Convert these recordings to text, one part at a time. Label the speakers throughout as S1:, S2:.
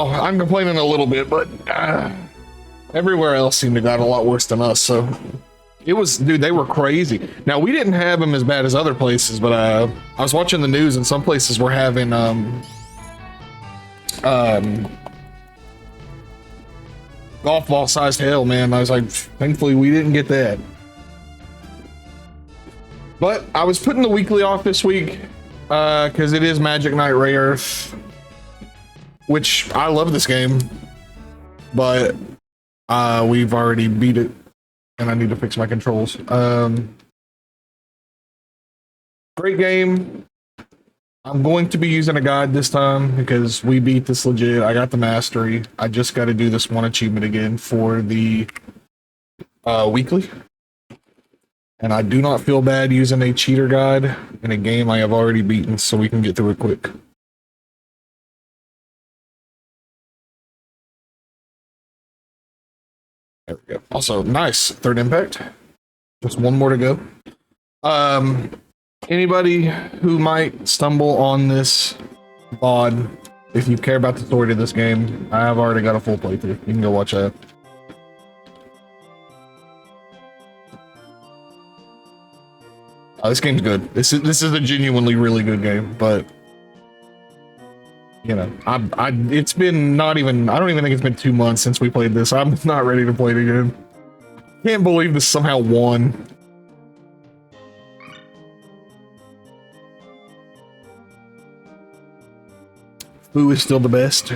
S1: Oh, I'm complaining a little bit, but everywhere else seemed to got a lot worse than us. So it was, dude, they were crazy. Now we didn't have them as bad as other places, but I was watching the news and some places were having golf ball sized hail, man. I was like, thankfully we didn't get that. But I was putting the weekly off this week because it is Magic Knight Rayearth, which I love this game, but we've already beat it and I need to fix my controls. Great game. I'm going to be using a guide this time because we beat this legit. I got the mastery. I just got to do this one achievement again for the weekly. And I do not feel bad using a cheater guide in a game I have already beaten, so we can get through it quick. There we go. Also, nice. Third impact. Just one more to go. Anybody who might stumble on this VOD, if you care about the story of this game, I have already got a full playthrough. You can go watch that. This game's good. This is a genuinely really good game, but you know, it's been not even, I don't even think it's been 2 months since we played this. I'm not ready to play it again. Can't believe this somehow won. Foo is still the best.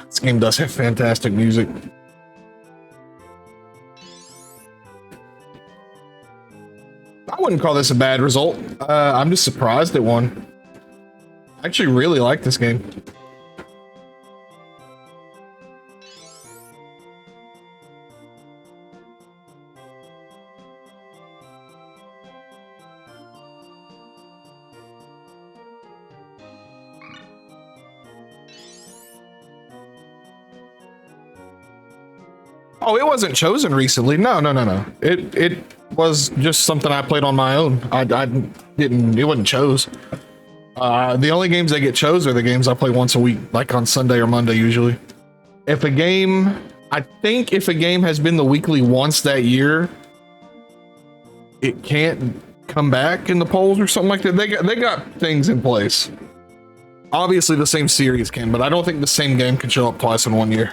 S1: This game does have fantastic music. I wouldn't call this a bad result. I'm just surprised it won. I actually really like this game. Oh, it wasn't chosen recently. No. It was just something I played on my own. I didn't, it wasn't chose. The only games that get chose are the games I play once a week, like on Sunday or Monday usually. If a game, I think if a game has been the weekly once that year, it can't come back in the polls or something like that. They got things in place. Obviously the same series can, but I don't think the same game can show up twice in 1 year.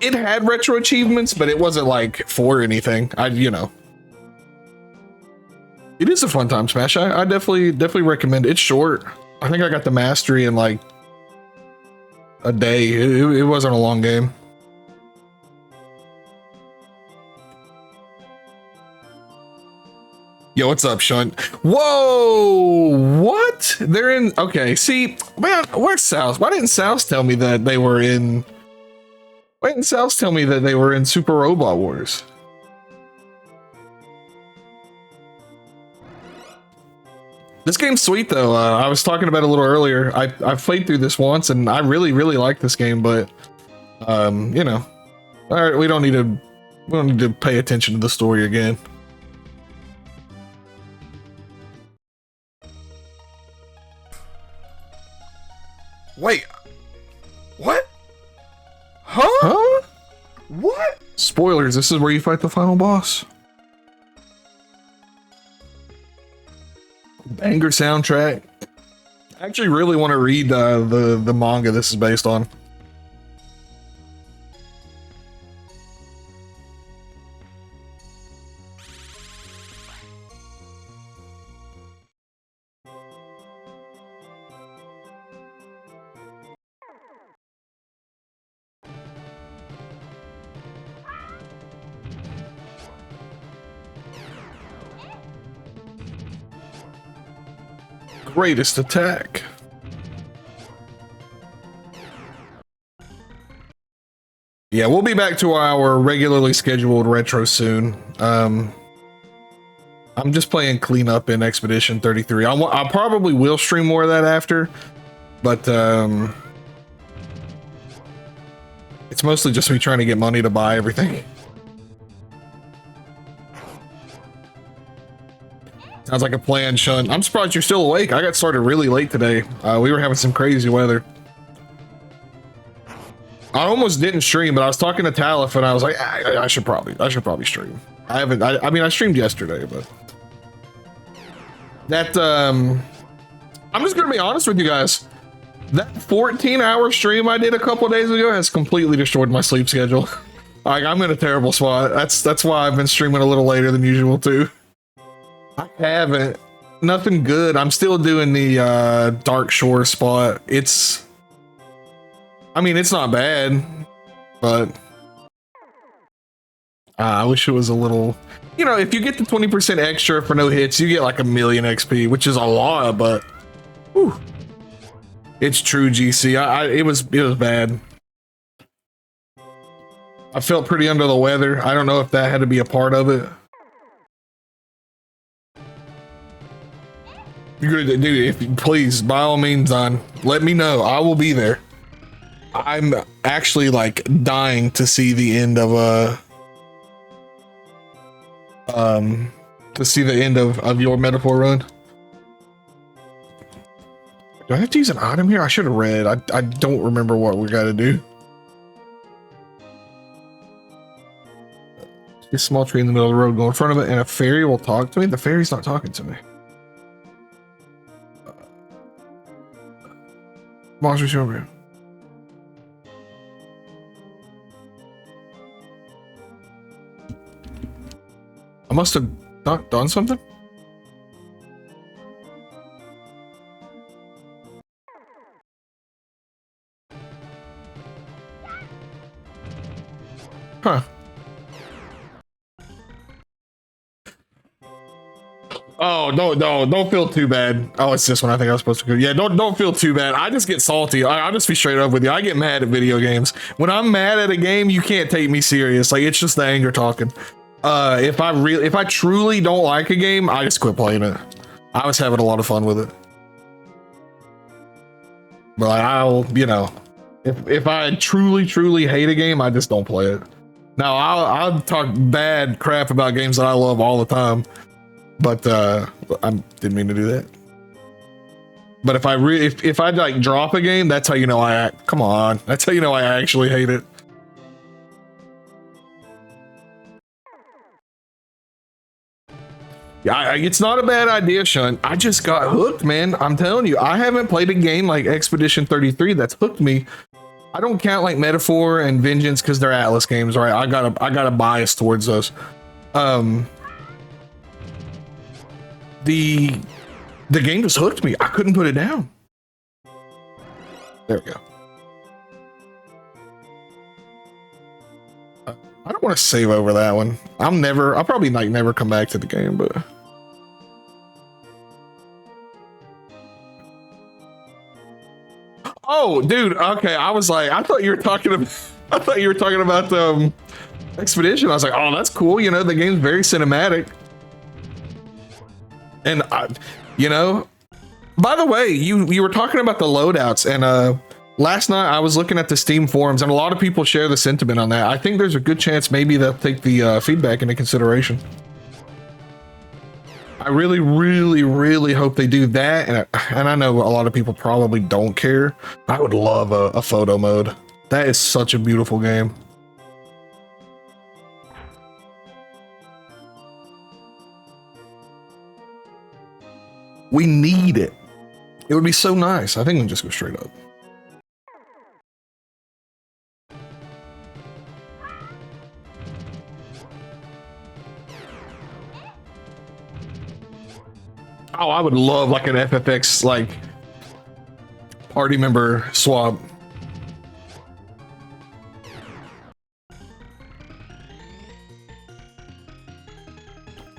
S1: It had retro achievements, but it wasn't like for anything. You know, it is a fun time smash. I definitely recommend it. It's short. I think I got the mastery in like a day. It wasn't a long game. Yo, what's up, Sean? Whoa, what? They're in, okay, see, man, where's South? Why didn't South tell me that they were in, why didn't South tell me that they were in Super Robot Wars? This game's sweet though. I was talking about it a little earlier. I've played through this once and I really like this game, but you know, all right, we don't need to pay attention to the story again. Wait, what? Huh? What? Spoilers, this is where you fight the final boss. Banger soundtrack. I actually really want to read the manga this is based on. Greatest attack. Yeah, we'll be back to our regularly scheduled retro soon. I'm just playing cleanup in Expedition 33. I probably will stream more of that after, but It's mostly just me trying to get money to buy everything. Sounds like a plan, Sean. I'm surprised you're still awake. I got started really late today. We were having some crazy weather. I almost didn't stream, but I was talking to Talif and I was like, I should probably stream. I mean, I streamed yesterday, but that, I'm just gonna be honest with you guys. That 14-hour stream I did a couple days ago has completely destroyed my sleep schedule. Like, I'm in a terrible spot. That's why I've been streaming a little later than usual too. I haven't. Nothing good. I'm still doing the Dark Shore spot. I mean, it's not bad, but I wish it was a little, you know, if you get the 20% extra for no hits, you get like 1,000,000 XP, which is a lot, but whew. It's true, GC. It was bad. I felt pretty under the weather. I don't know if that had to be a part of it. Dude, if please, by all means, let me know. I will be there. I'm actually like dying to see the end of your metaphor run. Do I have to use an item here? I should have read. I don't remember what we got to do. This small tree in the middle of the road, go in front of it, and a fairy will talk to me. The fairy's not talking to me. Monsters over here. I must have not done something. Huh. Oh, don't feel too bad. Oh, it's this one. I think I was supposed to go. Yeah, don't feel too bad. I just get salty. I'll just be straight up with you. I get mad at video games. When I'm mad at a game, you can't take me serious. Like, it's just the anger talking. If I truly don't like a game, I just quit playing it. I was having a lot of fun with it. But I'll, you know, if I truly hate a game, I just don't play it. Now I'll talk bad crap about games that I love all the time. But I didn't mean to do that. But if I like drop a game, that's how you know come on. That's how you know I actually hate it. Yeah, it's not a bad idea, Sean. I just got hooked, man. I'm telling you, I haven't played a game like Expedition 33 that's hooked me. I don't count like Metaphor and Vengeance because they're Atlas games, right? I got a bias towards those. The game just hooked me. I couldn't put it down. There we go. I don't want to save over that one. I'll probably like never come back to the game, but oh, dude. Okay, I was like, I thought you were talking about Expedition. I was like, oh, that's cool. You know, the game's very cinematic. And you know, by the way, you were talking about the loadouts, and last night I was looking at the Steam forums, and a lot of people share the sentiment on that. I think there's a good chance maybe they'll take the feedback into consideration. I really hope they do that, and I know a lot of people probably don't care. I would love a photo mode. That is such a beautiful game. We need it. It would be so nice. I think we can just go straight up. Oh, I would love like an FFX like party member swap.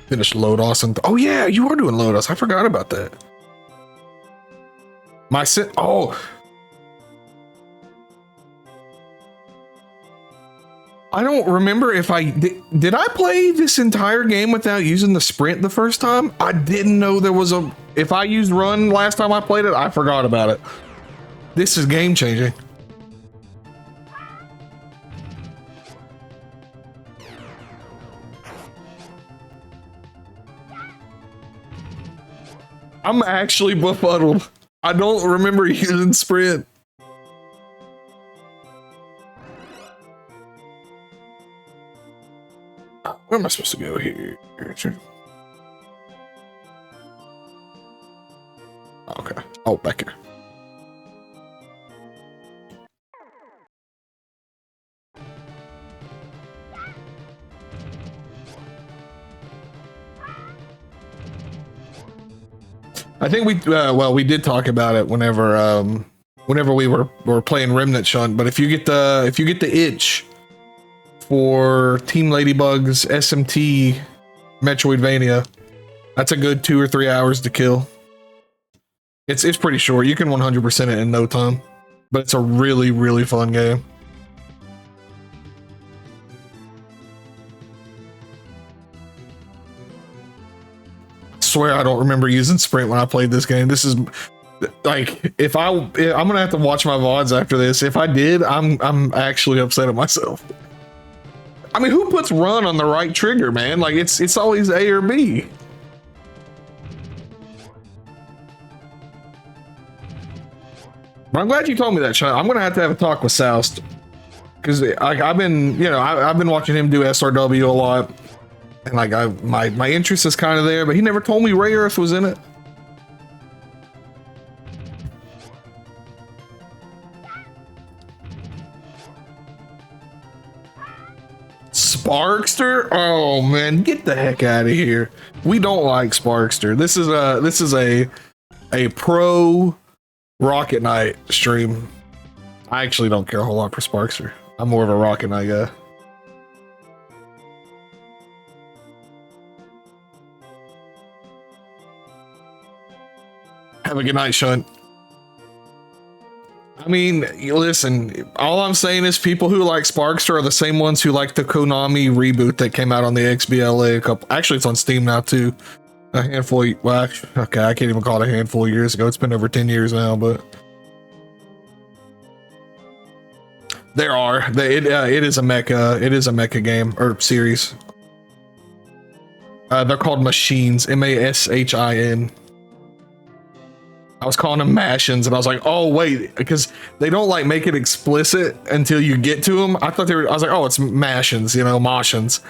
S1: Finish Lodos and oh yeah, you are doing Lodos. I forgot about that. Oh, I don't remember if I did I play this entire game without using the sprint the first time? I didn't know there was if I used run last time I played it, I forgot about it. This is game changing. I'm actually befuddled. I don't remember using sprint. Where am I supposed to go here? Okay. Oh, back here. I think we well, we did talk about it whenever we were playing Remnant Shunt, but if you get the itch for Team Ladybug's SMT Metroidvania, that's a good 2 or 3 hours to kill. It's pretty short. You can 100% it in no time, but it's a really, really fun game. I swear I don't remember using sprint when I played this game. This is like, I'm gonna have to watch my VODs after this. If I did, I'm actually upset at myself. I mean, who puts run on the right trigger, man? Like it's always A or B. But I'm glad you told me that, Sean. I'm gonna have to have a talk with Soust, because I've been, I've been watching him do SRW a lot, and like my interest is kind of there, but he never told me Rayearth was in it. Sparkster? Oh man, get the heck out of here. We don't like Sparkster. This is a pro Rocket Knight stream. I actually don't care a whole lot for Sparkster. I'm more of a Rocket Knight guy. Have a good night, Sean. I mean, listen, all I'm saying is people who like Sparkster are the same ones who like the Konami reboot that came out on the XBLA a couple, actually it's on Steam now too. A handful of, well, okay, I can't even call it a handful of years ago. It's been over 10 years now, but there are, it is a mecha game or series. They're called Machines, MASHIN. I was calling them mashins, and I was like, oh wait, because they don't like make it explicit until you get to them. I thought I was like, oh, it's mashins, mashins.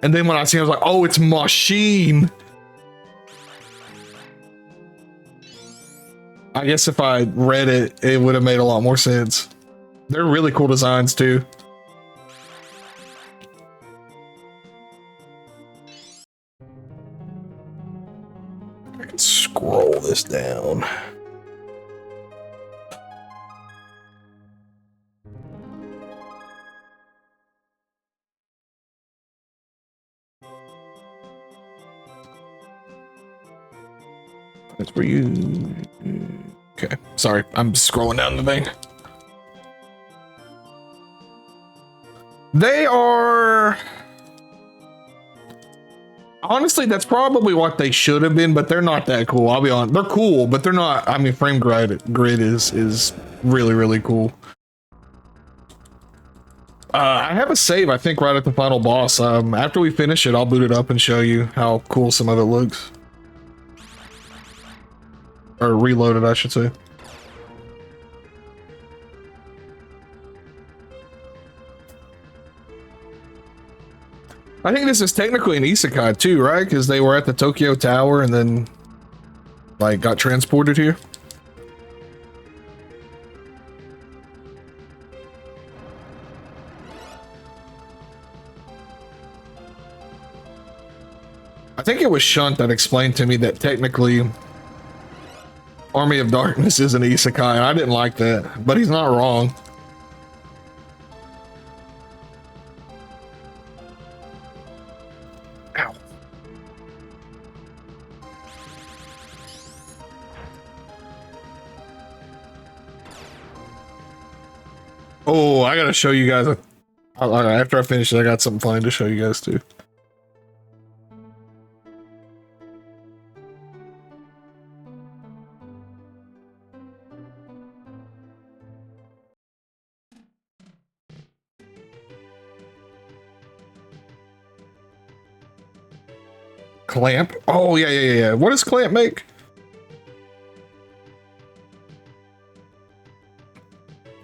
S1: And then when I see it, I was like, oh, it's machine. I guess if I read it, it would have made a lot more sense. They're really cool designs too. I can scroll this down. That's for you. Okay, sorry, I'm scrolling down the thing. They are, honestly, that's probably what they should have been, but they're not that cool. I'll be honest, they're cool, but they're not. I mean, frame grid is really, really cool. I have a save, I think, right at the final boss. After we finish it, I'll boot it up and show you how cool some of it looks. Or reload it, I should say. I think this is technically an isekai too, right? Because they were at the Tokyo Tower and then like got transported here. I think it was Shunt that explained to me that technically Army of Darkness is an isekai, and I didn't like that, but he's not wrong. Ow. Oh, I gotta show you guys. After I finish it, I got something fun to show you guys too. Clamp? Oh, yeah. What does Clamp make?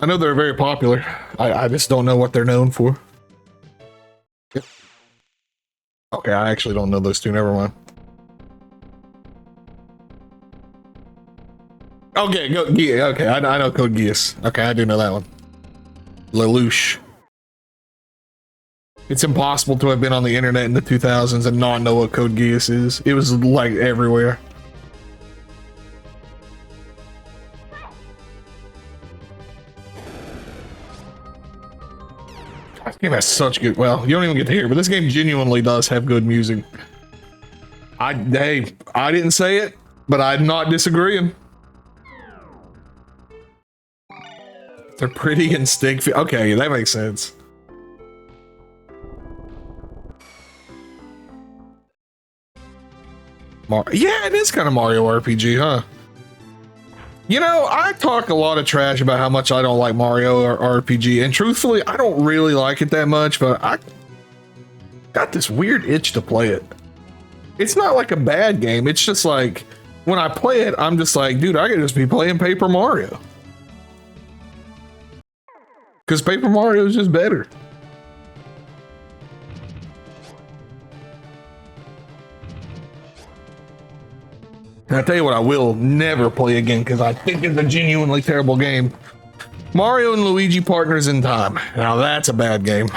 S1: I know they're very popular. I just don't know what they're known for. Yep. Okay, I actually don't know those two. Never mind. Okay, yeah, okay, I know Code Geass. Okay, I do know that one. Lelouch. It's impossible to have been on the internet in the 2000s and not know what Code Geass is. It was like everywhere. This game has such good, well, you don't even get to hear it, but this game genuinely does have good music. Hey, I didn't say it, but I'm not disagreeing. They're pretty and stick. Okay, that makes sense. Yeah, it is kind of Mario RPG, huh? You know, I talk a lot of trash about how much I don't like Mario RPG, and truthfully, I don't really like it that much, but I got this weird itch to play it. It's not like a bad game, it's just like, when I play it, I'm just like, dude, I could just be playing Paper Mario. Because Paper Mario is just better. And I tell you what, I will never play again because I think it's a genuinely terrible game. Mario and Luigi Partners in Time. Now that's a bad game.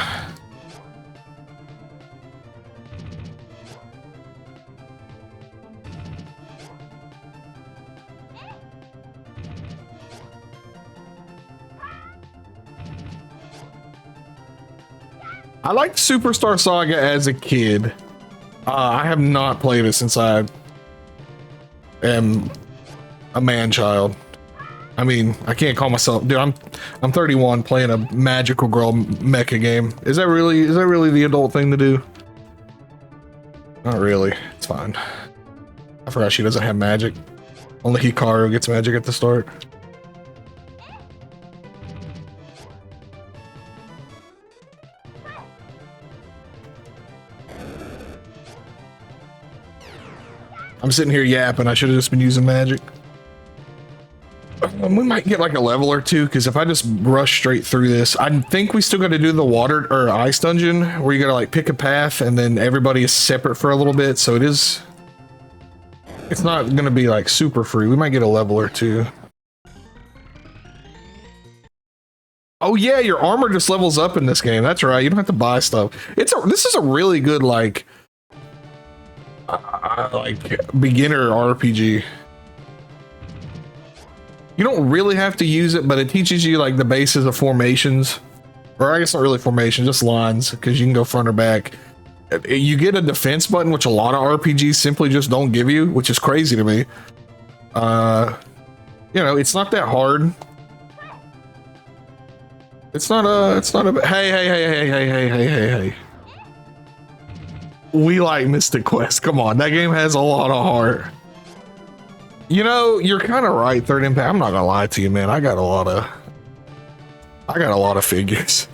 S1: I liked Superstar Saga as a kid. I have not played it since I am a man-child. I mean, I can't call myself, dude. I'm 31 playing a magical girl mecha game. Is that really the adult thing to do? Not really. It's fine. I forgot she doesn't have magic. Only Hikaru gets magic at the start. I'm sitting here yapping. I should have just been using magic. We might get like a level or two, because if I just rush straight through this, I think we still got to do the water or ice dungeon where you got to like pick a path and then everybody is separate for a little bit. So it's not going to be like super free. We might get a level or two. Oh yeah, your armor just levels up in this game. That's right. You don't have to buy stuff. This is a really good like beginner RPG. You don't really have to use it, but it teaches you like the basis of formations, or I guess not really formation, just lines, because you can go front or back. You get a defense button, which a lot of RPGs simply just don't give you, which is crazy to me. You know, it's not that hard. It's not a hey. We like Mystic Quest. Come on, that game has a lot of heart. You know, you're kind of right, Third Impact. I'm not gonna lie to you, man. I got a lot of figures.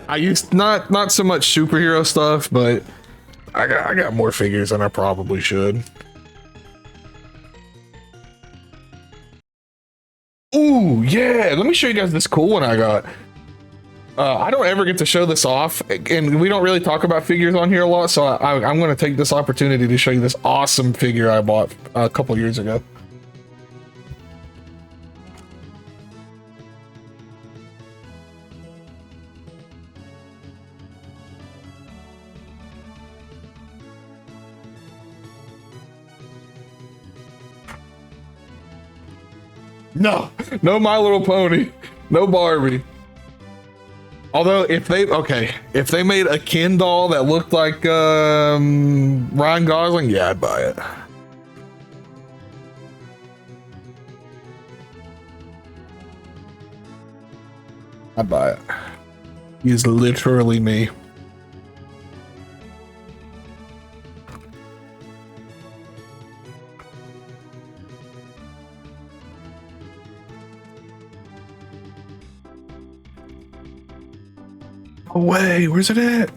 S1: I used not so much superhero stuff, but I got more figures than I probably should. Ooh, yeah. Let me show you guys this cool one I got. I don't ever get to show this off, and we don't really talk about figures on here a lot, so I'm going to take this opportunity to show you this awesome figure I bought a couple years ago. No My Little Pony, no Barbie. Although if they made a Ken doll that looked like Ryan Gosling, yeah, I'd buy it. I'd buy it. He's literally me. Away, where's it at?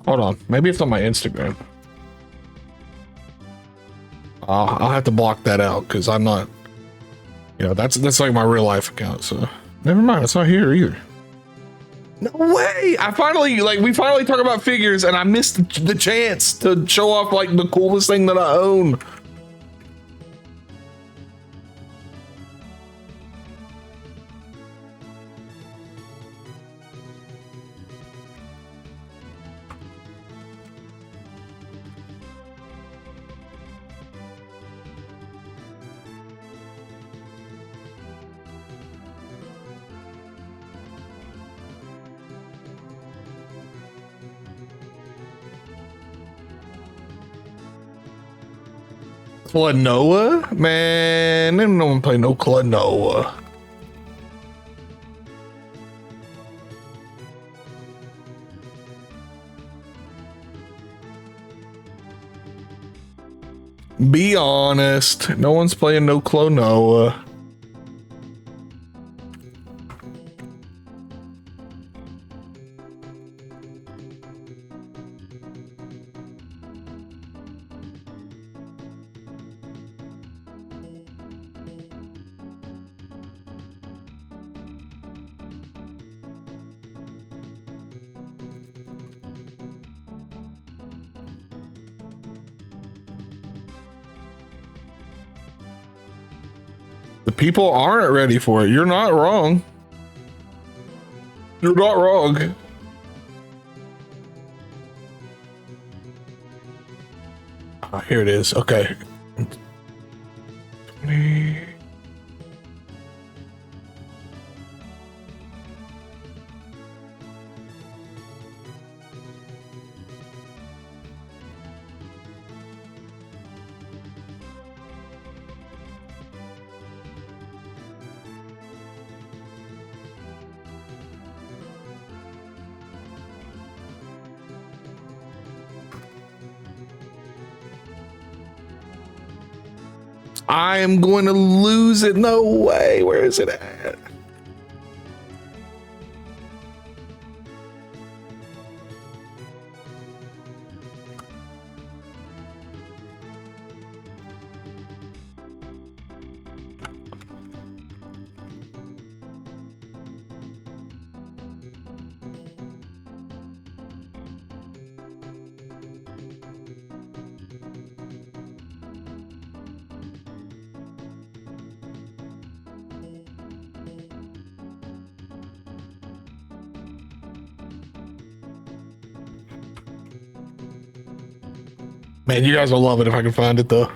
S1: Hold on, maybe it's on my Instagram. I'll have to block that out because I'm not. You know, that's like my real life account. So never mind, it's not here either. No way! We finally talk about figures, and I missed the chance to show off like the coolest thing that I own. Klonoa? Man, no one play no Klonoa. Be honest, no one's playing no Klonoa. The people aren't ready for it. You're not wrong. You're not wrong. Oh, here it is. Okay. 20. I am going to lose it. No way. Where is it at? Man, you guys will love it if I can find it though.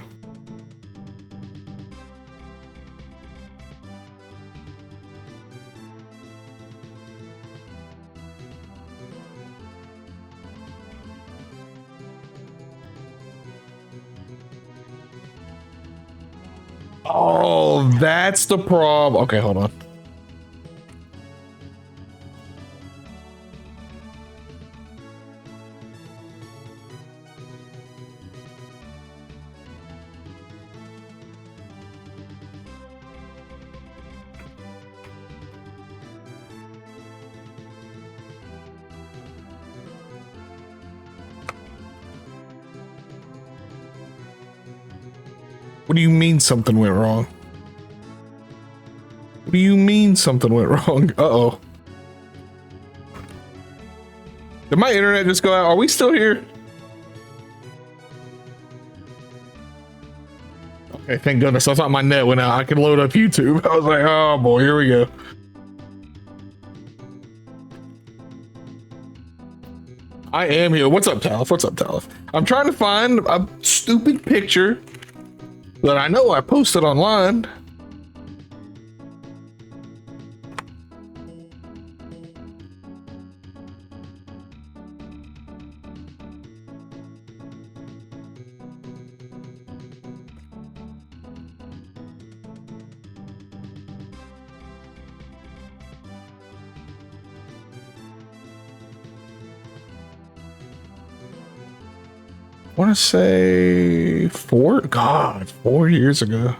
S1: Oh, that's the problem. Okay, hold on. What do you mean something went wrong? What do you mean something went wrong? Uh-oh. Did my internet just go out? Are we still here? Okay, thank goodness. I thought my net went out. I could load up YouTube. I was like, oh boy, here we go. I am here. What's up, Talif? What's up, Talif? I'm trying to find a stupid picture that I know I posted online. I want to say 4 years ago.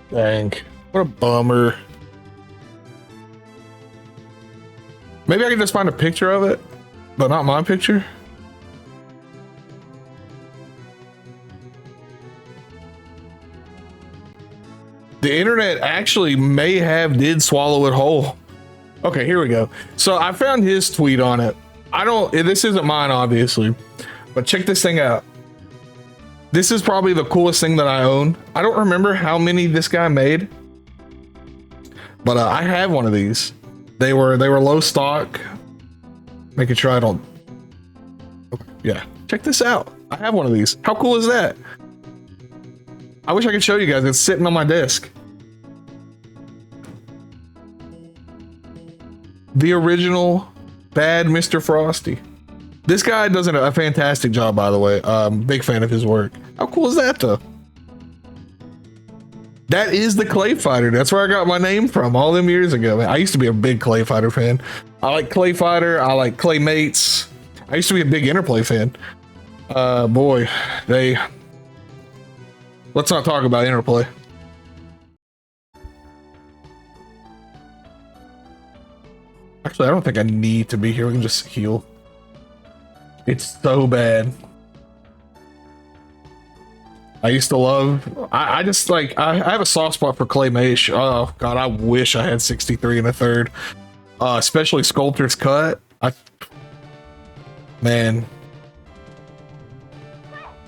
S1: Dang. What a bummer. Maybe I can just find a picture of it, but not my picture. The internet actually may have did swallow it whole. Okay, here we go. So I found his tweet on it. This isn't mine, obviously, but check this thing out. This is probably the coolest thing that I own. I don't remember how many this guy made, but I have one of these. They were low stock. Making sure I don't. Okay, yeah, check this out. I have one of these. How cool is that? I wish I could show you guys. It's sitting on my desk. The original bad Mr. Frosty. This guy does a fantastic job, by the way. Big fan of his work. How cool is that, though? That is the Clay Fighter. That's where I got my name from all them years ago. Man, I used to be a big Clay Fighter fan. I like Clay Fighter. I like Claymates. I used to be a big Interplay fan. Boy, let's not talk about Interplay. Actually, I don't think I need to be here. We can just heal. It's so bad. I used to love. I just like. I have a soft spot for Claymation. Oh God, I wish I had 63 and a third. Especially Sculptor's Cut. Man,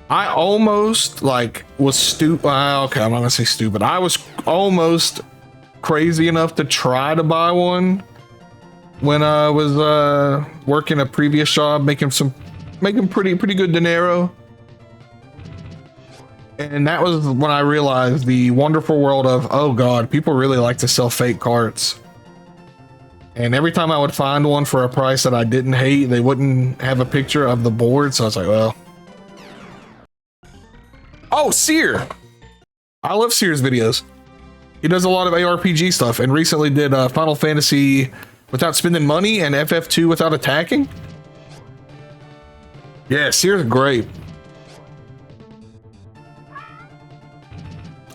S1: I almost like was stupid. Okay, I'm not gonna say stupid. I was almost crazy enough to try to buy one when I was working a previous job, making pretty good dinero. And that was when I realized the wonderful world of, oh God, people really like to sell fake carts. And every time I would find one for a price that I didn't hate, they wouldn't have a picture of the board. So I was like, well. Oh, Seer. I love Seer's videos. He does a lot of ARPG stuff and recently did Final Fantasy without spending money and FF2 without attacking. Yeah, Seer's great.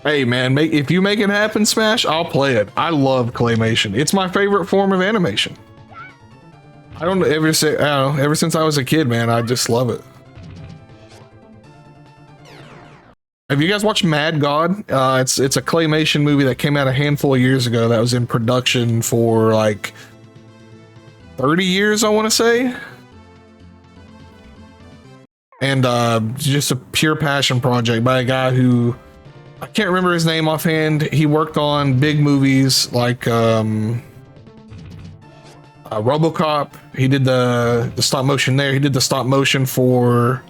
S1: Hey man, if you make it happen, Smash, I'll play it. I love claymation. It's my favorite form of animation. Ever since I was a kid, man, I just love it. Have you guys watched Mad God? It's a claymation movie that came out a handful of years ago that was in production for like 30 years, I want to say. And just a pure passion project by a guy who I can't remember his name offhand. He worked on big movies like RoboCop. He did the stop motion there. He did the stop motion for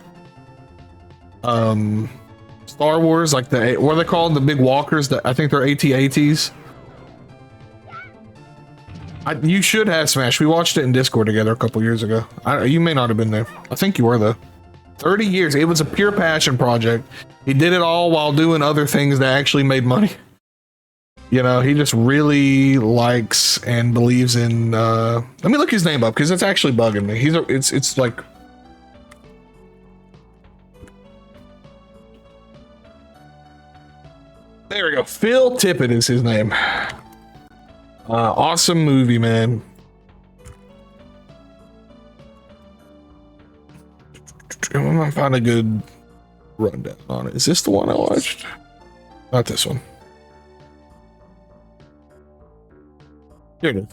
S1: Star Wars, like what are they called? The big walkers that I think they're AT-ATs. You should have Smash. We watched it in Discord together a couple years ago. You may not have been there. I think you were though. 30 years. It was a pure passion project. He did it all while doing other things that actually made money. You know, he just really likes and believes in let me look his name up because it's actually bugging me. It's like there we go. Phil Tippett is his name. Awesome movie, man. I'm gonna find a good rundown on it. Is this the one I watched? Not this one. Here it is.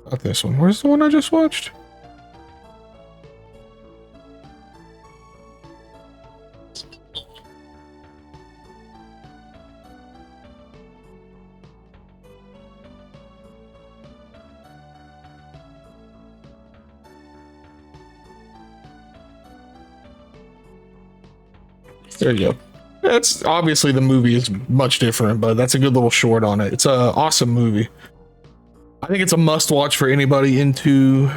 S1: Not this one. Where's the one I just watched? There you go. That's obviously the movie is much different, but that's a good little short on it. It's an awesome movie. I think it's a must watch for anybody into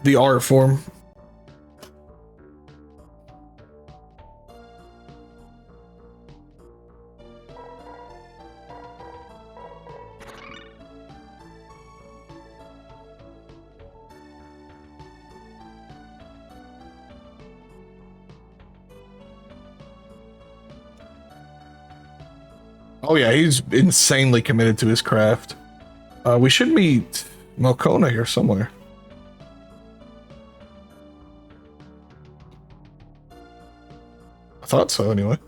S1: the art form. Oh yeah, he's insanely committed to his craft. We should meet Mokona here somewhere. I thought so anyway.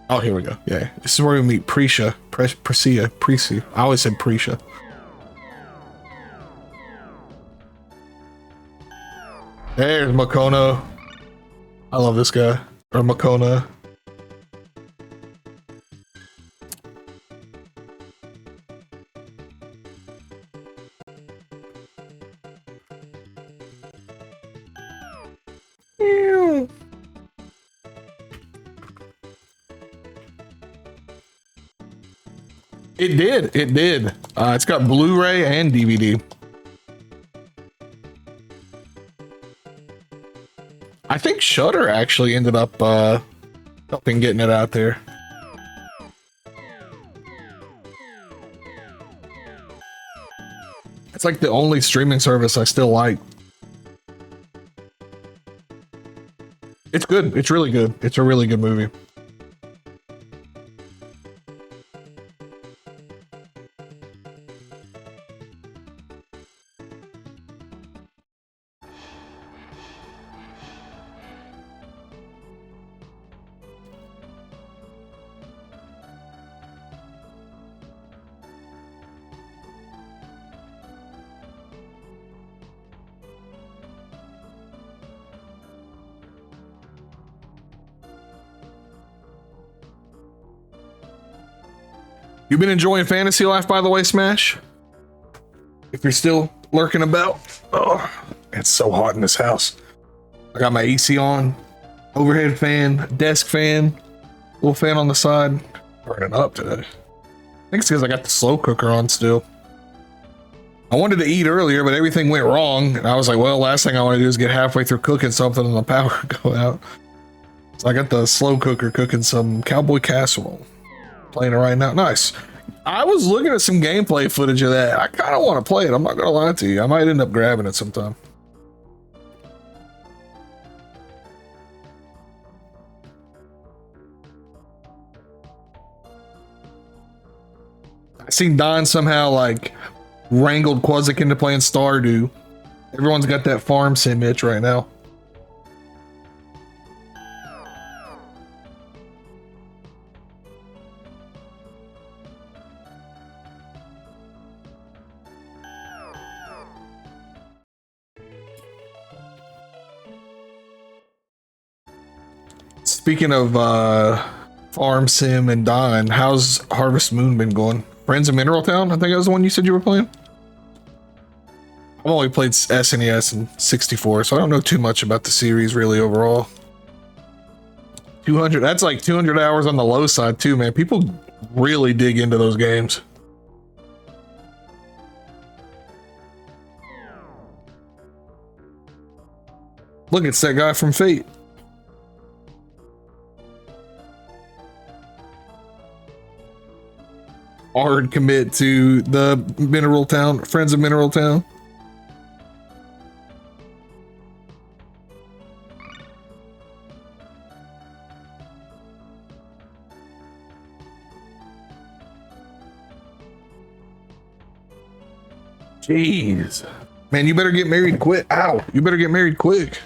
S1: Oh, here we go. Yeah, this is where we meet Prisha. Prisia. I always said Prisha. There's Makono. I love this guy. Or Makona. It did. It's got Blu-ray and DVD. I think Shudder actually ended up helping getting it out there. It's like the only streaming service I still like. It's good. It's really good. It's a really good movie. You've been enjoying Fantasy Life, by the way, Smash? If you're still lurking about. Oh, it's so hot in this house. I got my AC on, overhead fan, desk fan, little fan on the side. Burning up today. I think it's because I got the slow cooker on still. I wanted to eat earlier, but everything went wrong. And I was like, well, last thing I want to do is get halfway through cooking something and the power go out. So I got the slow cooker cooking some cowboy casserole. Playing it right now. Nice. I was looking at some gameplay footage of that. I kind of want to play it. I'm not gonna lie to you. I might end up grabbing it sometime. I seen Don somehow like wrangled Quasic into playing Stardew. Everyone's got that farm sim itch right now. Speaking of Farm Sim and Don, how's Harvest Moon been going? Friends of Mineral Town? I think that was the one you said you were playing? I've only played SNES and 64, so I don't know too much about the series really overall. 200, that's like 200 hours on the low side too, man. People really dig into those games. Look, it's that guy from Fate. Hard commit to the Mineral Town, Friends of Mineral Town. Jeez. Man, you better get married quick. Ow, you better get married quick.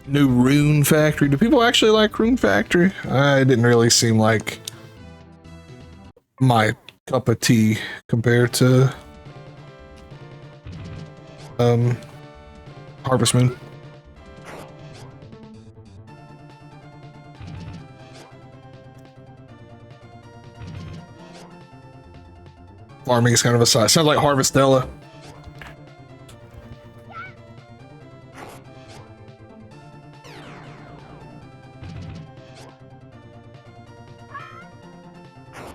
S1: New Rune Factory. Do people actually like Rune Factory? It didn't really seem like my cup of tea compared to Harvest Moon. Farming is kind of a side. Sounds like Harvestella.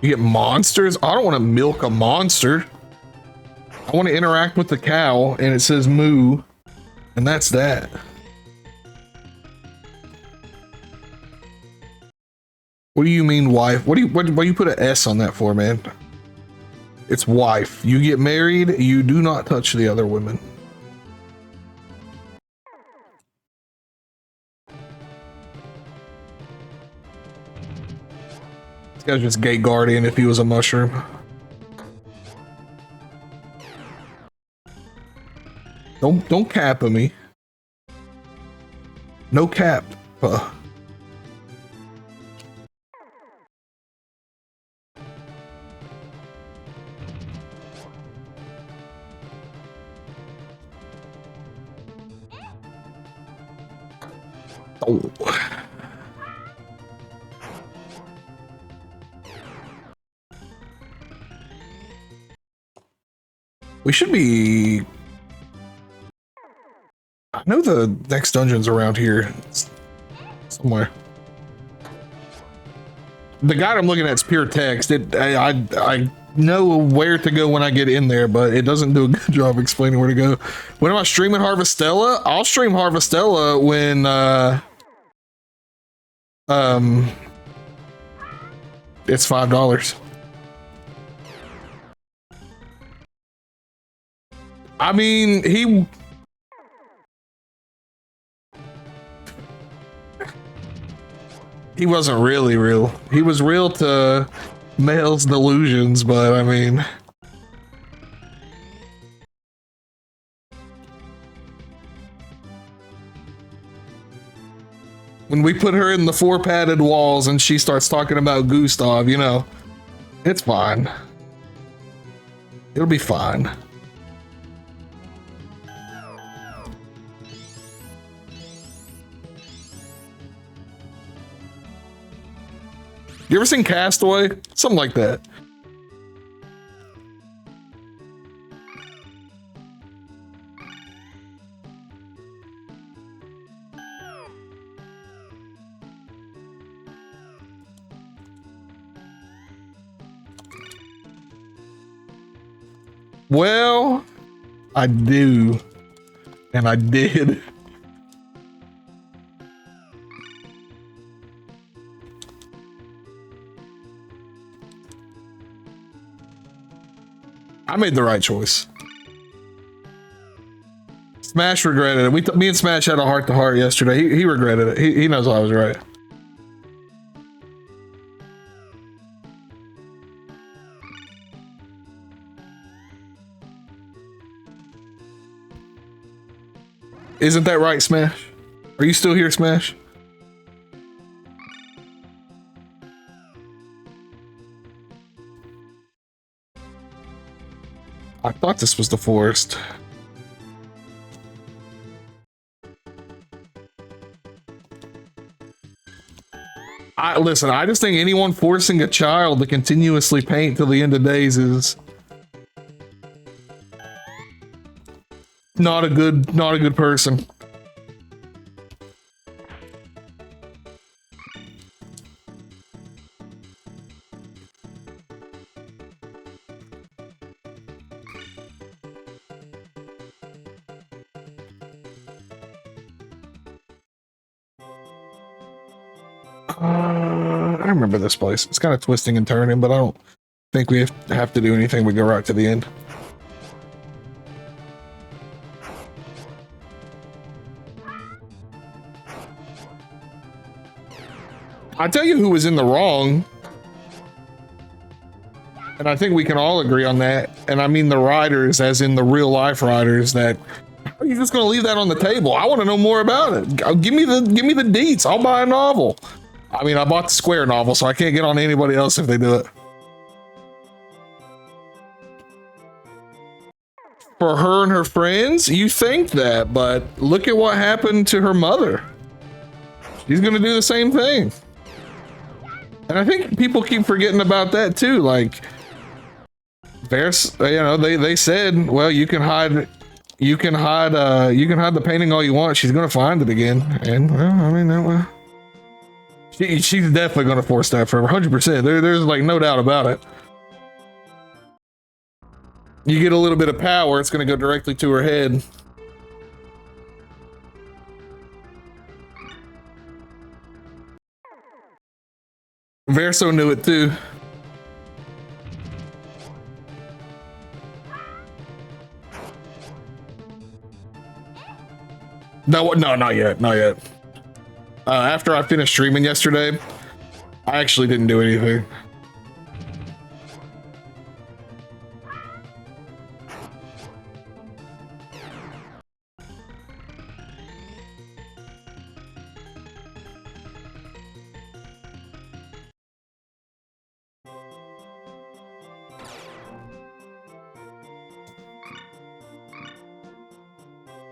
S1: You get monsters? I don't want to milk a monster. I I want to interact with the cow, and it says moo, and that's that. What do you mean wife? What do you put an S on that for, man? It's wife. You get married, you do not touch the other women. This guy's just gay guardian if he was a mushroom. Don't cap at me. No cap. Oh. We should be... I know the next dungeon's around here somewhere. The guide I'm looking at is pure text. I know where to go when I get in there, but it doesn't do a good job explaining where to go. When am I streaming Harvestella? I'll stream Harvestella when it's $5. I mean, he wasn't really real. He was real to Male's delusions, but I mean... When we put her in the 4 padded walls and she starts talking about Gustav, you know, it's fine. It'll be fine. You ever seen Castaway? Something like that. Well, I do. And I did. I made the right choice. Smash regretted it. Me and Smash had a heart-to-heart yesterday. He regretted it. He knows I was right. Isn't that right, Smash? Are you still here, Smash? I thought this was the forest. Listen, I just think anyone forcing a child to continuously paint till the end of days is not a good person. I remember this place. It's kind of twisting and turning, but I don't think we have to do anything. We go right to the end. I tell you who was in the wrong, and I think we can all agree on that. And I mean the writers, as in the real life writers. That are you just going to leave that on the table? I want to know more about it. Give me the deets. I'll buy a novel. I mean, I bought the Square novel, so I can't get on anybody else if they do it. For her and her friends, you think that, but look at what happened to her mother. She's going to do the same thing. And I think people keep forgetting about that too. Like, there's, you know, they said, well, you can hide the painting all you want. She's going to find it again. And well, I mean, well, she's definitely going to force that forever. 100%. There's like no doubt about it. You get a little bit of power, it's gonna go directly to her head. Verso knew it too. No, not yet, not yet. After I finished streaming yesterday, I actually didn't do anything.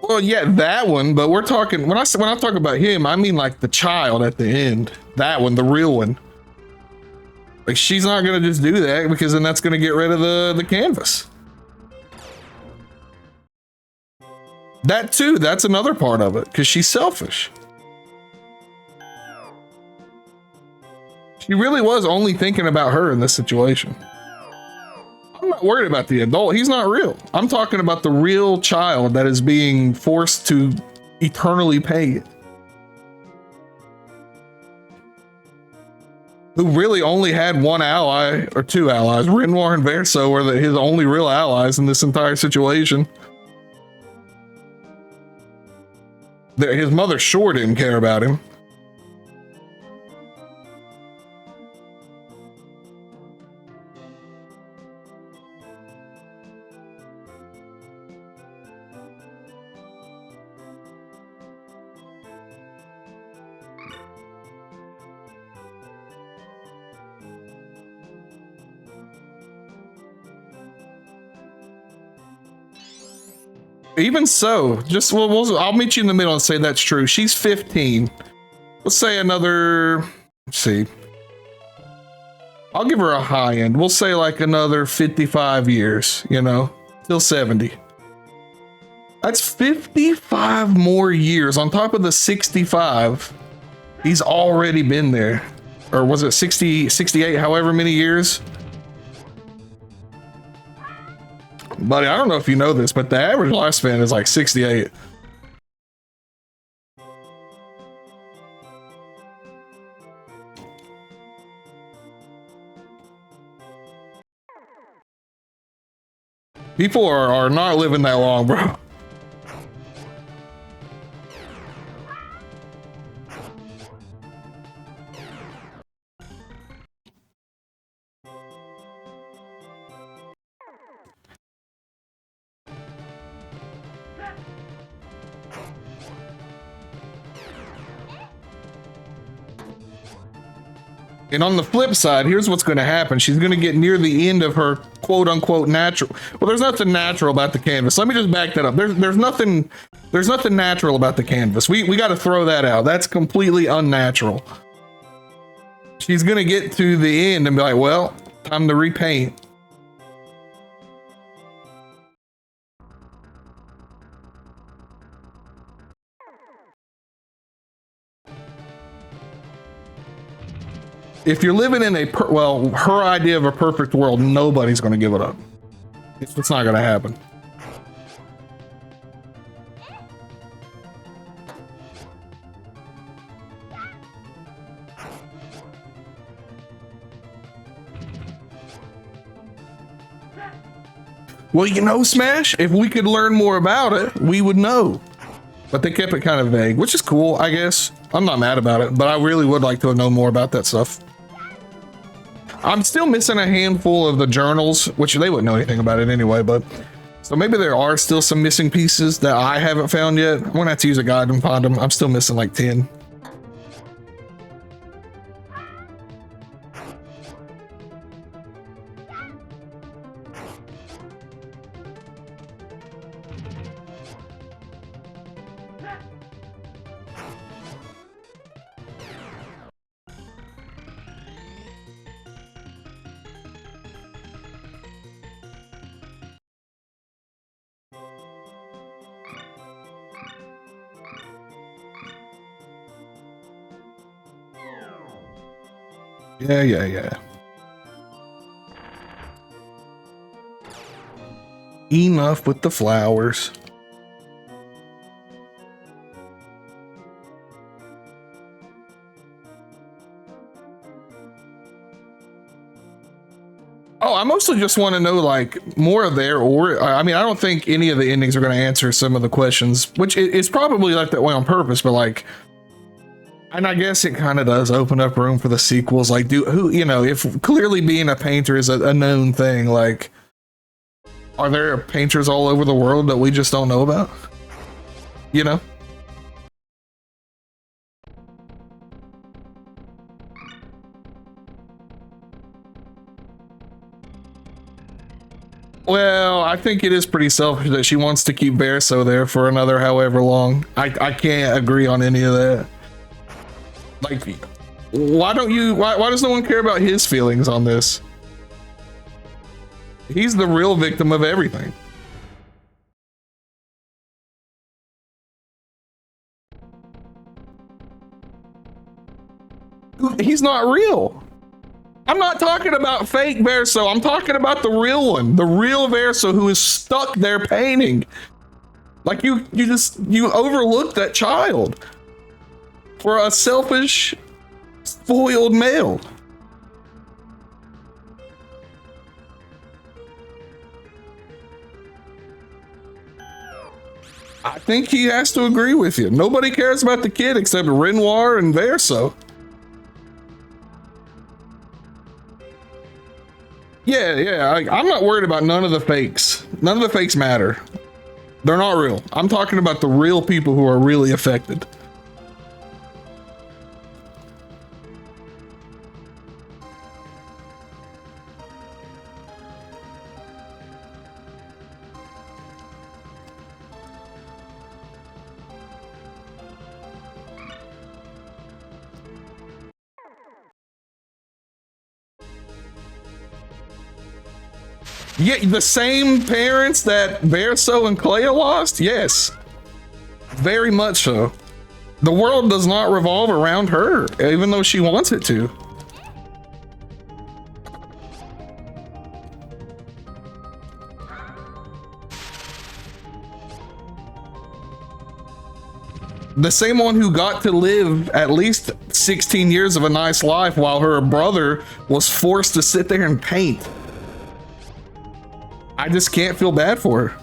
S1: Well, yeah, that one, but we're talking, when I talk about him, I mean like the child at the end. That one, the real one. Like, she's not gonna just do that, because then that's gonna get rid of the canvas. That too, that's another part of it, because she's selfish. She really was only thinking about her in this situation. I'm not worried about the adult. He's not real. I'm talking about the real child that is being forced to eternally pay it. Who really only had one ally, or two allies. Renoir and Verso were his only real allies in this entire situation. His mother sure didn't care about him. Even so, just I'll meet you in the middle and say that's true. She's 15. Let's say another, let's see. I'll give her a high end. We'll say like another 55 years, you know, till 70. That's 55 more years on top of the 65. He's already been there. Or was it 60, 68, however many years? Buddy, I don't know if you know this, but the average lifespan is like 68. People are not living that long, bro. And on the flip side, here's what's going to happen. She's going to get near the end of her quote unquote natural. Well, there's nothing natural about the canvas. Let me just back that up. There's nothing natural about the canvas. We got to throw that out. That's completely unnatural. She's going to get to the end and be like, well, time to repaint. If you're living in a, well, her idea of a perfect world, nobody's going to give it up. It's not going to happen. Well, you know, Smash, if we could learn more about it, we would know. But they kept it kind of vague, which is cool, I guess. I'm not mad about it, but I really would like to know more about that stuff. I'm still missing a handful of the journals, which they wouldn't know anything about it anyway, but so maybe there are still some missing pieces that I haven't found yet. I'm gonna have to use a guide and find them. I'm still missing like 10. Yeah. Enough with the flowers. Oh, I mostly just want to know like more of their, or I mean, I don't think any of the endings are going to answer some of the questions, which is probably like that way on purpose, but like, and I guess it kind of does open up room for the sequels. Like, you know, if clearly being a painter is a known thing, like, are there painters all over the world that we just don't know about? You know? Well, I think it is pretty selfish that she wants to keep Verso there for another however long. I can't agree on any of that. Like, why does no one care about his feelings on this? He's the real victim of everything. He's not real. I'm not talking about fake Verso. I'm talking about the real one, the real Verso who is stuck there painting. Like you overlooked that child for a selfish, spoiled male. I think he has to agree with you. Nobody cares about the kid except Renoir and Verso. Yeah, I'm not worried about none of the fakes. None of the fakes matter. They're not real. I'm talking about the real people who are really affected. Yeah, the same parents that Verso and Clea lost? Yes. Very much so. The world does not revolve around her, even though she wants it to. The same one who got to live at least 16 years of a nice life while her brother was forced to sit there and paint. I just can't feel bad for her.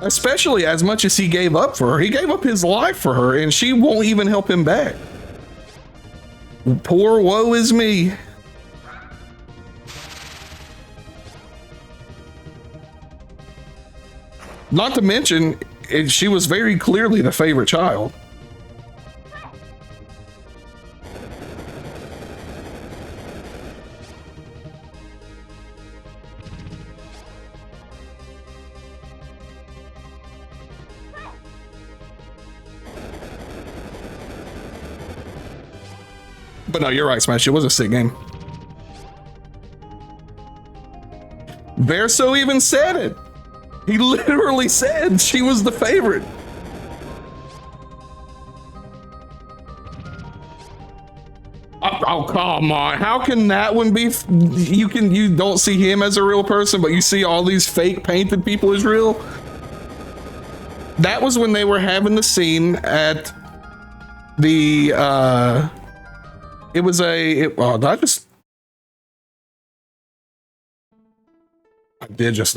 S1: Especially as much as he gave up for her. He gave up his life for her and she won't even help him back. Poor woe is me. Not to mention, she was very clearly the favorite child. But no, you're right, Smash. It was a sick game. Verso even said it. He literally said she was the favorite. Oh, come on. How can that one be? You don't see him as a real person, but you see all these fake painted people as real. That was when they were having the scene at the, it was I did just,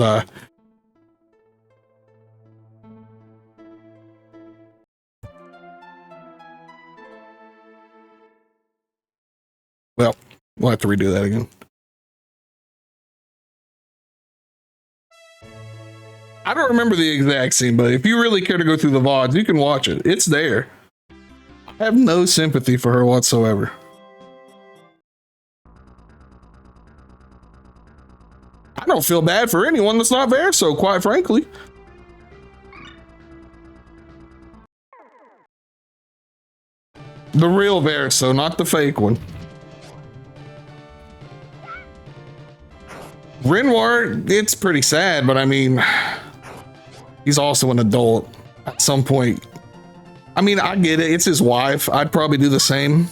S1: well, we'll have to redo that again. I don't remember the exact scene, but if you really care to go through the VODs, you can watch it. It's there. I have no sympathy for her whatsoever. I don't feel bad for anyone that's not Verso, quite frankly. The real Verso, not the fake one. Renoir, it's pretty sad, but I mean, he's also an adult. At some point, I mean, I get it. It's his wife. I'd probably do the same.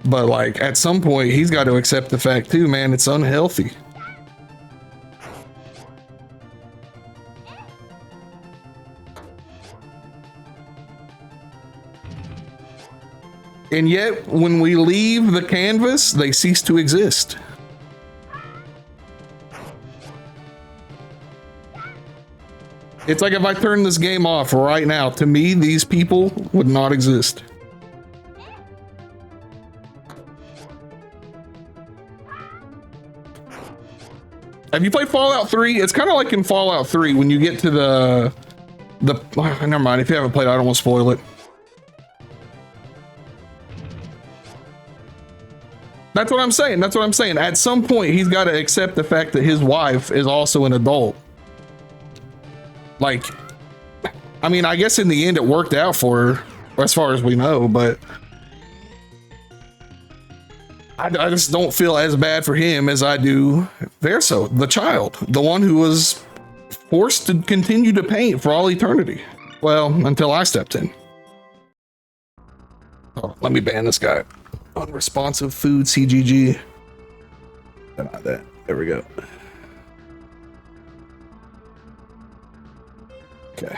S1: But like at some point, he's got to accept the fact too, man. It's unhealthy. And yet, when we leave the canvas, they cease to exist. It's like if I turn this game off right now, to me, these people would not exist. Have you played Fallout 3? It's kind of like in Fallout 3 when you get to the never mind. If you haven't played, I don't want to spoil it. That's what I'm saying. That's what I'm saying. At some point, he's got to accept the fact that his wife is also an adult. Like, I mean, I guess in the end it worked out for her, as far as we know, but I just don't feel as bad for him as I do Verso, the child, the one who was forced to continue to paint for all eternity. Well, until I stepped in. Oh, let me ban this guy. Unresponsive food CGG. Not that. There we go. Okay.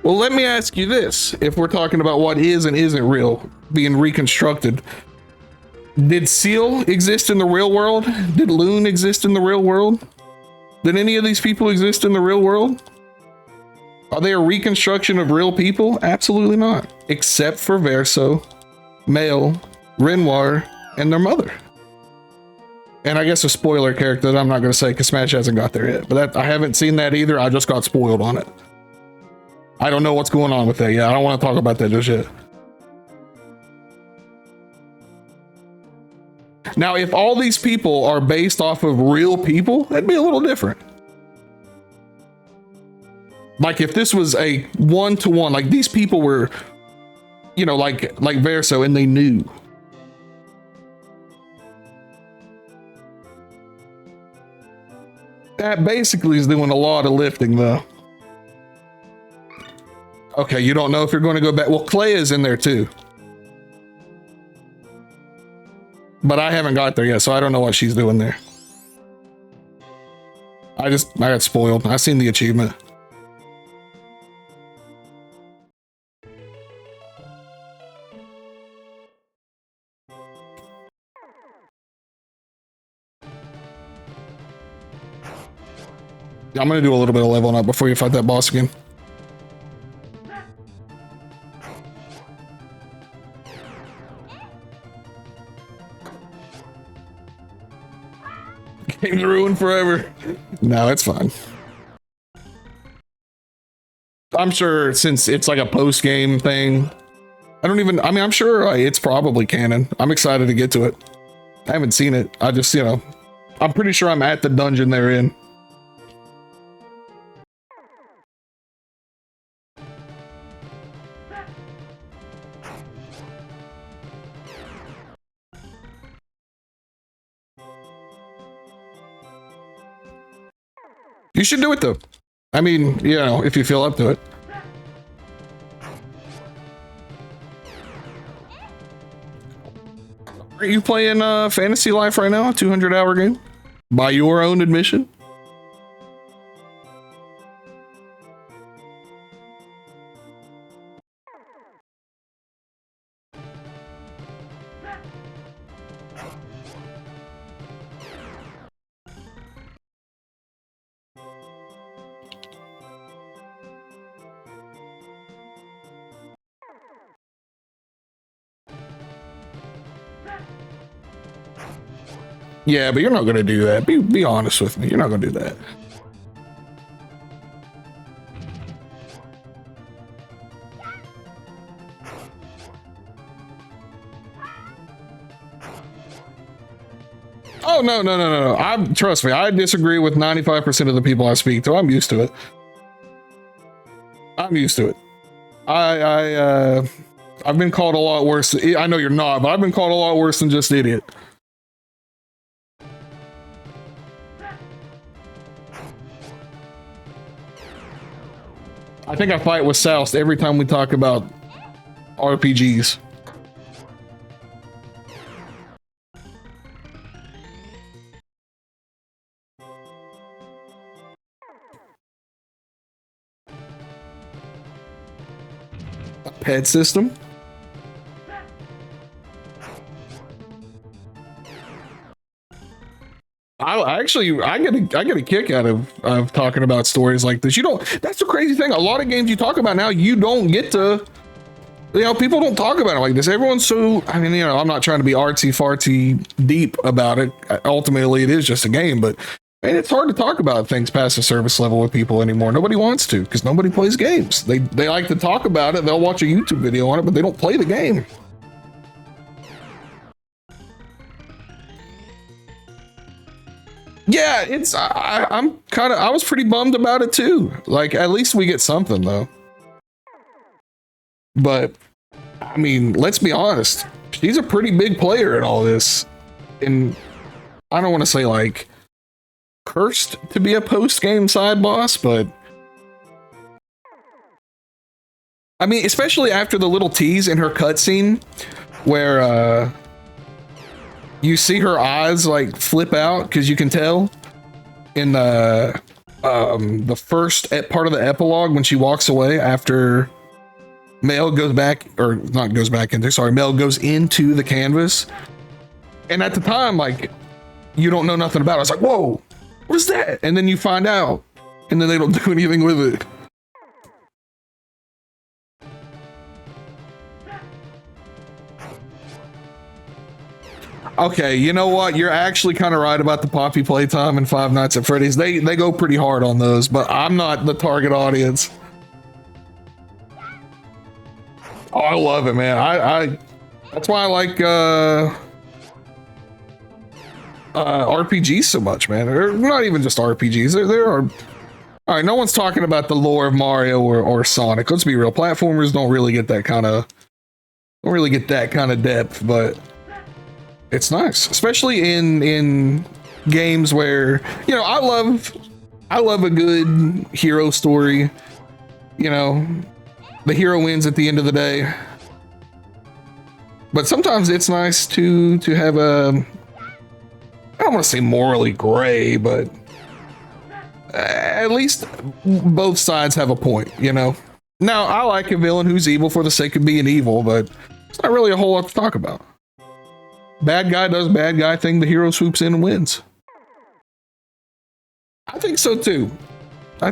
S1: Well, let me ask you this. If we're talking about what is and isn't real, being reconstructed, did Seal exist in the real world? Did Loon exist in the real world? Did any of these people exist in the real world? Are they a reconstruction of real people? Absolutely not. Except for Verso, Male, Renoir, and their mother. And I guess a spoiler character that I'm not going to say because Smash hasn't got there yet. But I haven't seen that either. I just got spoiled on it. I don't know what's going on with that yet. I don't want to talk about that just yet. Now, if all these people are based off of real people, that'd be a little different. Like if this was a one-to-one, like these people were, you know, like Verso, and they knew. That basically is doing a lot of lifting, though. Okay, you don't know if you're going to go back. Well, Clay is in there too. But I haven't got there yet, so I don't know what she's doing there. I got spoiled. I seen the achievement. I'm gonna do a little bit of leveling up before you fight that boss again. Game's ruined forever. No, it's fine. I'm sure since it's like a post-game thing, I'm sure it's probably canon. I'm excited to get to it. I haven't seen it. I just, I'm pretty sure I'm at the dungeon they're in. You should do it though. I mean, if you feel up to it. Are you playing Fantasy Life right now? A 200-hour game? By your own admission? Yeah, but you're not going to do that. Be honest with me. You're not going to do that. Oh, no. Trust me, I disagree with 95% of the people I speak to. I'm used to it. I'm used to it. I've been called a lot worse. I know you're not, but I've been called a lot worse than just idiot. I think I fight with Soust every time we talk about RPGs. A pet system. I get a kick out of talking about stories like this. You don't. That's the crazy thing. A lot of games you talk about now, you don't get to. You know, people don't talk about it like this. Everyone's so. I mean, you know, I'm not trying to be artsy fartsy deep about it. Ultimately, it is just a game, but man, it's hard to talk about things past the service level with people anymore. Nobody wants to because nobody plays games. They like to talk about it. They'll watch a YouTube video on it, but they don't play the game. Yeah, it's I was pretty bummed about it too. Like at least we get something though. But I mean, let's be honest. She's a pretty big player in all this. And I don't want to say like cursed to be a post-game side boss, but I mean, especially after the little tease in her cutscene where you see her eyes like flip out because you can tell in the first part of the epilogue when she walks away after Mel goes back, or not goes back into, sorry, Mel goes into the canvas. And at the time, like, you don't know nothing about it. It's like, whoa, what is that? And then you find out, and then they don't do anything with it. Okay, you know what? You're actually kind of right about the Poppy playtime and Five Nights at Freddy's. They go pretty hard on those, but I'm not the target audience. Oh, I love it, man. I that's why I like RPGs so much, man. Or not even just RPGs. There are. All right, no one's talking about the lore of Mario or Sonic. Let's be real. Platformers don't really get that kind of depth, but it's nice, especially in games where, you know, I love a good hero story. You know, the hero wins at the end of the day. But sometimes it's nice to have a, I don't want to say morally gray, but at least both sides have a point, you know? Now, I like a villain who's evil for the sake of being evil, but it's not really a whole lot to talk about. Bad guy does bad guy thing, the hero swoops in and wins. I think so too. I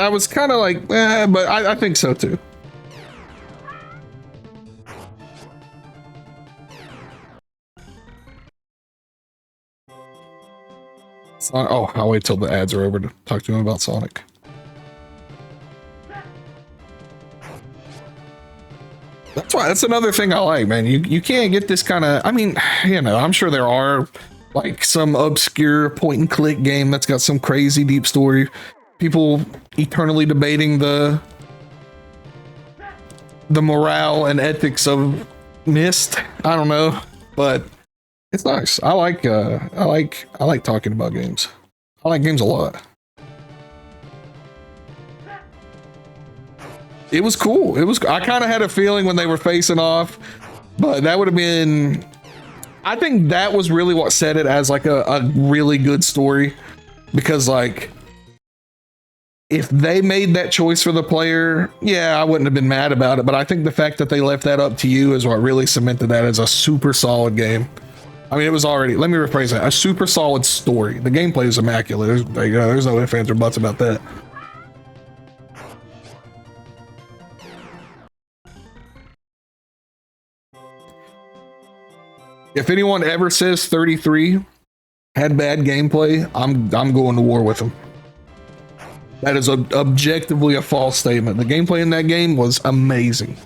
S1: was kind of like, but I think so too. Oh, I'll wait till the ads are over to talk to him about Sonic. That's another thing I like, man. You can't get this kind of, I mean, you know, I'm sure there are like some obscure point and click game that's got some crazy deep story. People eternally debating the morale and ethics of Myst. I don't know, but it's nice. I like talking about games. I like games a lot. It was cool. I kind of had a feeling when they were facing off, but that would have been, I think that was really what set it as like a really good story, because like if they made that choice for the player, yeah, I wouldn't have been mad about it. But I think the fact that they left that up to you is what really cemented that as a super solid game. I mean, it was already, let me rephrase that, a super solid story. The gameplay is immaculate. There's no ifs, ands, or buts about that. If anyone ever says 33 had bad gameplay, I'm going to war with them. That is objectively a false statement. The gameplay in that game was amazing.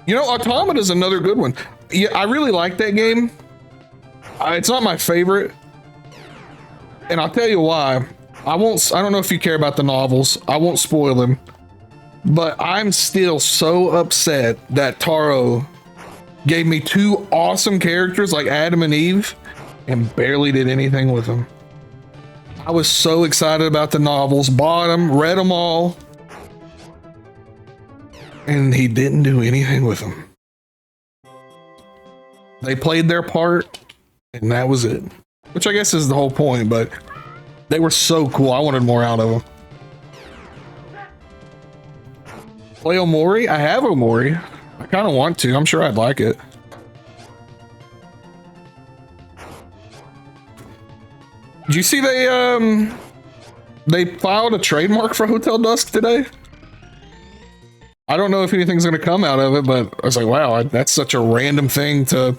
S1: You know, Automata is another good one. Yeah, I really like that game. It's not my favorite, and I'll tell you why. I don't know if you care about the novels. I won't spoil them, but I'm still so upset that Taro Gave me two awesome characters like Adam and Eve, and barely did anything with them. I was so excited about the novels, bought them, read them all, and he didn't do anything with them. They played their part, and that was it. Which I guess is the whole point, but they were so cool. I wanted more out of them. Play Omori? I have Omori. I kind of want to. I'm sure I'd like it. Did you see they filed a trademark for Hotel Dusk today? I don't know if anything's going to come out of it, but I was like, wow, that's such a random thing to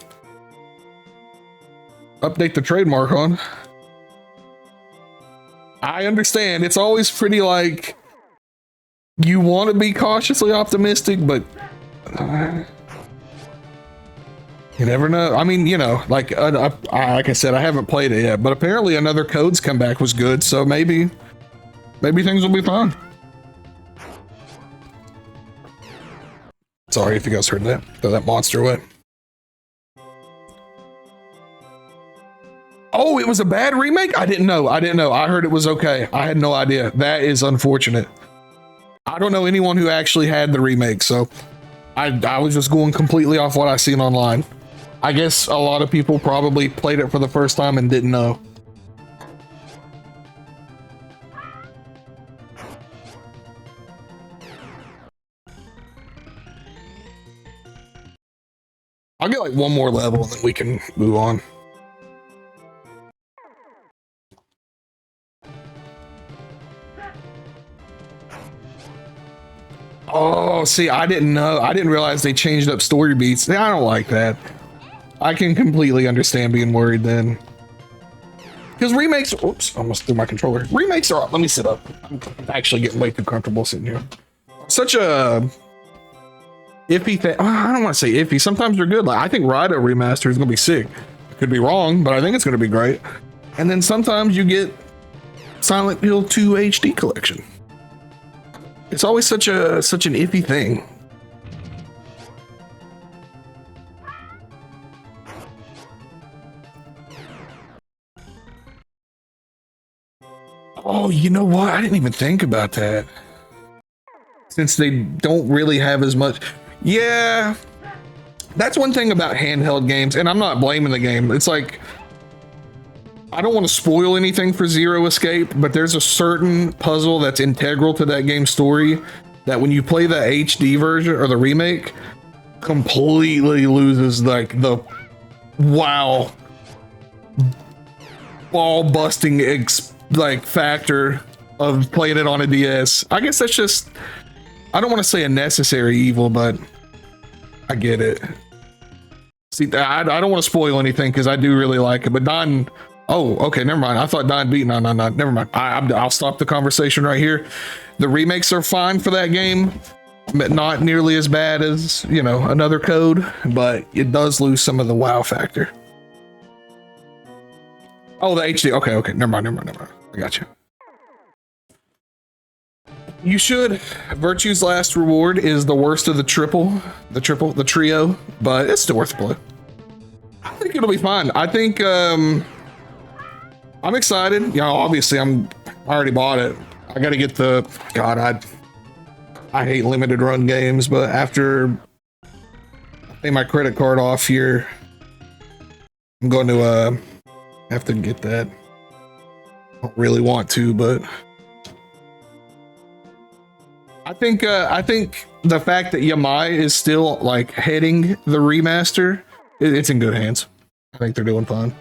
S1: update the trademark on. I understand. It's always pretty like you want to be cautiously optimistic, but you never know. I mean, you know, like I said, I haven't played it yet, but apparently Another Code's comeback was good, so maybe things will be fine. Sorry if you guys heard that. Throw that monster away. Oh, it was a bad remake? I didn't know. I heard it was okay. I had no idea. That is unfortunate. I don't know anyone who actually had the remake, so I was just going completely off what I seen online. I guess a lot of people probably played it for the first time and didn't know. I'll get like one more level and then we can move on. Oh, see, I didn't know. I didn't realize they changed up story beats. I don't like that. I can completely understand being worried then. Because remakes, oops, I almost threw my controller. Remakes are, let me sit up. I'm actually getting way too comfortable sitting here. Such a iffy thing. I don't want to say iffy. Sometimes they're good. Like, I think Rayearth remaster is going to be sick. I could be wrong, but I think it's going to be great. And then sometimes you get Silent Hill 2 HD collection. It's always such an iffy thing. Oh, you know what? I didn't even think about that. Since they don't really have as much. Yeah, that's one thing about handheld games, and I'm not blaming the game. It's like, I don't want to spoil anything for Zero Escape, but there's a certain puzzle that's integral to that game's story that when you play the HD version or the remake, completely loses like the wow ball busting like factor of playing it on a DS. I guess that's just, I don't want to say a necessary evil, but I get it. See, I don't want to spoil anything because I do really like it, but Don. Oh, okay, never mind. I thought Don beat. No, never mind. I'll stop the conversation right here. The remakes are fine for that game, but not nearly as bad as, you know, Another Code, but it does lose some of the wow factor. Oh, the HD. Okay. Never mind. I got you. You should. Virtue's Last Reward is the worst of the trio, but it's still worth the play. I think it'll be fine. I think, I'm excited. You know, obviously I already bought it. I got to get the, God, I hate limited run games, but after I pay my credit card off here, I'm going to have to get that. I don't really want to, but I think the fact that Yamai is still like heading the remaster, it's in good hands. I think they're doing fine.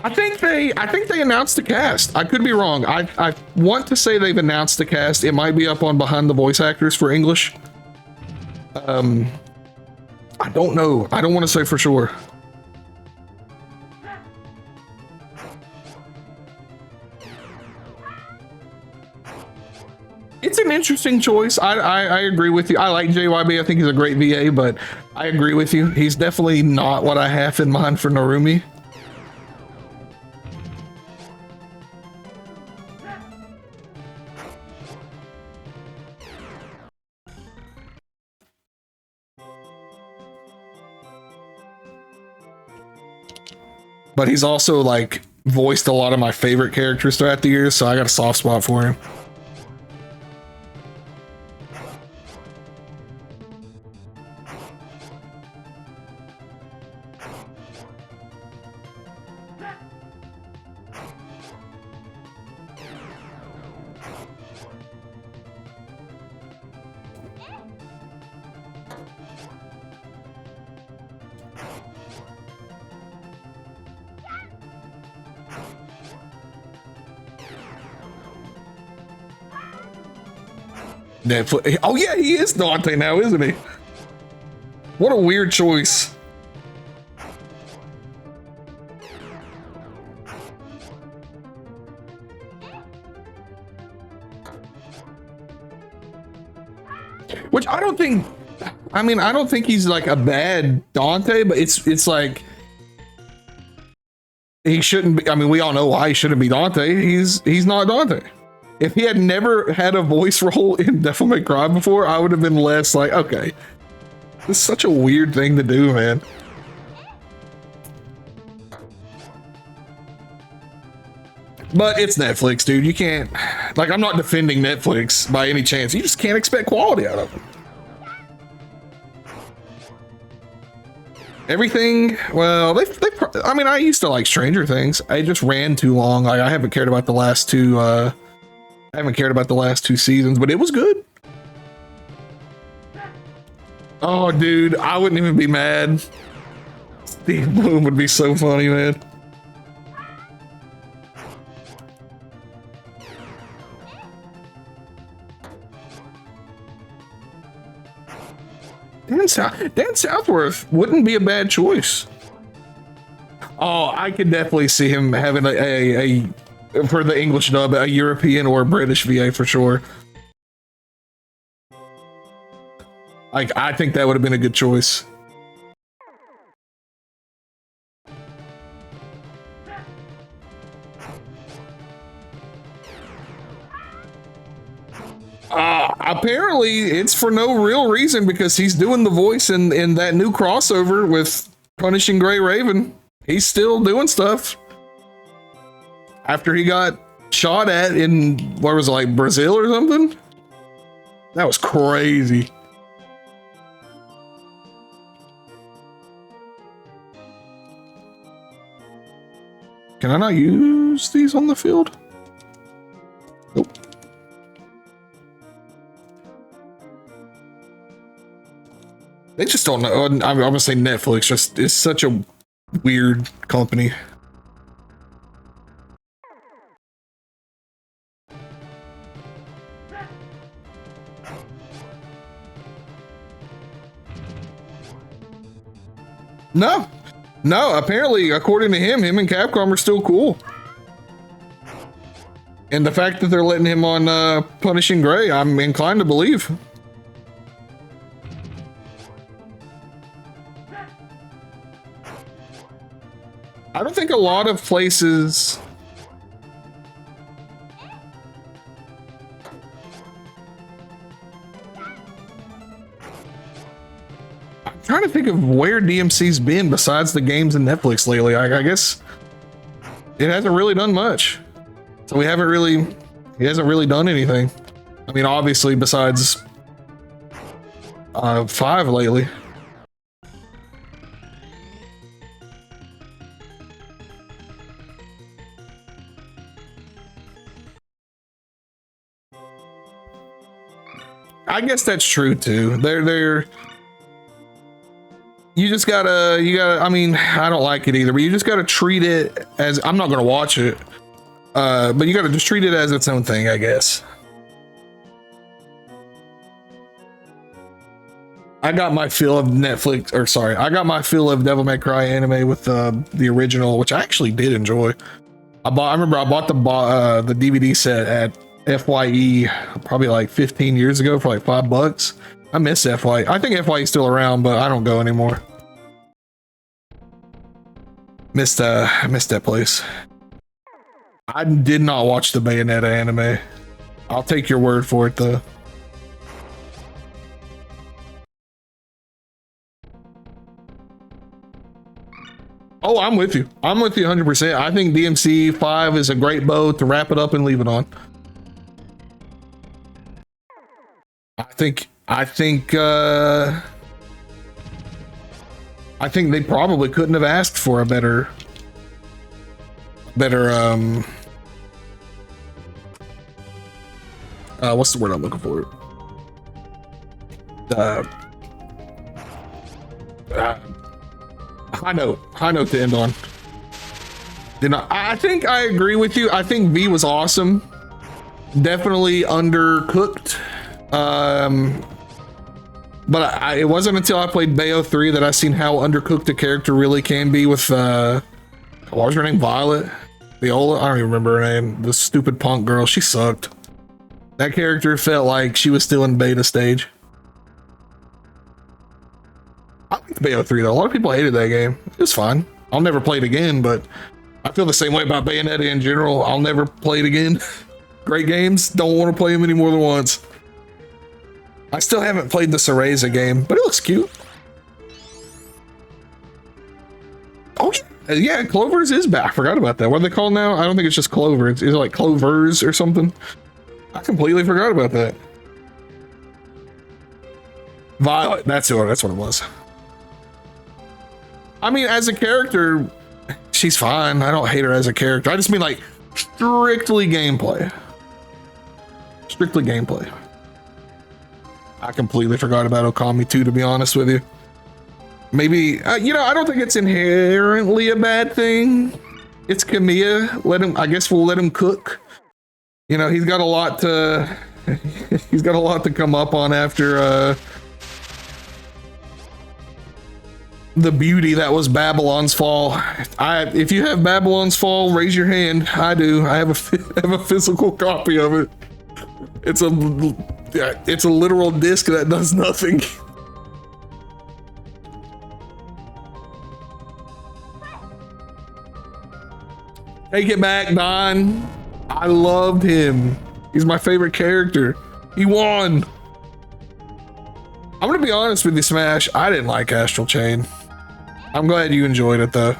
S1: I think they announced the cast. I could be wrong. I want to say they've announced the cast. It might be up on Behind the Voice Actors for English. I don't know. I don't want to say for sure. It's an interesting choice. I agree with you. I like JYB. I think he's a great VA, but I agree with you. He's definitely not what I have in mind for Narumi. but he's also like voiced a lot of my favorite characters throughout the years, so I got a soft spot for him. Netflix. Oh yeah, he is Dante now, isn't he? What a weird choice. Which I don't think, I mean, I don't think he's like a bad Dante, but it's like he shouldn't be. I mean, we all know why he shouldn't be Dante. He's not Dante. If he had never had a voice role in Devil May Cry before, I would have been less like, okay, this is such a weird thing to do, man. But it's Netflix, dude. You can't, like, I'm not defending Netflix by any chance. You just can't expect quality out of them. Everything, well, I mean, I used to like Stranger Things. I just ran too long. Like, I haven't cared about the last two, I haven't cared about the last two seasons, but it was good. Oh, dude, I wouldn't even be mad. Steve Bloom would be so funny, man. Dan Southworth wouldn't be a bad choice. Oh, I could definitely see him having a for the English dub, a European or British VA for sure. Like, I think that would have been a good choice. Apparently it's for no real reason, because he's doing the voice in that new crossover with Punishing Gray Raven. He's still doing stuff after he got shot at in, what was it, like Brazil or something? That was crazy. Can I not use these on the field? Nope. They just don't know. I'm gonna say Netflix just is such a weird company. No, apparently, according to him and Capcom are still cool. And the fact that they're letting him on Punishing Gray, I'm inclined to believe. I don't think a lot of places... I'm trying to think of where DMC's been besides the games and Netflix lately. I guess it hasn't really done much. So he hasn't really done anything. I mean, obviously, besides 5 lately. I guess that's true too. You just gotta, I mean, I don't like it either, but you just gotta treat it as, I'm not gonna watch it, but you gotta just treat it as its own thing, I guess. I got my fill of Netflix, or sorry, I got my fill of Devil May Cry anime with the original, which I actually did enjoy. I remember I bought the DVD set at FYE probably like 15 years ago for like $5. I miss FYE. I think FYE is still around, but I don't go anymore. Missed that place. I did not watch the Bayonetta anime. I'll take your word for it though. Oh, I'm with you. I'm with you 100%. I think DMC 5 is a great bow to wrap it up and leave it on. I think they probably couldn't have asked for a better what's the word I'm looking for? High note to end on. I think I agree with you. I think V was awesome. Definitely undercooked. But it wasn't until I played Bayo 3 that I seen how undercooked a character really can be with what was her name? Violet? Viola? I don't even remember her name. The stupid punk girl. She sucked. That character felt like she was still in beta stage. I liked Bayo 3 though. A lot of people hated that game. It was fine. I'll never play it again, but I feel the same way about Bayonetta in general. I'll never play it again. Great games. Don't want to play them any more than once. I still haven't played the Cereza game, but it looks cute. Oh yeah, Clovers is back. I forgot about that. What are they called now? I don't think it's just Clover. Is it like Clovers or something? I completely forgot about that. Violet, that's what it was. I mean, as a character, she's fine. I don't hate her as a character. I just mean like strictly gameplay. Strictly gameplay. I completely forgot about Okami too, to be honest with you. Maybe, you know, I don't think it's inherently a bad thing. It's Kamiya. I guess we'll let him cook. You know, he's got a lot to come up on after the beauty that was Babylon's Fall. If you have Babylon's Fall, raise your hand. I do. I have a physical copy of it. It's a literal disc that does nothing. Take it back, Don. I loved him. He's my favorite character. He won. I'm gonna be honest with you, Smash. I didn't like Astral Chain. I'm glad you enjoyed it though.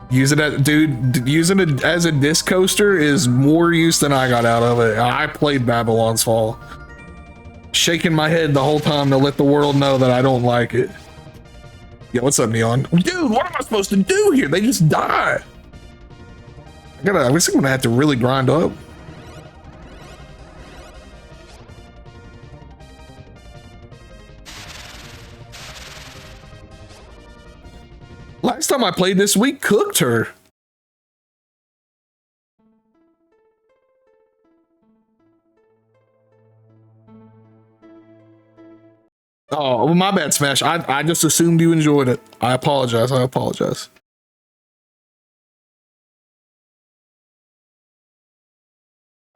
S1: Using it as a disc coaster is more use than I got out of it. I played Babylon's Fall. Shaking my head the whole time to let the world know that I don't like it. Yeah, what's up, Neon? Dude, what am I supposed to do here? They just die. I guess I'm gonna have to really grind up. Last time I played this, we cooked her. Oh, well, my bad, Smash. I just assumed you enjoyed it. I apologize.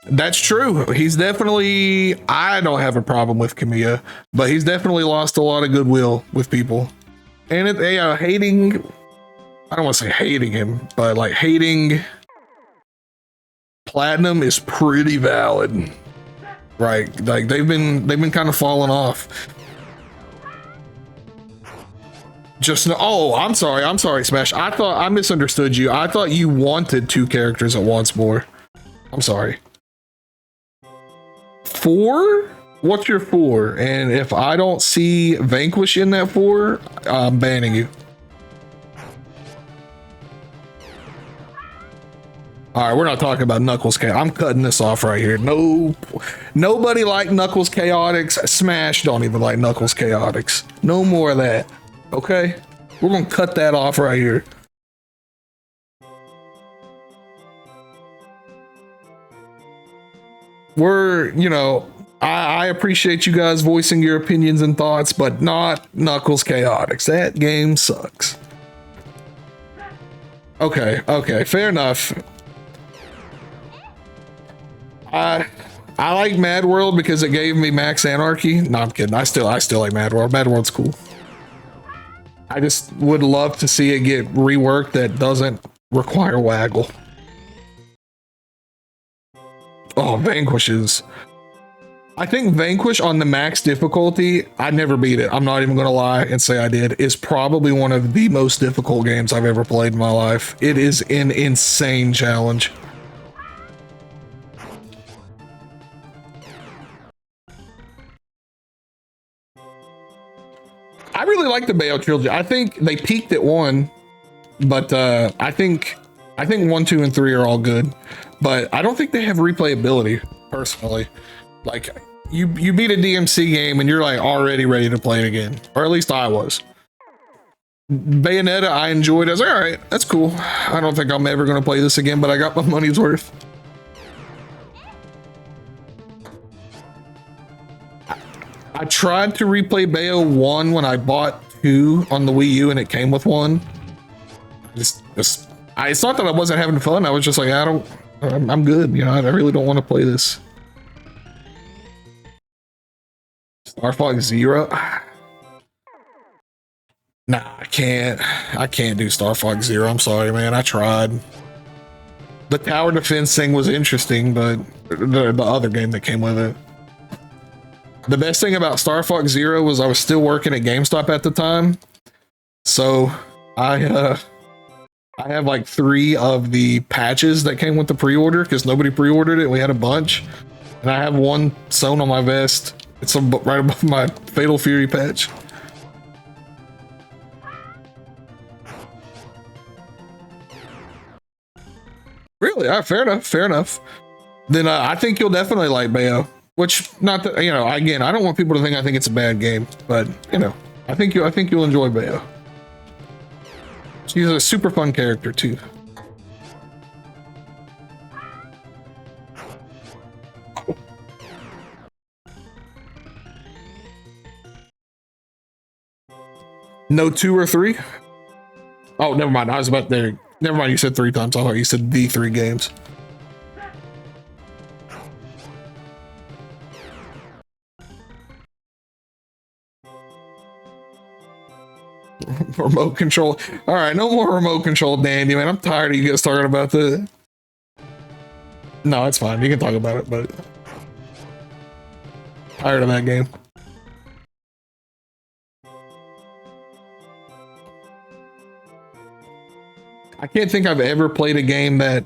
S1: That's true. He's definitely, I don't have a problem with Kamiya, but he's definitely lost a lot of goodwill with people. And hating, I don't want to say hating him, but like hating Platinum is pretty valid. Right. Like they've been kind of falling off. Oh, I'm sorry, Smash. I misunderstood you. I thought you wanted two characters at once more. I'm sorry. 4? What's your 4? And if I don't see Vanquish in that 4, I'm banning you. All right, we're not talking about Knuckles Chaotix. I'm cutting this off right here. No, nobody liked Knuckles Chaotix. Smash don't even like Knuckles Chaotix. No more of that. Okay, we're gonna cut that off right here. I appreciate you guys voicing your opinions and thoughts, but not Knuckles Chaotix. That game sucks. Okay, fair enough. I like Mad World because it gave me Max Anarchy. No, I'm kidding. I still like Mad World. Mad World's cool. I just would love to see it get reworked that doesn't require Waggle. Oh, Vanquishes. I think Vanquish on the max difficulty, I never beat it. I'm not even gonna lie and say I did. Is probably one of the most difficult games I've ever played in my life. It is an insane challenge. I really like the Bayo trilogy. I think they peaked at 1, but I think 1, 2, and 3 are all good. But I don't think they have replayability, personally. Like, you beat a DMC game and you're like already ready to play it again, or at least I was. Bayonetta, I enjoyed. I was like, all right, that's cool. I don't think I'm ever going to play this again, but I got my money's worth. I tried to replay Bayo 1 when I bought 2 on the Wii U and it came with 1. It's not that I wasn't having fun. I was just like, I'm good. You know, I really don't want to play this. Star Fox Zero. Nah, I can't do Star Fox Zero. I'm sorry, man. I tried. The tower defense thing was interesting, but the other game that came with it. The best thing about Star Fox Zero was I was still working at GameStop at the time. So I have like 3 of the patches that came with the pre-order because nobody pre-ordered it. We had a bunch. And I have 1 sewn on my vest. It's right above my Fatal Fury patch. Really? Fair enough. Fair enough. Then I think you'll definitely like Bayo. Which, not that, you know, again, I don't want people to think I think it's a bad game, but you know, I think you'll enjoy Bayo. She's a super fun character too. No 2 or 3? Oh, never mind. I was about there. Never mind. You said 3 times. I thought you said the 3 games. Remote control. All right, no more remote control, Dandy, man. I'm tired of you guys talking about that. No, it's fine. You can talk about it, but tired of that game. I can't think I've ever played a game that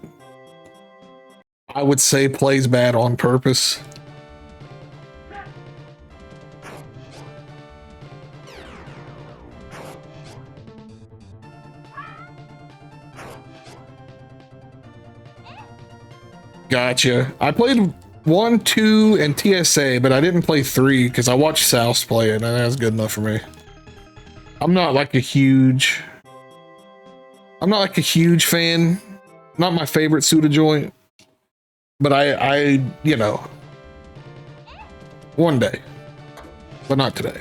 S1: I would say plays bad on purpose. Gotcha. I played 1, 2, and TSA, but I didn't play 3 because I watched South play it, and that's good enough for me. I'm not like a huge fan. Not my favorite Suda joint, but I, you know, one day, but not today.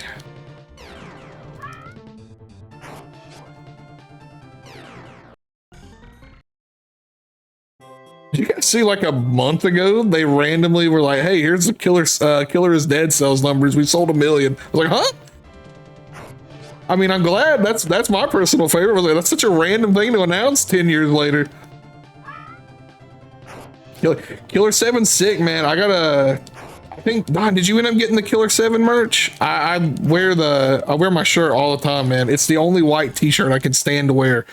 S1: Did you guys see like a month ago, they randomly were like, hey, here's the Killer is Dead sales numbers. We sold 1 million. I was like, huh? I mean, I'm glad. That's my personal favorite. I was like, that's such a random thing to announce 10 years later. Killer 7's sick, man. I think, Don, did you end up getting the Killer 7 merch? I wear my shirt all the time, man. It's the only white t-shirt I can stand to wear.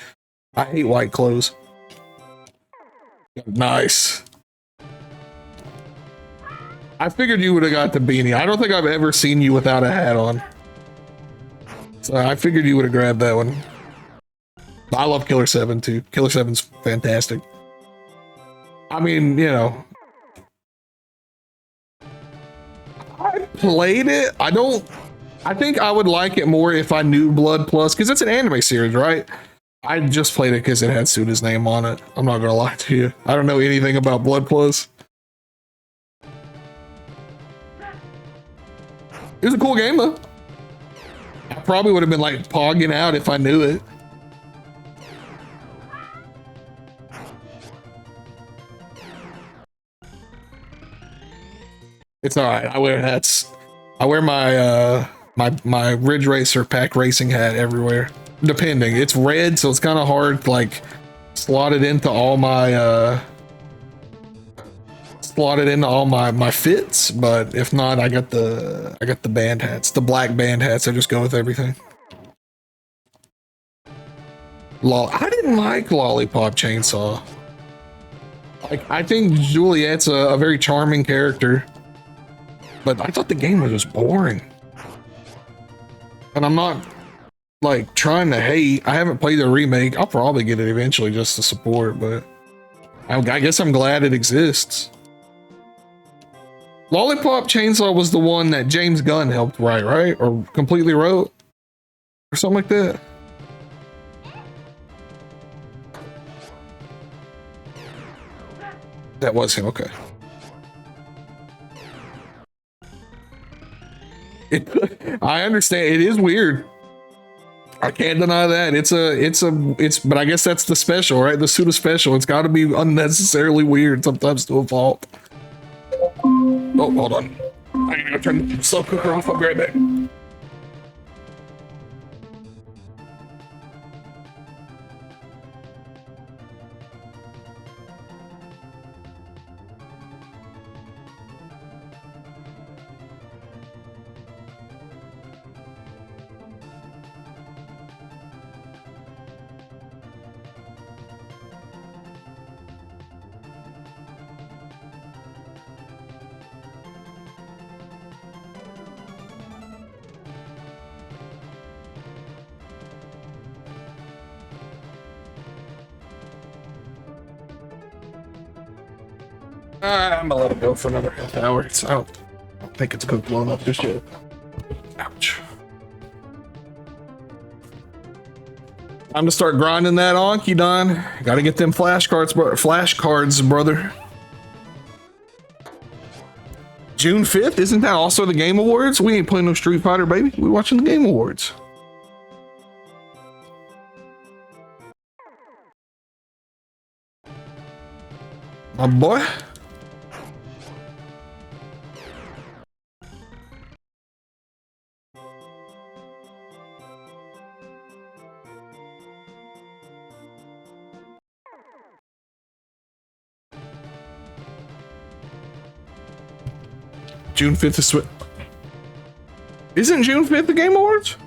S1: I hate white clothes. Nice. I figured you would have got the beanie. I don't think I've ever seen you without a hat on. So I figured you would have grabbed that one. I love Killer 7 too. Killer 7's fantastic. I mean, you know, I played it. I think I would like it more if I knew Blood Plus, because it's an anime series, right? I just played it because it had Suda's name on it. I'm not gonna lie to you. I don't know anything about Blood Plus. It was a cool game though. I probably would have been like pogging out if I knew it. It's all right. I wear hats. I wear my my Ridge Racer Pack Racing hat everywhere. Depending, it's red, so it's kind of hard to like slot it into all my slot it into all my fits, but if not, I got the band hats, the black band hats. I just go with everything. I didn't like Lollipop Chainsaw. Like, I think Juliet's a very charming character, but I thought the game was just boring. And I'm not like trying to hate. I haven't played the remake. I'll probably get it eventually just to support, but I guess I'm glad it exists. Lollipop Chainsaw was the one that James Gunn helped write, right? Or completely wrote? Or something like that. That was him, okay. I understand, it is weird. I can't deny that. But I guess that's the special, right? The pseudo special. It's got to be unnecessarily weird sometimes to a fault. Oh, hold on. I gotta go turn the slow cooker off. I'll be right back. I'm gonna let it go for another half hour. I don't think it's cooked blown up just yet. Ouch. Time to start grinding that Anki, Don. Gotta get them flashcards, brother. June 5th? Isn't that also the Game Awards? We ain't playing no Street Fighter, baby. We watching the Game Awards. My boy. June 5th is Isn't June 5th the Game Awards?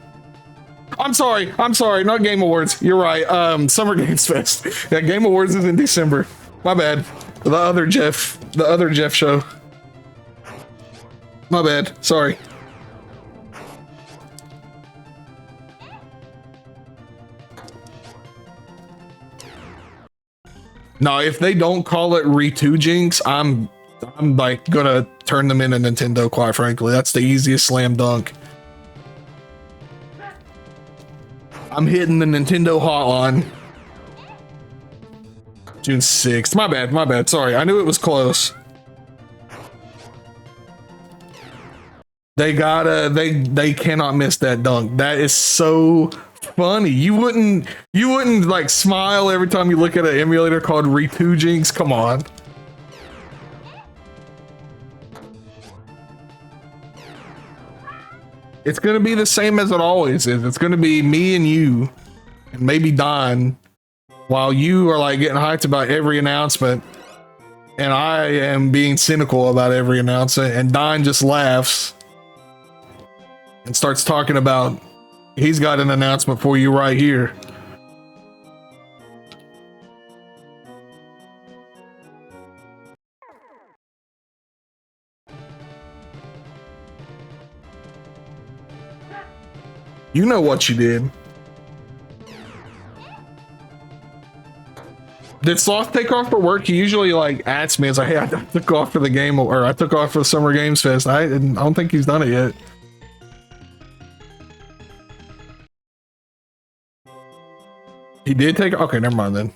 S1: I'm sorry, not Game Awards. You're right. Summer Games Fest. Yeah, Game Awards is in December. My bad. The other Jeff show. My bad. Sorry. No, if they don't call it RetroAchievements, I'm like gonna turn them into Nintendo, quite frankly. That's the easiest slam dunk. I'm hitting the Nintendo hotline. June 6th. My bad. Sorry. I knew it was close. They cannot miss that dunk. That is so funny. You wouldn't like smile every time you look at an emulator called RetroAchievements. Come on. It's gonna be the same as it always is. It's gonna be me and you, and maybe Don, while you are like getting hyped about every announcement, and I am being cynical about every announcement, and Don just laughs and starts talking about he's got an announcement for you right here. You know what you did. Did Sloth take off for work? He usually like asks me, it's like, hey, I took off for the game, or I took off for the Summer Games Fest. I don't think he's done it yet. He did take, okay, never mind then.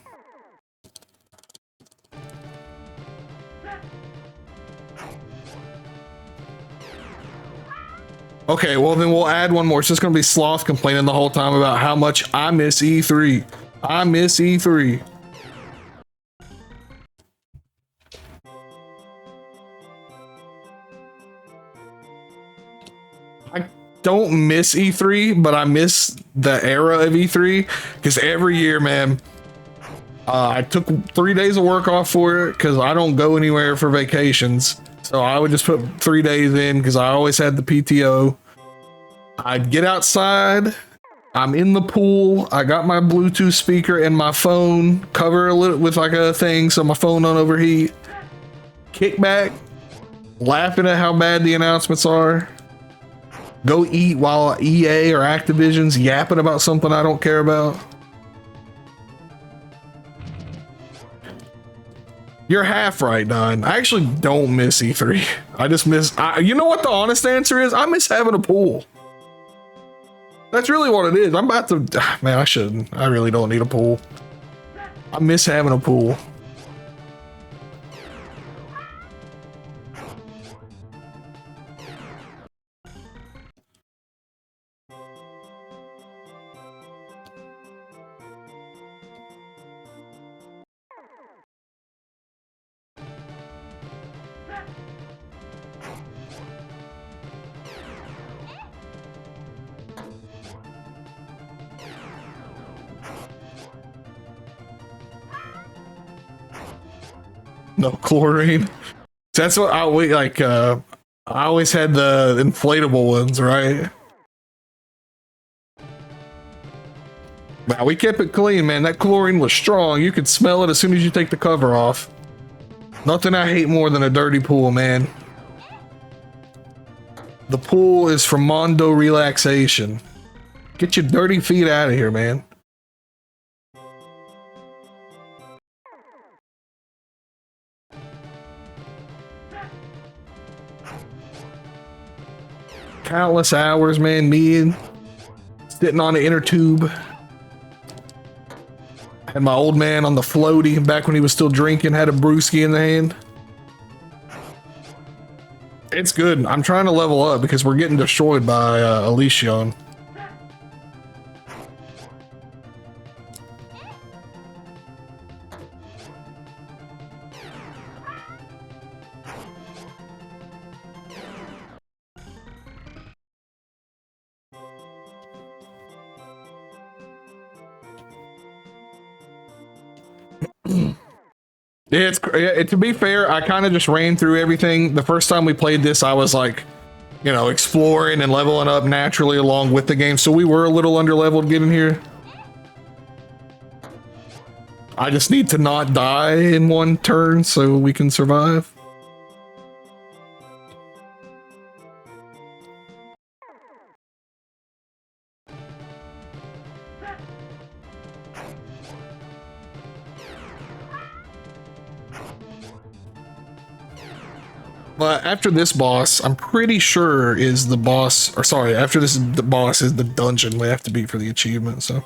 S1: Okay, well then we'll add one more. It's just gonna be Sloth complaining the whole time about how much I miss E3. I miss E3. I don't miss E3, but I miss the era of E3, because every year, man, I took 3 days of work off for it because I don't go anywhere for vacations. So I would just put 3 days in because I always had the PTO. I'd get outside. I'm in the pool. I got my Bluetooth speaker and my phone, cover a little with like a thing so my phone don't overheat. Kick back, laughing at how bad the announcements are. Go eat while EA or Activision's yapping about something I don't care about. You're half right, Don. I actually don't miss E3. I just miss, you know what the honest answer is? I miss having a pool. That's really what it is. I'm about to, man, I shouldn't. I really don't need a pool. I miss having a pool. No chlorine. That's what I like. I always had the inflatable ones, right? Wow, we kept it clean, man. That chlorine was strong. You could smell it as soon as you take the cover off. Nothing I hate more than a dirty pool, man. The pool is for Mondo relaxation. Get your dirty feet out of here, man. Countless hours, man, me sitting on the inner tube. Had my old man on the floaty back when he was still drinking, had a brewski in the hand. It's good. I'm trying to level up because we're getting destroyed by Elysion. It's to be fair, I kind of just ran through everything. The first time we played this, I was like, you know, exploring and leveling up naturally along with the game. So we were a little underleveled getting here. I just need to not die in one turn so we can survive. But after this boss, I'm pretty sure is the boss, or sorry, after this the boss is the dungeon we have to beat for the achievement. So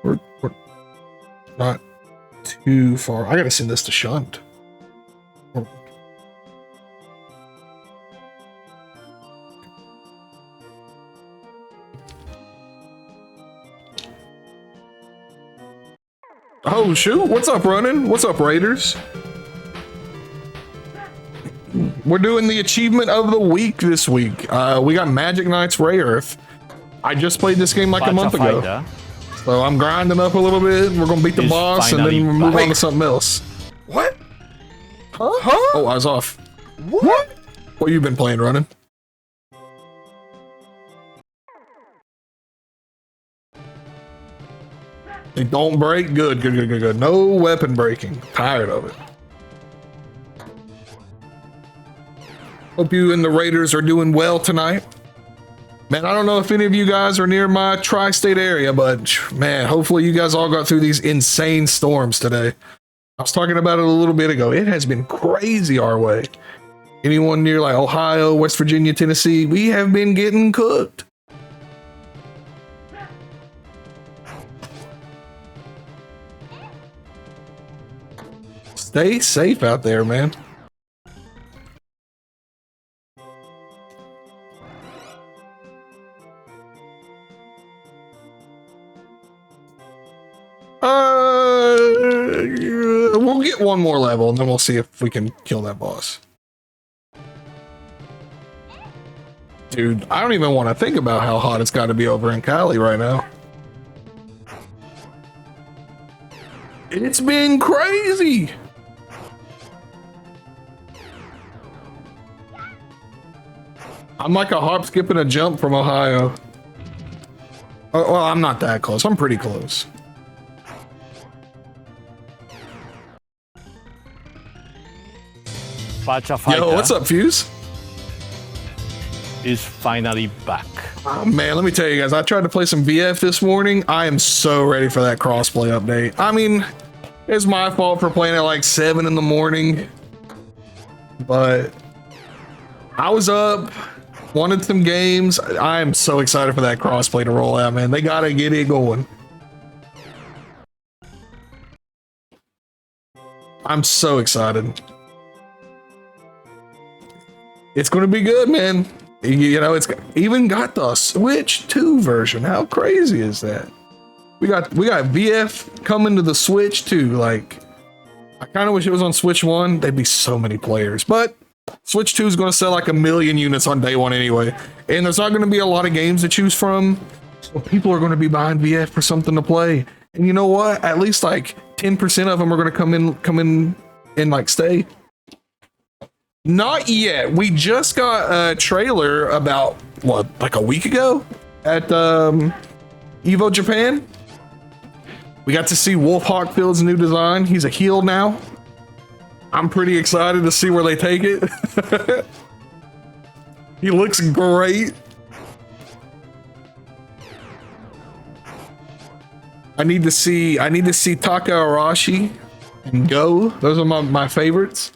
S1: we're not too far. I gotta send this to Shunt. Oh shoot, what's up, Running? What's up, Raiders? We're doing the achievement of the week this week. We got Magic Knight's Rayearth. I just played this game like a month ago. So I'm grinding up a little bit. We're gonna beat the boss and then move on to something else.
S2: What?
S1: Huh? Oh, I was off.
S2: What?
S1: What you been playing, Running? They don't break? Good, good, good, good, good. No weapon breaking. Tired of it. Hope you and the Raiders are doing well tonight. Man, I don't know if any of you guys are near my tri-state area, but man, hopefully you guys all got through these insane storms today. I was talking about it a little bit ago. It has been crazy our way. Anyone near like Ohio, West Virginia, Tennessee, we have been getting cooked. Stay safe out there, man. We'll get one more level and then we'll see if we can kill that boss. Dude, I don't even want to think about how hot it's got to be over in Cali right now. It's been crazy. I'm like a hop, skip, and a jump from Ohio. Oh, well, I'm not that close. I'm pretty close.
S2: Facha Fighter.
S1: Yo, what's up, Fuse?
S2: Is finally back.
S1: Oh man, let me tell you guys, I tried to play some VF this morning. I am so ready for that crossplay update. I mean, it's my fault for playing at like 7 in the morning, but I was up, wanted some games. I am so excited for that crossplay to roll out, man. They gotta get it going. I'm so excited. It's gonna be good, man. You know, it's even got the Switch 2 version. How crazy is that? We got VF coming to the Switch 2. Like, I kind of wish it was on Switch 1. There'd be so many players, but Switch 2 is going to sell like 1 million units on day one anyway. And there's not going to be a lot of games to choose from. So people are going to be buying VF for something to play. And you know what? At least like 10% of them are going to come in and like stay. Not yet. We just got a trailer about, what, like a week ago at Evo Japan. We got to see Wolf Hawkfield's new design. He's a heel now. I'm pretty excited to see where they take it. He looks great. I need to see Taka Arashi and Go. Those are my favorites.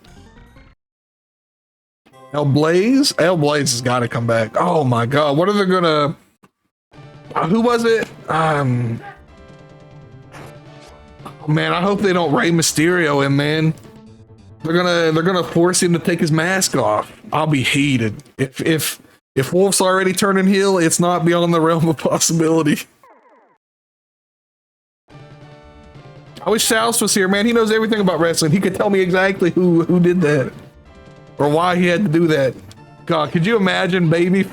S1: El Blaze has got to come back. Oh my god, what are they gonna? Who was it? Oh man, I hope they don't Rey Mysterio him, man. They're gonna force him to take his mask off. I'll be heated. If Wolf's already turning heel, it's not beyond the realm of possibility. I wish Souse was here, man. He knows everything about wrestling. He could tell me exactly who did that. Or why he had to do that. God, could you imagine babyface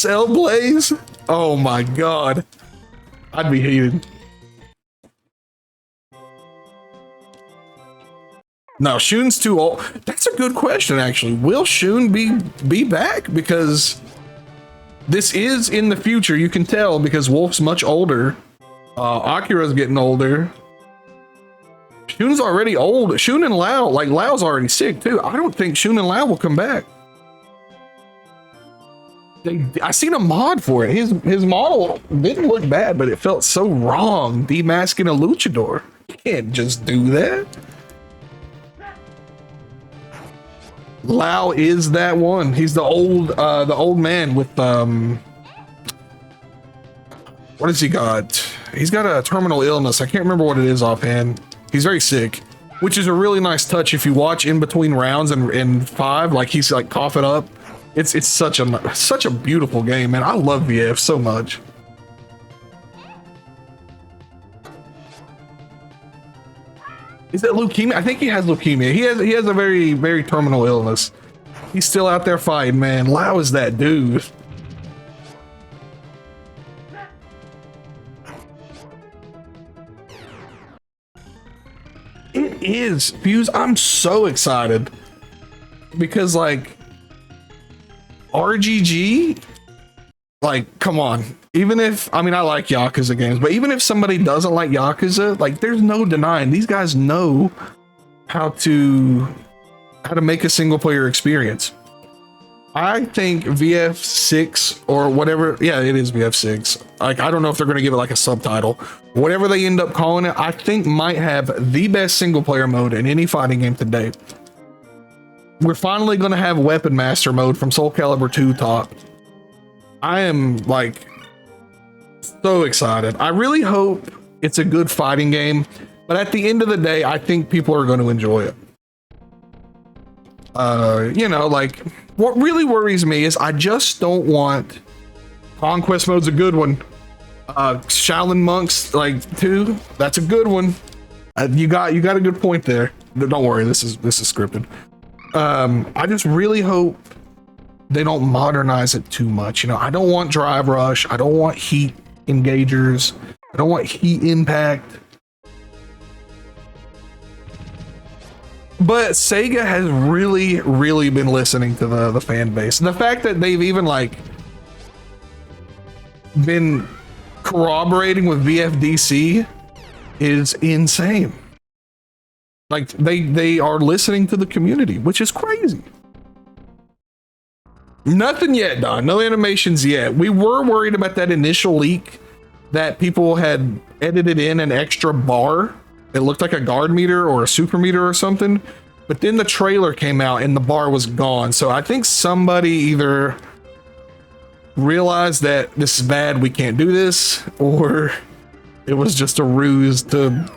S1: El Blaze? Oh my god. I'd be heated. No, Shun's too old. That's a good question, actually. Will Shun be back? Because this is in the future. You can tell because Wolf's much older. Akira's getting older. Shun's already old. Shun and Lao, like Lao's already sick too. I don't think Shun and Lao will come back. I seen a mod for it. His model didn't look bad, but it felt so wrong. Demasking a luchador. You can't just do that. Lao is that one. He's the old man with what has he got? He's got a terminal illness. I can't remember what it is offhand. He's very sick, which is a really nice touch if you watch in between rounds and 5, like he's like coughing up. It's such a beautiful game, man. I love VF so much. Is that leukemia? I think he has leukemia. He has a very, very terminal illness. He's still out there fighting, man. Lao is that dude. It is, Fuse. I'm so excited because like RGG, like, come on. Even if, I mean, I like Yakuza games, but even if somebody doesn't like Yakuza, like there's no denying these guys know how to make a single player experience. I think VF6 or whatever, yeah, it is VF6. Like, I don't know if they're going to give it like a subtitle. Whatever they end up calling it, I think might have the best single player mode in any fighting game today. We're finally going to have Weapon Master mode from Soul Calibur 2 top. I am like so excited. I really hope it's a good fighting game, but at the end of the day, I think people are going to enjoy it. You know, like what really worries me is I just don't want Conquest mode's a good one. Shaolin Monks like 2, that's a good one. You got a good point there. Don't worry, this is scripted. I just really hope they don't modernize it too much. You know, I don't want Drive Rush. I don't want Heat Engagers. I don't want Heat Impact. But Sega has really been listening to the fan base. And the fact that they've even like been corroborating with VFDC is insane. Like they are listening to the community, which is crazy. Nothing yet, Don. No animations yet. We were worried about that initial leak that people had edited in an extra bar. It looked like a guard meter or a super meter or something. But then the trailer came out and the bar was gone. So I think somebody either realized that this is bad, we can't do this, or it was just a ruse to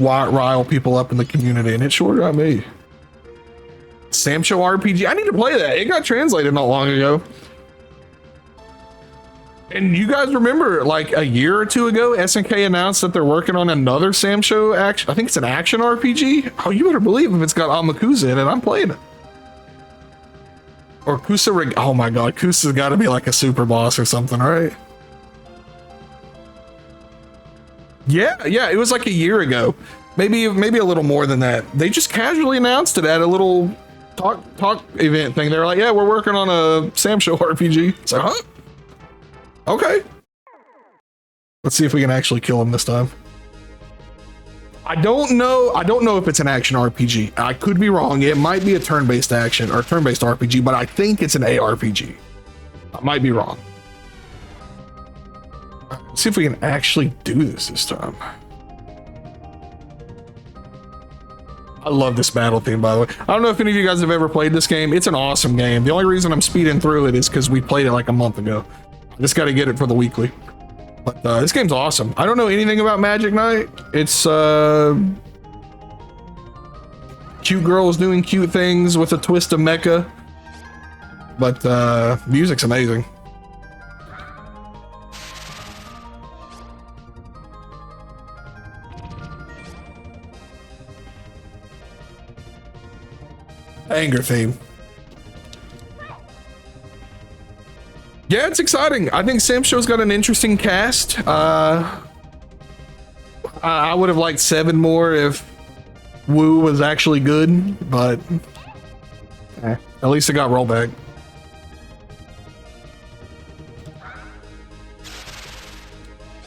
S1: rile people up in the community, and it sure got me. Sam Show RPG. I need to play that. It got translated not long ago. And you guys remember, like a year or two ago, SNK announced that they're working on another Sam Show action. I think it's an action RPG. Oh, you better believe if it's got Amakusa in it, I'm playing it. Or Kusa. Oh my god, Kusa's got to be like a super boss or something, right? Yeah, it was like a year ago. Maybe a little more than that. They just casually announced it at a little talk event thing. They were like, yeah, we're working on a Sam Show RPG. It's like, huh? Okay. Let's see if we can actually kill him this time. I don't know if it's an action RPG. I could be wrong. It might be a turn-based action or turn-based RPG, but I think it's an ARPG. I might be wrong. Let's see if we can actually do this time. I love this battle theme, by the way. I don't know if any of you guys have ever played this game. It's an awesome game. The only reason I'm speeding through it is because we played it like a month ago. I just got to get it for the weekly. But this game's awesome. I don't know anything about Magic Knight. It's cute girls doing cute things with a twist of mecha. But music's amazing. Anger theme. Yeah, it's exciting. I think Sam Show's got an interesting cast. I would have liked 7 more if Wu was actually good, but at least it got rollback.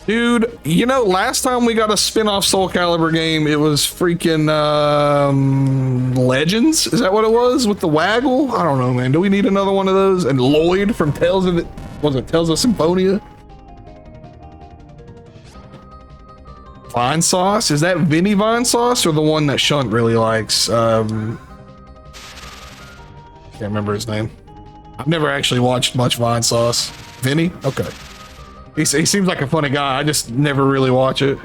S1: Dude, you know, last time we got a spin-off Soul Calibur game, it was freaking Legends? Is that what it was? With the Waggle? I don't know, man. Do we need another one of those? And Lloyd from Tales of Symphonia? Vine Sauce? Is that Vinny Vine Sauce or the one that Shunt really likes? Can't remember his name. I've never actually watched much Vine Sauce. Vinny? Okay. He seems like a funny guy. I just never really watch it.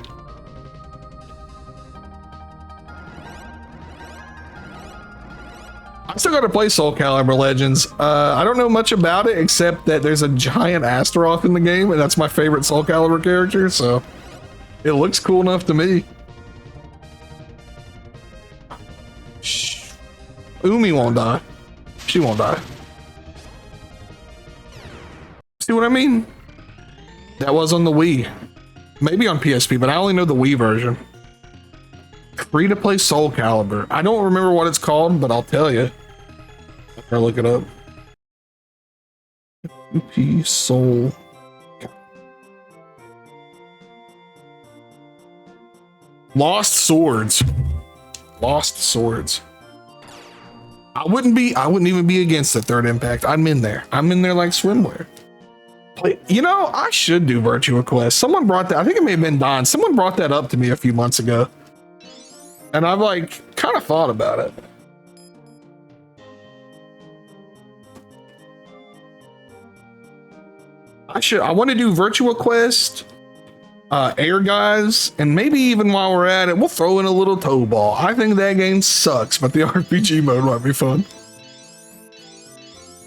S1: I still gotta play Soul Calibur Legends. I don't know much about it except that there's a giant Astaroth in the game, and that's my favorite Soul Calibur character, so it looks cool enough to me. Shh. Umi won't die. She won't die. See what I mean? That was on the Wii. Maybe on PSP, but I only know the Wii version. Free to play Soul Calibur. I don't remember what it's called, but I'll tell you. I'll look it up. Soul. Lost Swords. Lost Swords. I wouldn't even be against the Third Impact. I'm in there like swimwear. You know, I should do Virtua Quest. Someone brought that, I think it may have been Don. Someone brought that up to me a few months ago. And I've like kind of thought about it. I want to do Virtua Quest, Air Guys, and maybe even while we're at it, we'll throw in a little toe ball. I think that game sucks, but the RPG mode might be fun.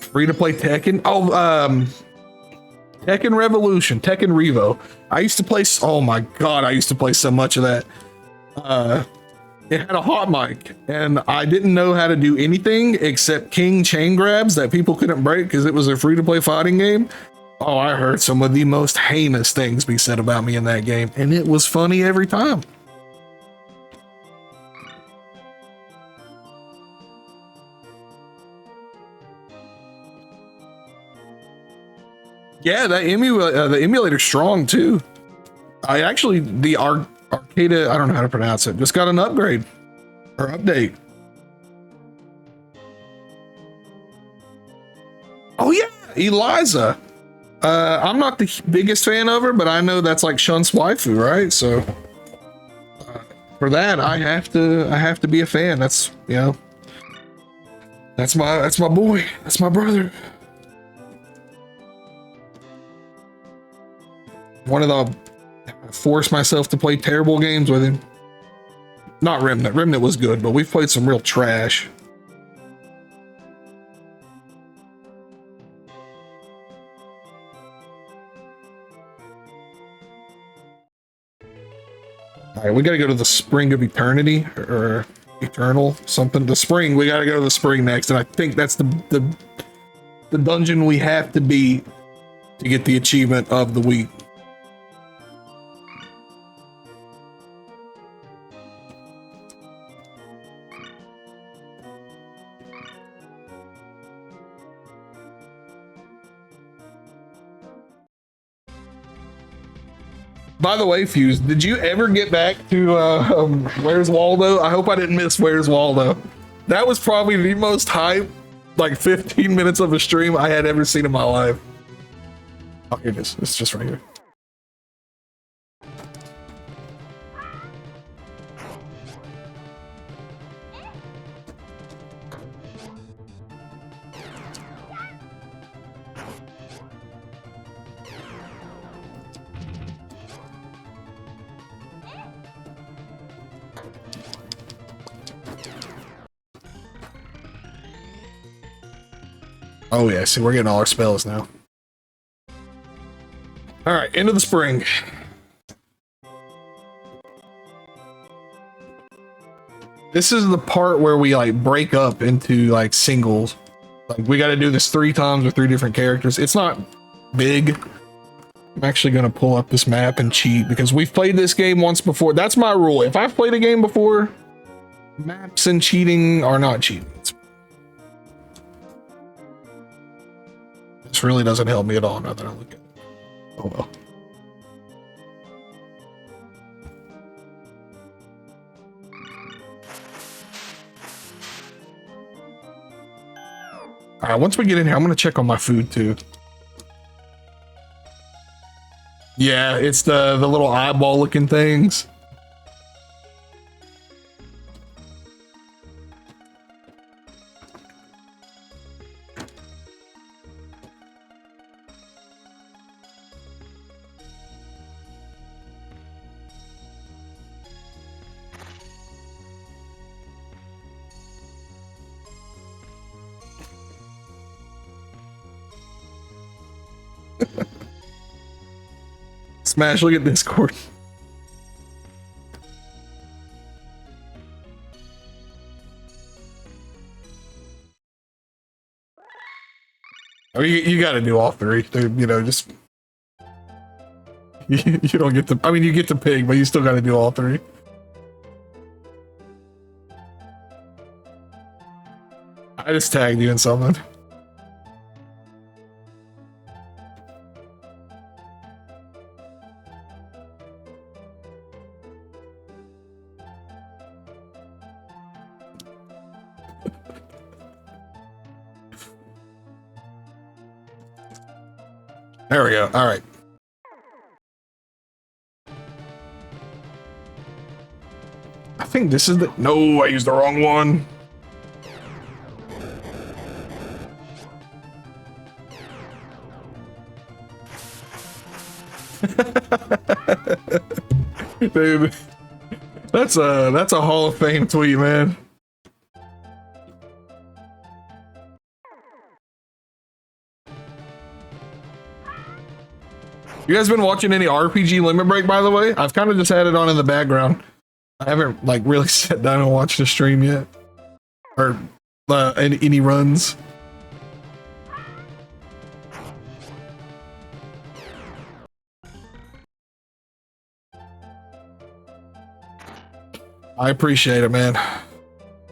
S1: Free to play Tekken. Oh, Tekken Revolution, Tekken Revo. I used to play, oh my god, I used to play so much of that. It had a hot mic, and I didn't know how to do anything except king chain grabs that people couldn't break because it was a free-to-play fighting game. Oh, I heard some of the most heinous things be said about me in that game, and it was funny every time. Yeah, the emulator's strong too. I actually the Arcada, I don't know how to pronounce it, just got an upgrade or update. Oh yeah, Eliza. I'm not the biggest fan of her, but I know that's like Shun's waifu, right? So for that, I have to be a fan. That's, you know, that's my boy. That's my brother. One of the force myself to play terrible games with him. Not Remnant. Remnant was good, but we've played some real trash. All right, we got to go to the Spring of Eternity or Eternal something. The spring. We got to go to the spring next, and I think that's the dungeon we have to be to get the achievement of the week. By the way, Fuse, did you ever get back to Where's Waldo? I hope I didn't miss Where's Waldo. That was probably the most hype, like 15 minutes of a stream I had ever seen in my life. Oh, here it is. It's just right here. Oh yeah, see, we're getting all our spells now. All right, into the spring. This is the part where we like break up into like singles. Like we got to do this 3 times with 3 different characters. It's not big. I'm actually going to pull up this map and cheat because we've played this game once before. That's my rule. If I've played a game before, maps and cheating are not cheating. This really doesn't help me at all now that I look at it. Oh well. All right, once we get in here, I'm going to check on my food too. Yeah, it's the little eyeball looking things. Smash, look at Discord. I mean, you got to do all 3. You know, just you don't get to. I mean, you get to pick, but you still got to do all 3. I just tagged you in something. There we go. All right. I think this is the... No, I used the wrong one. Dude, that's a Hall of Fame tweet, man. You guys been watching any RPG Limit Break, by the way? I've kind of just had it on in the background. I haven't like really sat down and watched the stream yet, or any runs. I appreciate it, man.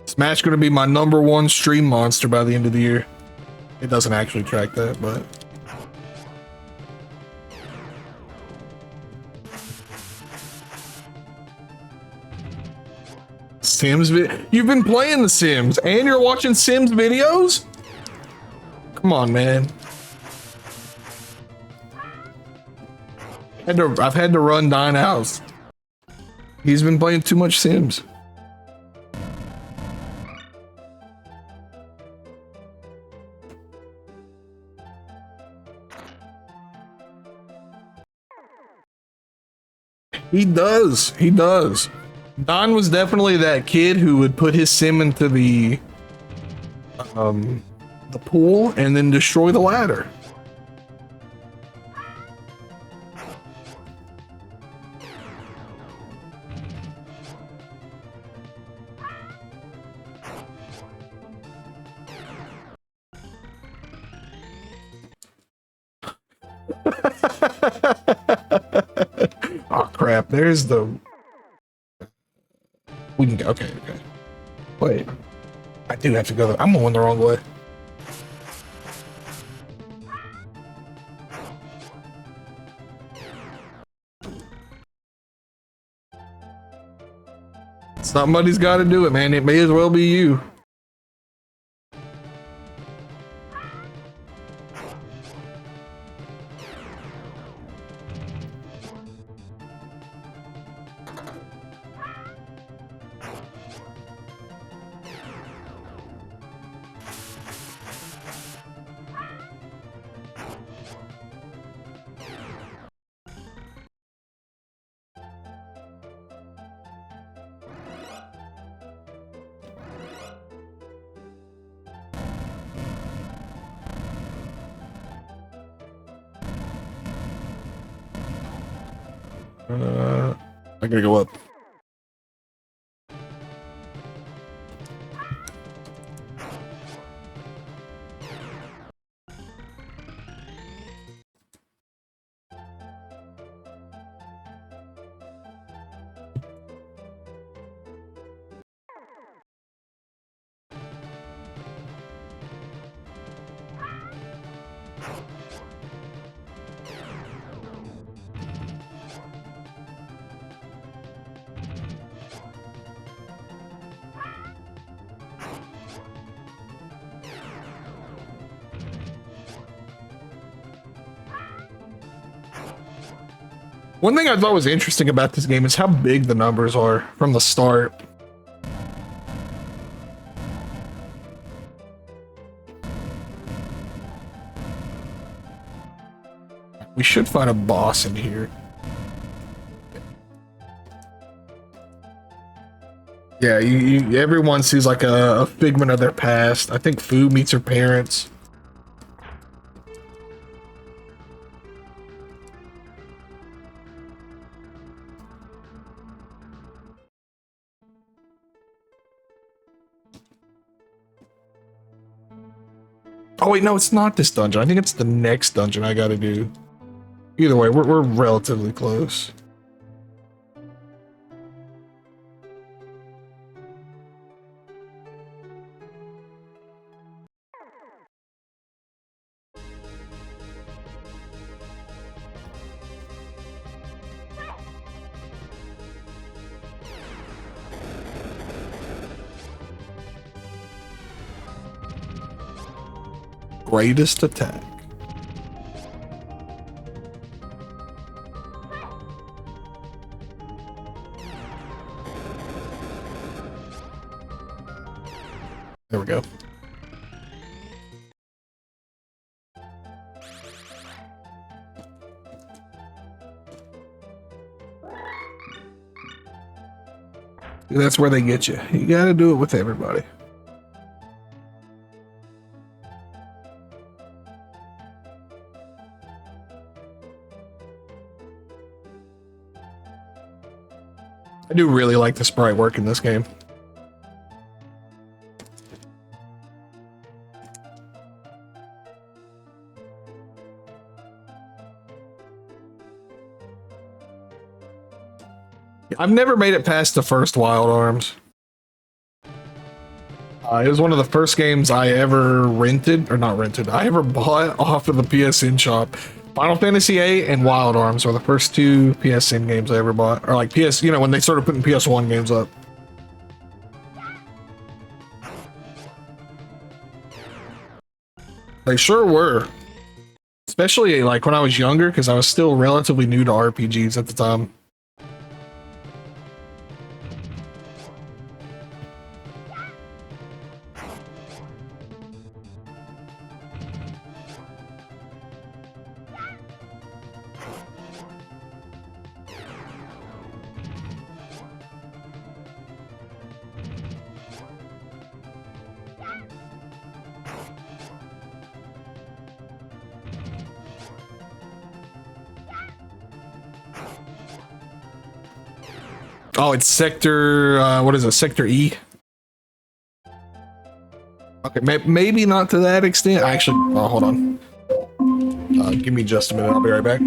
S1: Smash gonna be my #1 stream monster by the end of the year. It doesn't actually track that, but Sims you've been playing The Sims and you're watching Sims videos? Come on, man. I've had to run Dine House. He's been playing too much Sims. He does. He does. Don was definitely that kid who would put his sim into the pool and then destroy the ladder. Oh crap, there's the... We can go, okay. Wait, I do have to go, I'm going the wrong way. Somebody's got to do it, man. It may as well be you. I gotta go up. One thing I thought was interesting about this game is how big the numbers are from the start. We should find a boss in here. Yeah, everyone sees like a figment of their past. I think Fu meets her parents. Oh wait, no, it's not this dungeon. I think it's the next dungeon I gotta do. Either way, we're relatively close. Greatest attack. There we go. That's where they get you. You gotta do it with everybody. I do really like the sprite work in this game. I've never made it past the first Wild Arms. It was one of the first games I ever rented, or not rented, I ever bought off of the PSN shop. Final Fantasy VIII and Wild Arms were the first two PSN games I ever bought. Or like PS, you know, when they started putting PS1 games up. They sure were. Especially like when I was younger, because I was still relatively new to RPGs at the time. Oh, it's sector, what is it, sector E? Okay, maybe not to that extent. Actually, oh, hold on. Give me just a minute, I'll be right back.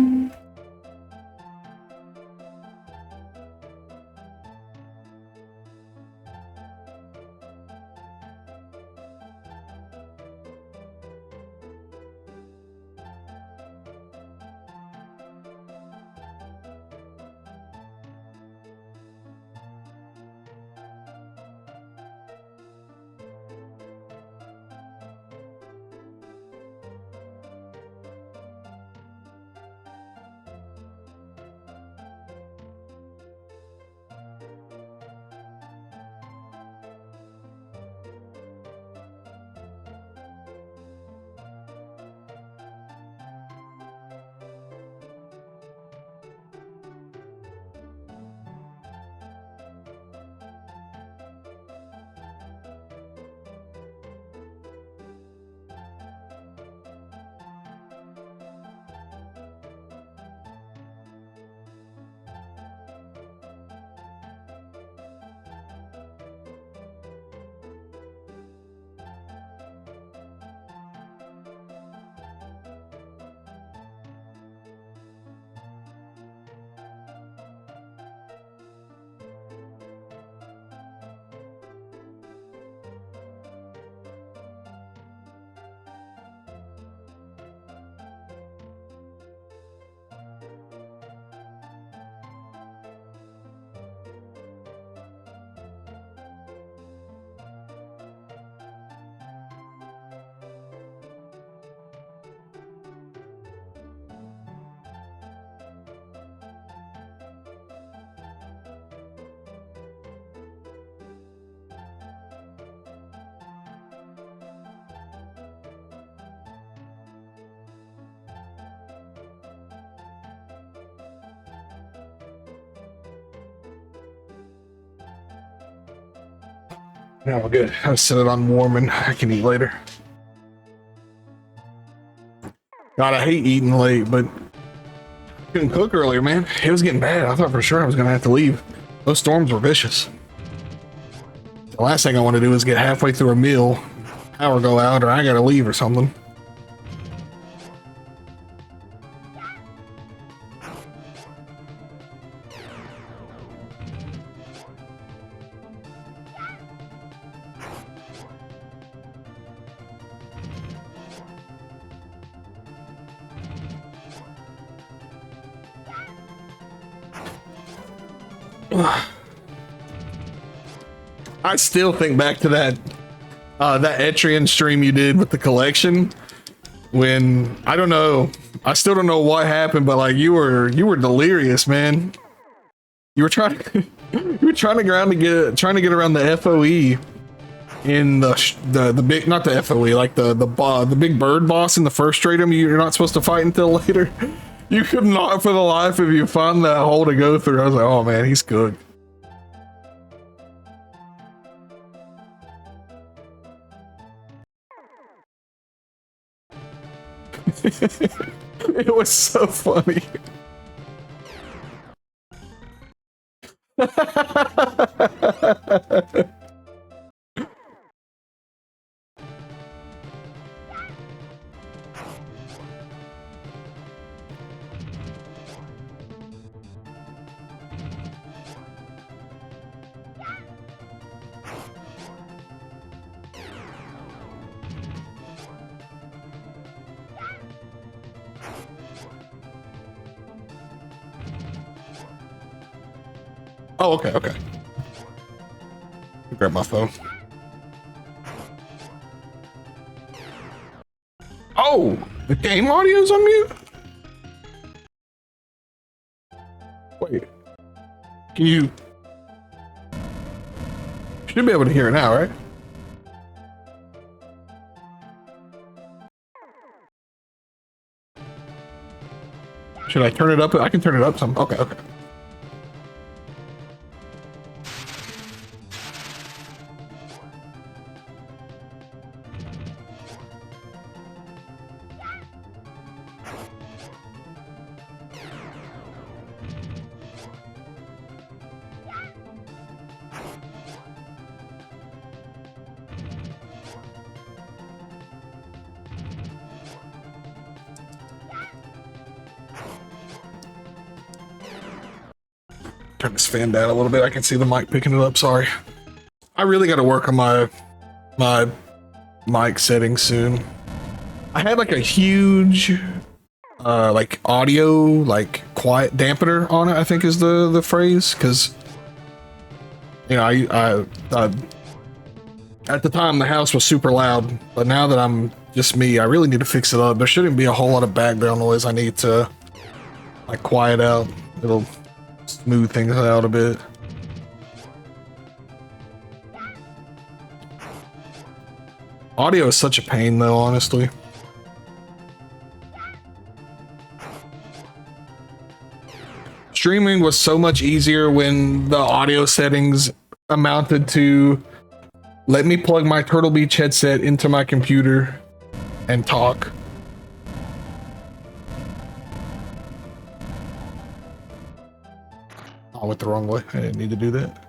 S1: Now we're good. I'll set it on warm and I can eat later. God, I hate eating late, but I couldn't cook earlier, man. It was getting bad. I thought for sure I was gonna have to leave. Those storms were vicious. The last thing I want to do is get halfway through a meal, power go out, or I gotta leave or something. I still think back to that Etrian stream you did with the collection when I don't know, I still don't know what happened, but like you were delirious, man. You were trying to trying to get around the FOE in the big, not the FOE, like the big bird boss in the first stratum you're not supposed to fight until later. You could not for the life of you find that hole to go through. I was like, oh man, he's cooked. It was so funny. Oh, okay, okay. Grab my phone. Oh, the game audio's on mute? Wait. Can you... Should be able to hear it now, right? Should I turn it up? I can turn it up some. Okay, okay. Turn this fan down a little bit. I can see the mic picking it up. Sorry. I really got to work on my mic settings soon. I had like a huge like audio like quiet dampener on it, I think is the phrase, because you know I at the time the house was super loud, but now that I'm just me, I really need to fix it up. There shouldn't be a whole lot of background noise. I need to like quiet out. It'll smooth things out a bit. Audio is such a pain though, honestly. Streaming was so much easier when the audio settings amounted to let me plug my Turtle Beach headset into my computer and talk. I went the wrong way. I didn't need to do that.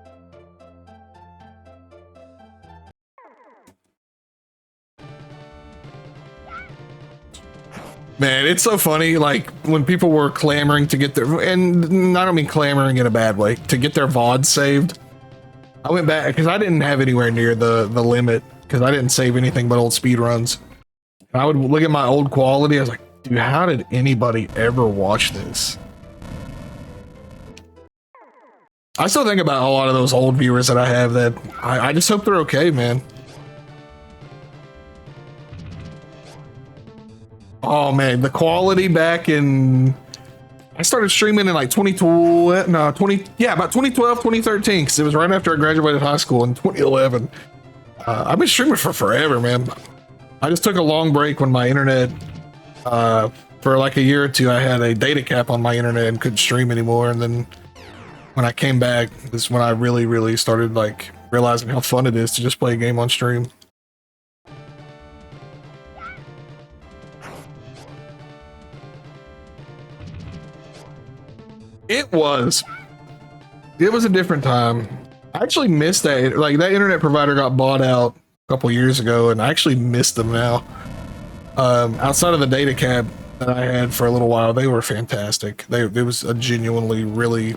S1: Man, it's so funny, like, when people were clamoring to get their, and I don't mean clamoring in a bad way, to get their VODs saved. I went back, because I didn't have anywhere near the limit, because I didn't save anything but old speed runs. And I would look at my old quality, I was like, dude, how did anybody ever watch this? I still think about a lot of those old viewers that I have that I just hope they're okay, man. Oh man, the quality back in, I started streaming in like about 2012, 2013, because it was right after I graduated high school in 2011. I've been streaming for forever, man. I just took a long break when my internet, for like a year or two, I had a data cap on my internet and couldn't stream anymore. And then when I came back, this is when I really started like realizing how fun it is to just play a game on stream. It was a different time. I actually missed that. Like, that internet provider got bought out a couple years ago, and I actually missed them now. Outside of the data cap that I had for a little while, they were fantastic. It was a genuinely really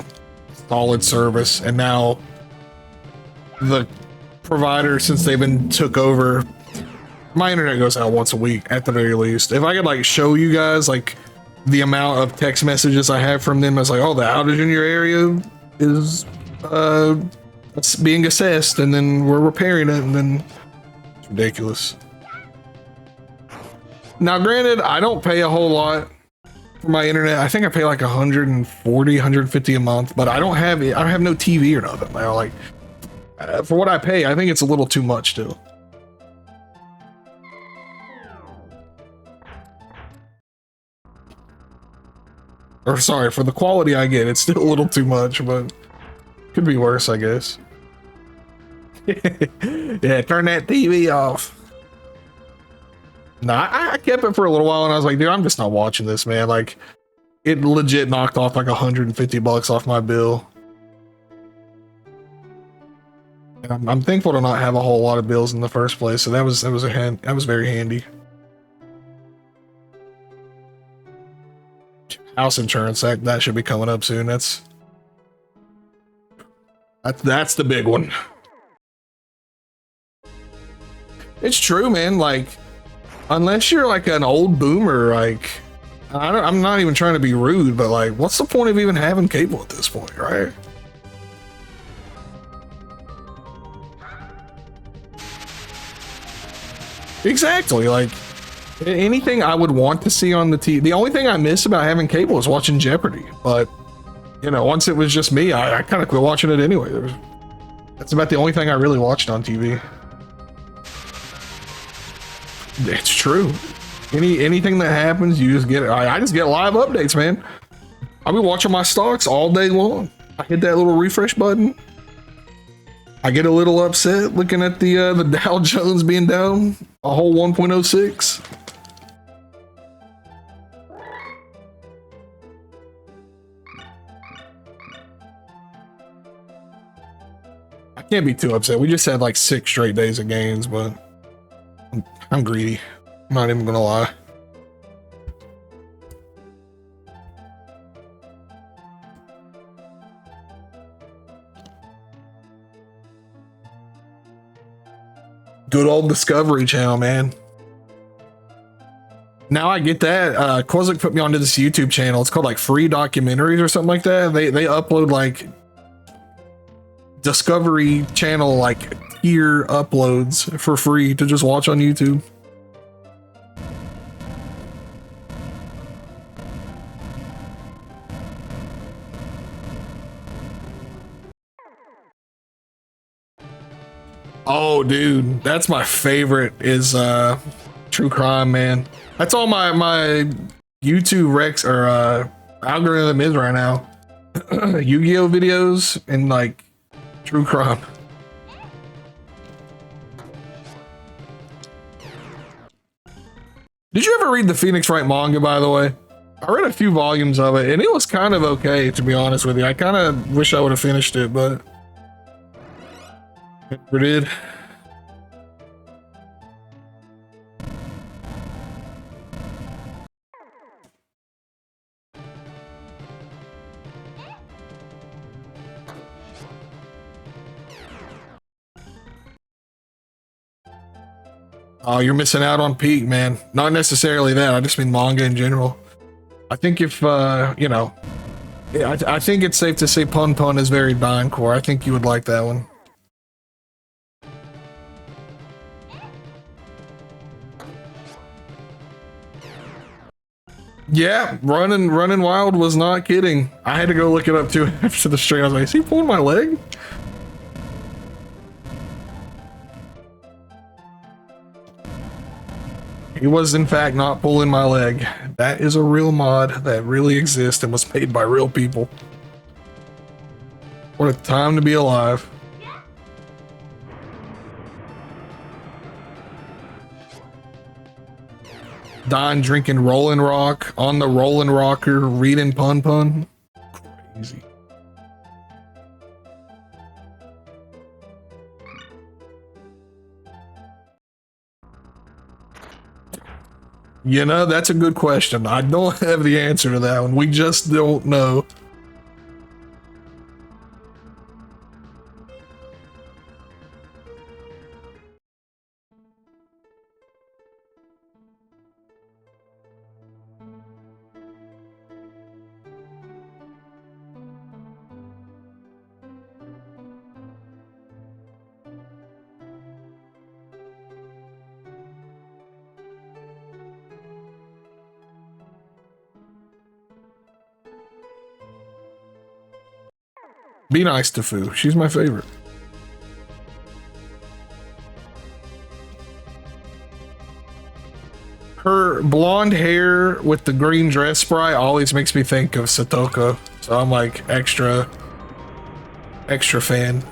S1: solid service, and now the provider, since they've been took over, my internet goes out once a week at the very least. If I could like show you guys like the amount of text messages I have from them, it's like, oh, the outage in your area is it's being assessed, and then we're repairing it, and then it's ridiculous. Now granted, I don't pay a whole lot for my internet. I think I pay like 140, 150 a month, but I don't have no TV or nothing. Like, for what I pay, I think it's a little too much still. Or sorry, for the quality I get, it's still a little too much, but could be worse, I guess. Yeah, turn that TV off. Nah, I kept it for a little while, and I was like, dude, I'm just not watching this, man. Like, it legit knocked off like 150 bucks off my bill. And I'm thankful to not have a whole lot of bills in the first place, so that was very handy. House insurance, that should be coming up soon. That's the big one. It's true, man. Like, unless you're like an old boomer, like, I'm not even trying to be rude, but like, what's the point of even having cable at this point, right? Exactly. Like, Anything I would want to see on the TV. The only thing I miss about having cable is watching Jeopardy. But, you know, once it was just me, I kind of quit watching it anyway. That's about the only thing I really watched on TV. It's true. Anything that happens, you just get it. I just get live updates, man. I'll be watching my stocks all day long. I hit that little refresh button. I get a little upset looking at the Dow Jones being down a whole 1.06. I can't be too upset. We just had like 6 straight days of gains, but I'm greedy. I'm not even gonna lie. Good old Discovery Channel, man. Now I get that. Kozak put me onto this YouTube channel. It's called like Free Documentaries or something like that. They upload like Discovery Channel like tier uploads for free to just watch on YouTube. Oh, dude, that's my favorite is true crime, man. That's all my YouTube Rex or algorithm is right now. Yu-Gi-Oh videos and like true crime. Did you ever read the Phoenix Wright manga, by the way? I read a few volumes of it and it was kind of okay, to be honest with you. I kind of wish I would have finished it, but never did. Oh, you're missing out on Peak, man. Not necessarily that. I just mean manga in general. I think if, you know, yeah, I think it's safe to say Pun Pun is very Core. I think you would like that one. Yeah, running wild was not kidding. I had to go look it up too after the stream. I was like, is he pulling my leg? He was in fact not pulling my leg. That is a real mod that really exists and was made by real people. What a time to be alive. Don drinking Rollin' Rock on the Rollin' Rocker, reading Pun Pun. Crazy. You know, that's a good question. I don't have the answer to that one. We just don't know. Be nice to Fu. She's my favorite. Her blonde hair with the green dress sprite always makes me think of Satoko. So I'm like extra fan.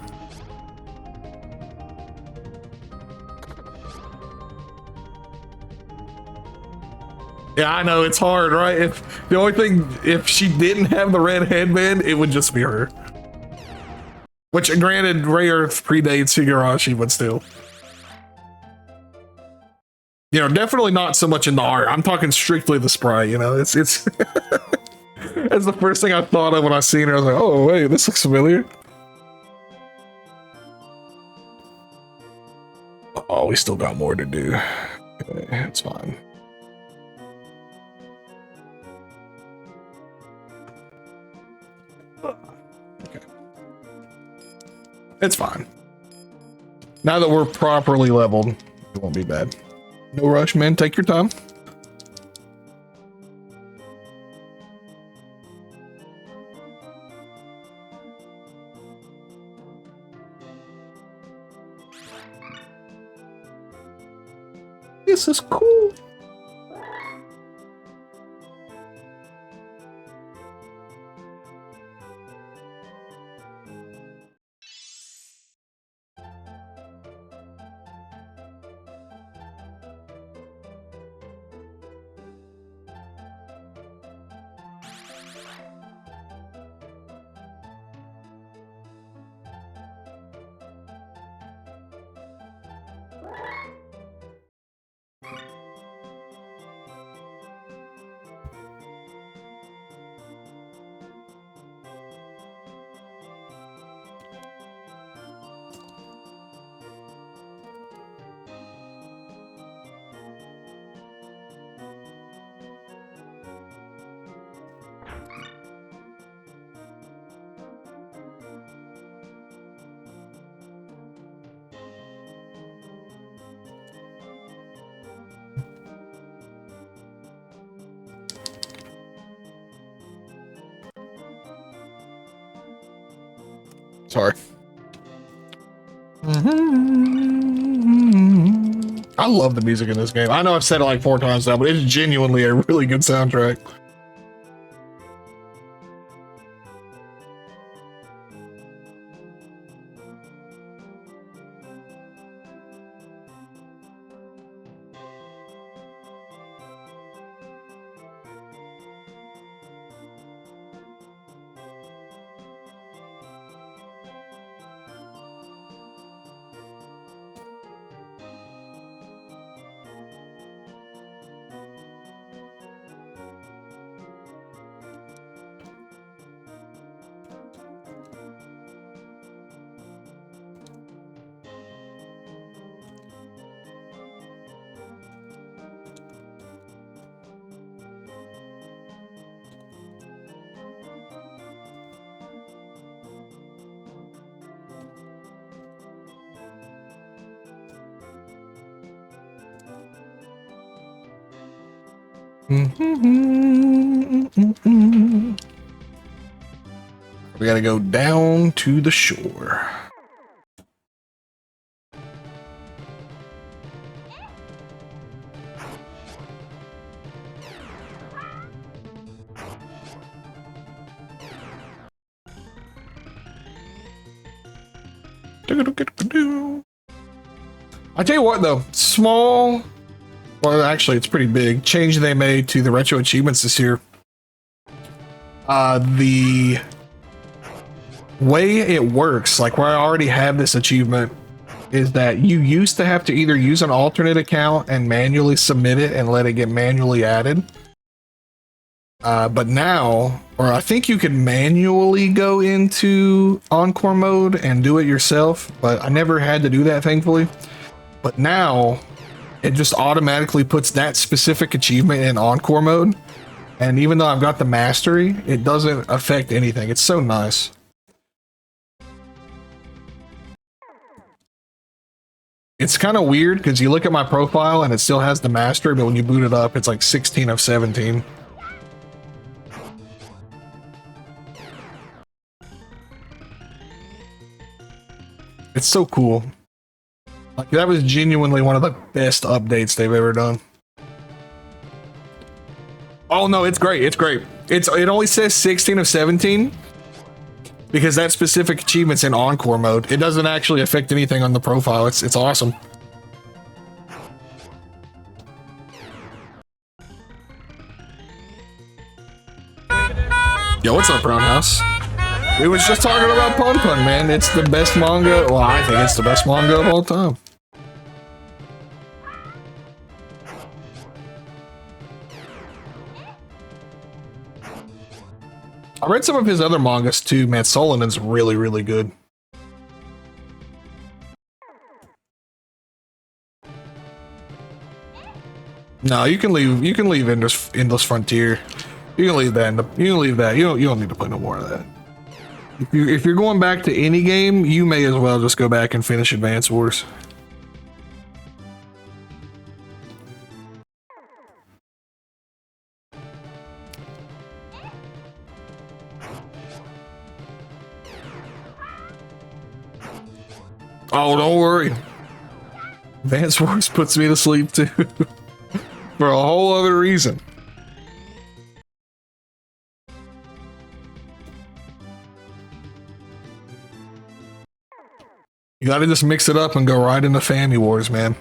S1: Yeah, I know, it's hard, right? If the only thing, if she didn't have the red headband, it would just be her. Which, granted, Rayearth predates Higurashi, but still. You know, definitely not so much in the art. I'm talking strictly the sprite, you know? It's that's the first thing I thought of when I seen her. I was like, oh, wait, this looks familiar. Oh, we still got more to do. Okay, it's fine. It's fine. Now that we're properly leveled, it won't be bad. No rush, man. Take your time. This is cool. Sorry. I love the music in this game. I know I've said it like 4 times now, but it's genuinely a really good soundtrack. We gotta go down to the shore. I tell you what though, small, well actually it's pretty big, change they made to the retro achievements this year. The way it works, like where I already have this achievement, is that you used to have to either use an alternate account and manually submit it and let it get manually added. But now, or I think you can manually go into Encore mode and do it yourself, but I never had to do that, thankfully. But now, it just automatically puts that specific achievement in Encore mode. And even though I've got the mastery, it doesn't affect anything. It's so nice. It's kind of weird because you look at my profile and it still has the mastery, but when you boot it up, it's like 16 of 17. It's so cool. Like, that was genuinely one of the best updates they've ever done. Oh no, it's great. It's great. It only says 16 of 17 because that specific achievement's in Encore mode. It doesn't actually affect anything on the profile. It's awesome. Yo, what's up, Roundhouse? We was just talking about Pun Pun, man. It's the best manga. Well, I think it's the best manga of all time. I read some of his other mangas too, man. Solinen's really, really good. No, you can leave Endless Frontier. You can leave that. You can leave that. You don't need to play no more of that. If you're going back to any game, you may as well just go back and finish Advance Wars. Oh, don't worry. Advance Wars puts me to sleep too. For a whole other reason. You gotta just mix it up and go right into Family Wars, man.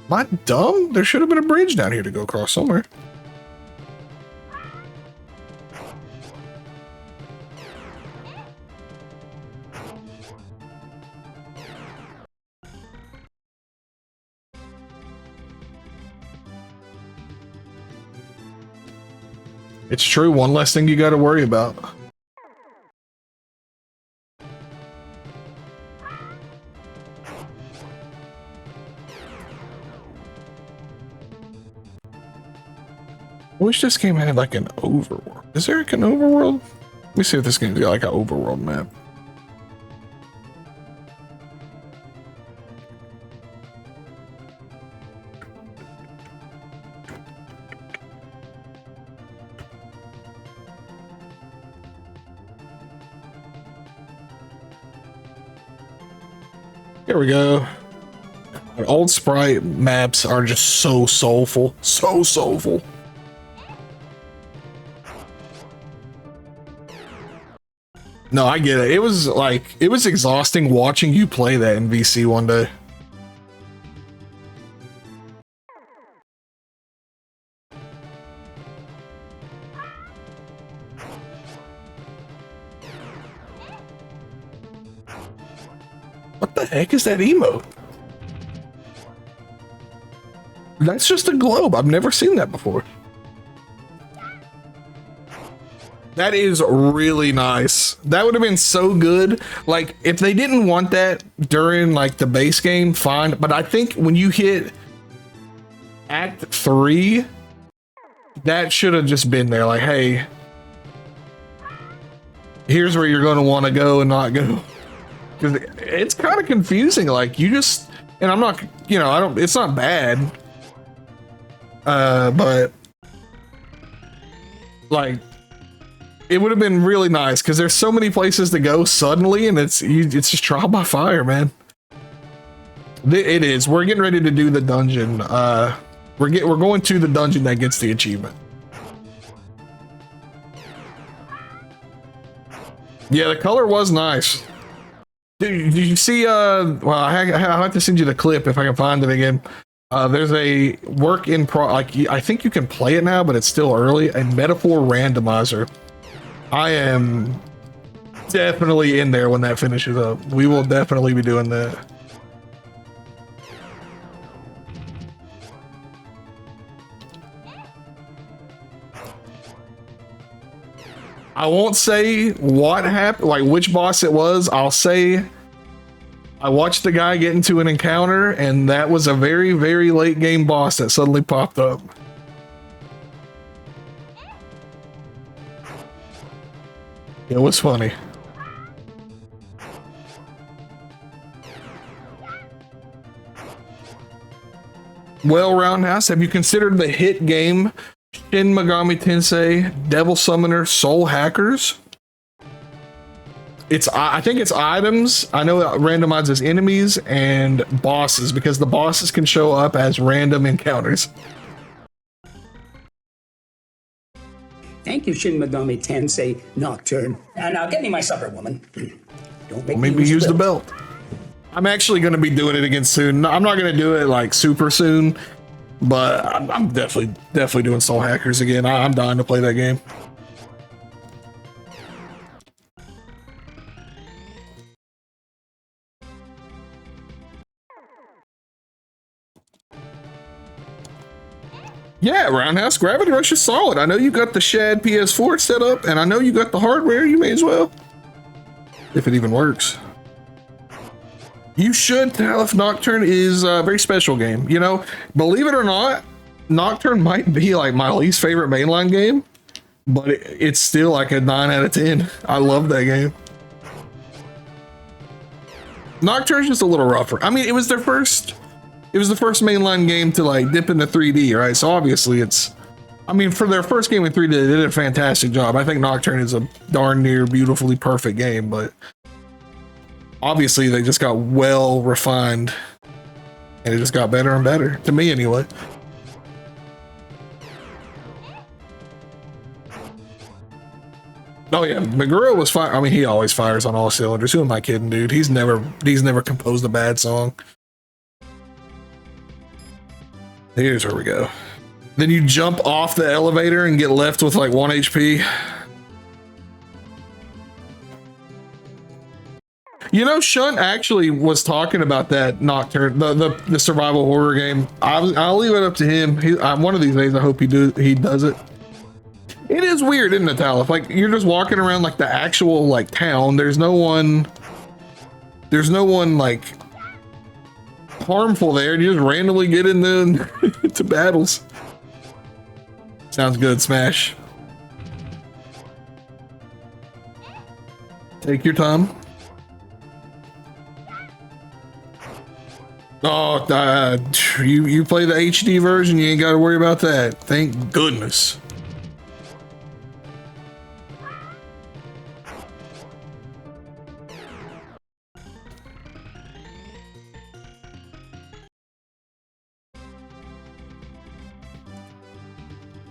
S1: Am I dumb? There should have been a bridge down here to go across somewhere. It's true, one less thing you got to worry about. I wish this game had like an overworld. Is there like an overworld? Let me see if this game's got like an overworld map. Here we go. Old Sprite maps are just so soulful. So soulful. No, I get it. It was exhausting watching you play that in VC one day. What the heck is that emote? That's just a globe. I've never seen that before. That is really nice. That would have been so good. Like, if they didn't want that during like the base game, fine. But I think when you hit Act 3, that should have just been there. Like, hey, here's where you're going to want to go and not go. Because it's kind of confusing. Like, you just, and I'm not, you know, it's not bad. But like, it would have been really nice because there's so many places to go suddenly, and it's just trial by fire, man. It is. We're getting ready to do the dungeon. We're going to the dungeon that gets the achievement. Yeah, the color was nice. Did you see? Well, I have to send you the clip if I can find it again. There's a work in like I think you can play it now, but it's still early. A metaphor randomizer. I am definitely in there when that finishes up. We will definitely be doing that. I won't say what happened, like which boss it was. I'll say I watched the guy get into an encounter, and that was a very, very late game boss that suddenly popped up. It was funny. Well, Roundhouse, have you considered the hit game Shin Megami Tensei Devil Summoner Soul Hackers? I think it's items. I know it randomizes enemies and bosses because the bosses can show up as random encounters.
S2: Thank you, Shin Megami Tensei Nocturne. Now get me my supper, woman. Don't make
S1: me use the belt. I'm actually going to be doing it again soon. I'm not going to do it like super soon, but I'm definitely doing Soul Hackers again. I'm dying to play that game. Yeah, Roundhouse, Gravity Rush is solid. I know you got the Shad PS4 set up, and I know you got the hardware. You may as well. If it even works. You should tell if Nocturne is a very special game. You know, believe it or not, Nocturne might be like my least favorite mainline game, but it's still like a 9 out of 10. I love that game. Nocturne's just a little rougher. I mean, it was the first mainline game to like dip into 3D, right? So obviously it's, I mean, for their first game in 3D, they did a fantastic job. I think Nocturne is a darn near beautifully perfect game, but obviously they just got well refined and it just got better and better, to me anyway. Oh yeah, Meguro was fire. I mean, he always fires on all cylinders. Who am I kidding, dude? He's never composed a bad song. Here's where we go. Then you jump off the elevator and get left with like 1 HP. You know, Shunt actually was talking about that Nocturne, the survival horror game. I'll leave it up to him. One of these days, I hope he does it. It is weird, isn't it, Talif? Like, you're just walking around like the actual like town. There's no one like harmful there. You just randomly get into to battles. Sounds good, Smash. Take your time. Oh, you play the HD version, you ain't got to worry about that. Thank goodness.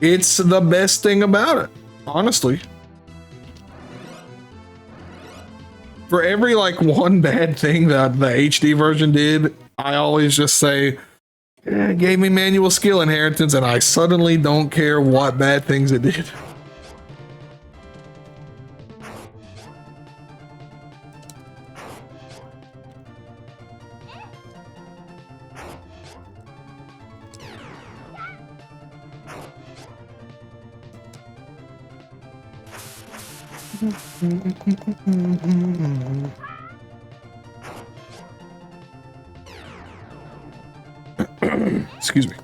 S1: It's the best thing about it, honestly. For every like one bad thing that the HD version did, I always just say, it gave me manual skill inheritance, and I suddenly don't care what bad things it did. Excuse me.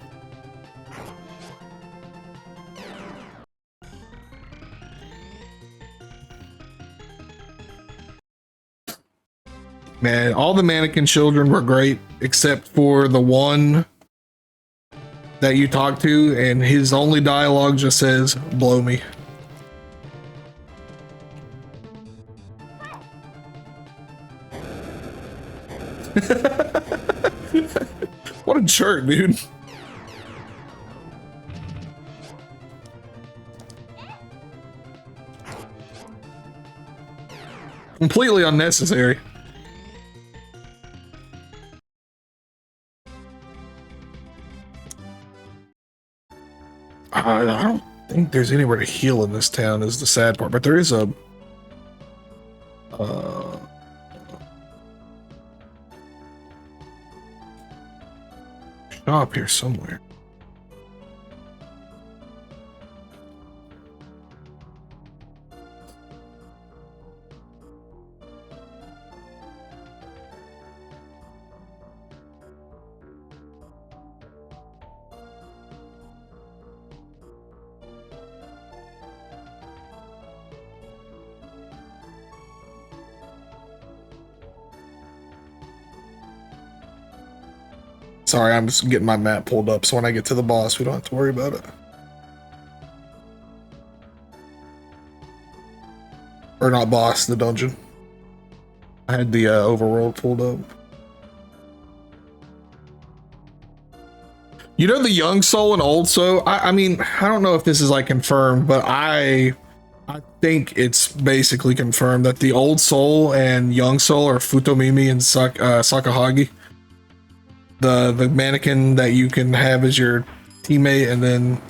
S1: Man, all the mannequin children were great, except for the one that you talk to, and his only dialogue just says, "Blow me." What a jerk, dude. Completely unnecessary. I don't think there's anywhere to heal in this town is the sad part, but there is a shop here somewhere. Sorry, I'm just getting my map pulled up, so when I get to the boss, we don't have to worry about it. Or not boss, the dungeon. I had the overworld pulled up. You know the young soul and old soul? I mean, I don't know if this is like confirmed, but I think it's basically confirmed that the old soul and young soul are Futomimi and Sakahagi. The mannequin that you can have as your teammate, and then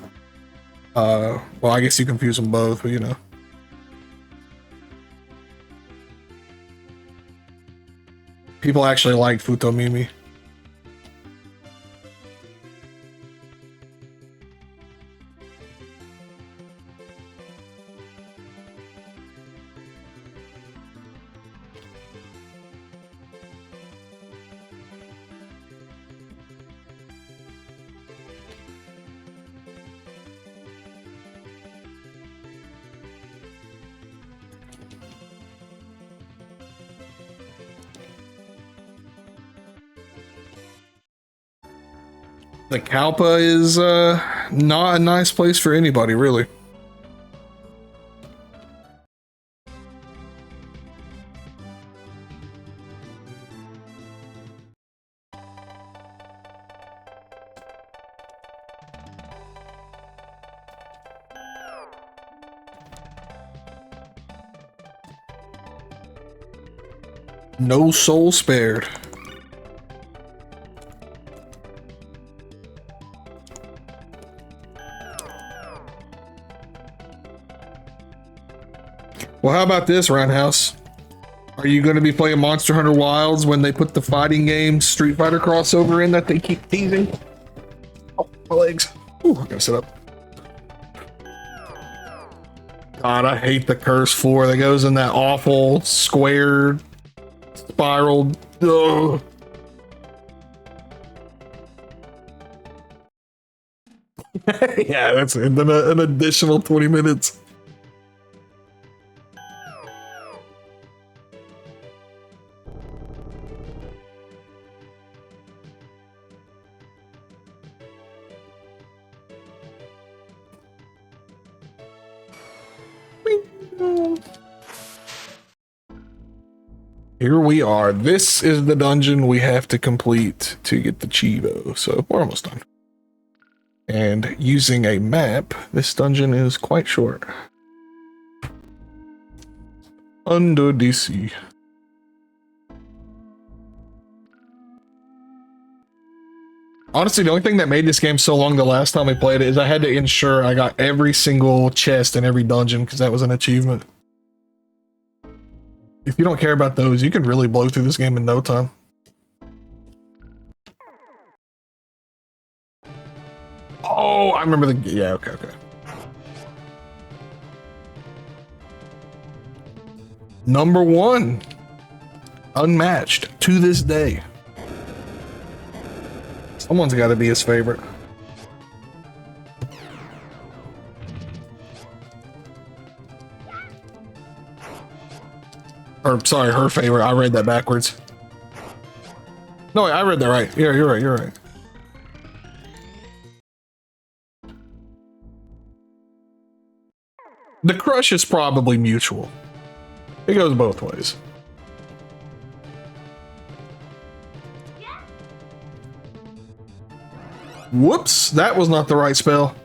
S1: well, I guess you confuse them both, but you know. People actually like Futomimi. The Kalpa is not a nice place for anybody, really. No soul spared. Well, how about this, Roundhouse? Are you going to be playing Monster Hunter Wilds when they put the fighting game Street Fighter crossover in that they keep teasing? Oh, my legs. Ooh, I gotta sit up. God, I hate the curse floor that goes in that awful square spiral. Ugh. Yeah, that's an additional 20 minutes. Here we are. This is the dungeon we have to complete to get the Chivo. So we're almost done. And using a map, this dungeon is quite short. Under the sea. Honestly, the only thing that made this game so long the last time we played it is I had to ensure I got every single chest in every dungeon because that was an achievement. If you don't care about those, you can really blow through this game in no time. Oh, I remember the... Yeah, okay. Number 1. Unmatched to this day. Someone's got to be his favorite. Or, sorry, her favorite. I read that backwards. No, I read that right. Yeah, you're right. The crush is probably mutual. It goes both ways. Whoops, that was not the right spell.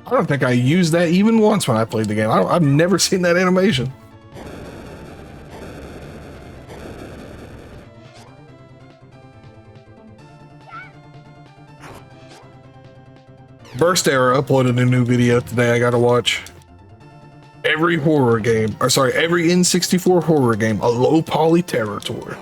S1: I don't think I used that even once when I played the game. I've never seen that animation. Burst Era uploaded a new video today I gotta watch. Every horror game, or sorry, every N64 horror game, a low poly territory.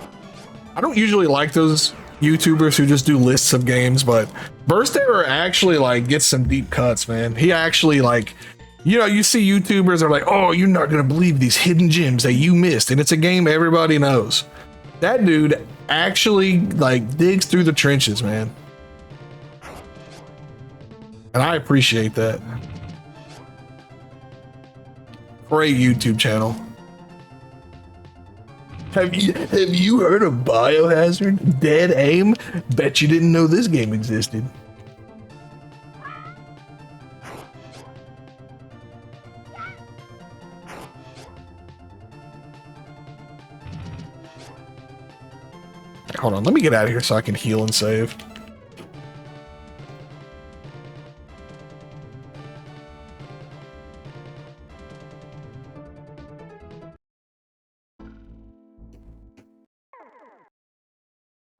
S1: I don't usually like those YouTubers who just do lists of games, but Burst Era actually like gets some deep cuts, man. He actually like, you know, you see YouTubers are like, oh, you're not gonna believe these hidden gems that you missed, and it's a game everybody knows. That dude actually like digs through the trenches, man. And I appreciate that. Great YouTube channel. Have you heard of Biohazard? Dead Aim? Bet you didn't know this game existed. Hold on, let me get out of here so I can heal and save.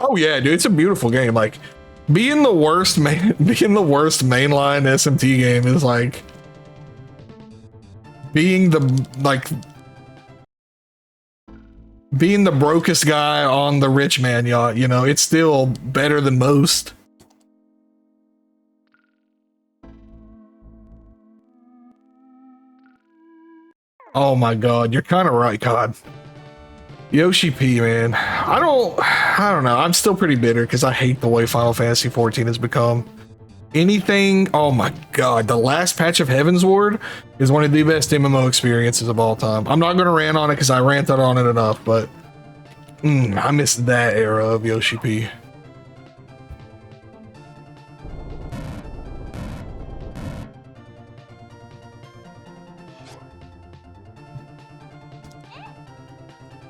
S1: Oh yeah, dude, it's a beautiful game. Like being the worst mainline SMT game is like being the brokest guy on the rich man yacht, you know, it's still better than most. Oh my god, you're kind of right, God. Yoshi P, man. I don't know. I'm still pretty bitter because I hate the way Final Fantasy XIV has become. Anything, oh my god, the last patch of Heaven's Ward is one of the best MMO experiences of all time. I'm not going to rant on it because I ranted on it enough, but I missed that era of Yoshi P.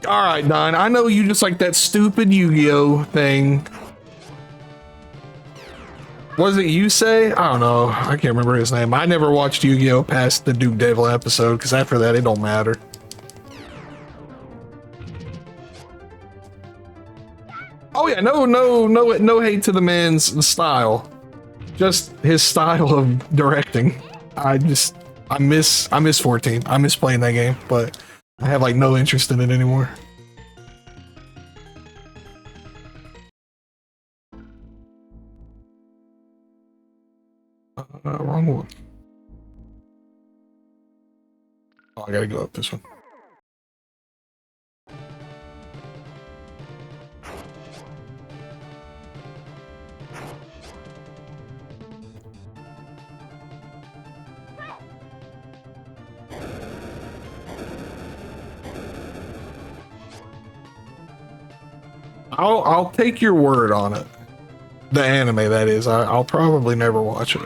S1: All right, Don. I know you just like that stupid Yu-Gi-Oh thing. Was it you say? I don't know. I can't remember his name. I never watched Yu-Gi-Oh past the Duke Devil episode because after that it don't matter. Oh yeah, no hate to the man's style. Just his style of directing. I miss 14. I miss playing that game, but I have like no interest in it anymore. Wrong one. Oh, I gotta go up this one. I'll take your word on it. The anime, that is. I'll probably never watch it.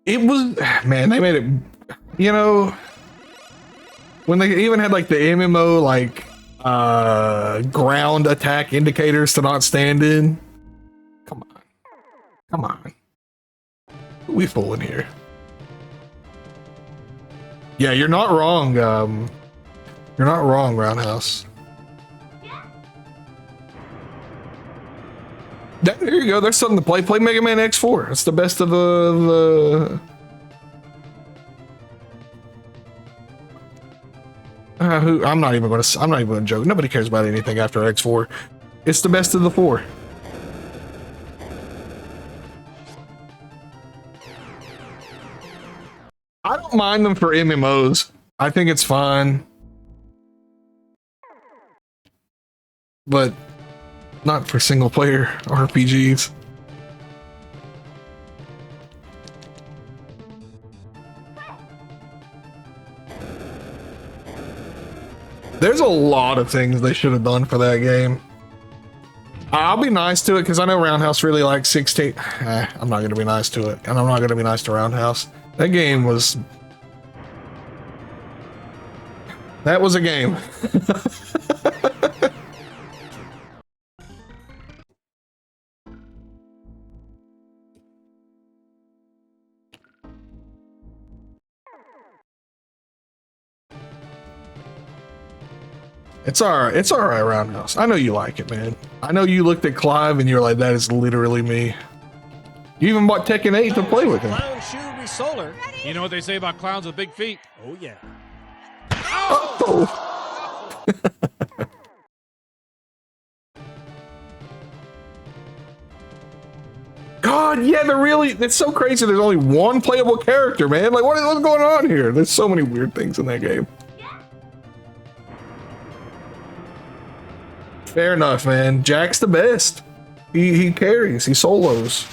S1: It was, man, they made it, you know, when they even had like the MMO, like, ground attack indicators to not stand in. Come on. Come on. Who we fooling here? Yeah, you're not wrong. You're not wrong, Roundhouse. There you go. There's something to play. Play Mega Man X4. It's the best of the I'm not even gonna joke. Nobody cares about anything after X4. It's the best of the four. I don't mind them for MMOs. I think it's fun. But not for single player RPGs. There's a lot of things they should have done for that game. I'll be nice to it because I know Roundhouse really likes 16. I'm not going to be nice to it, and I'm not going to be nice to Roundhouse. That game was... That was a game. It's alright. It's alright, Roundhouse. I know you like it, man. I know you looked at Clive and you're like, that is literally me. You even bought Tekken 8 to play with him.
S3: Clown shoe resoler. You know what they say about clowns with big feet? Oh, yeah.
S1: Oh! God, yeah, it's so crazy. There's only one playable character, man. Like, what's going on here? There's so many weird things in that game. Fair enough, man. Jack's the best. He carries. He solos.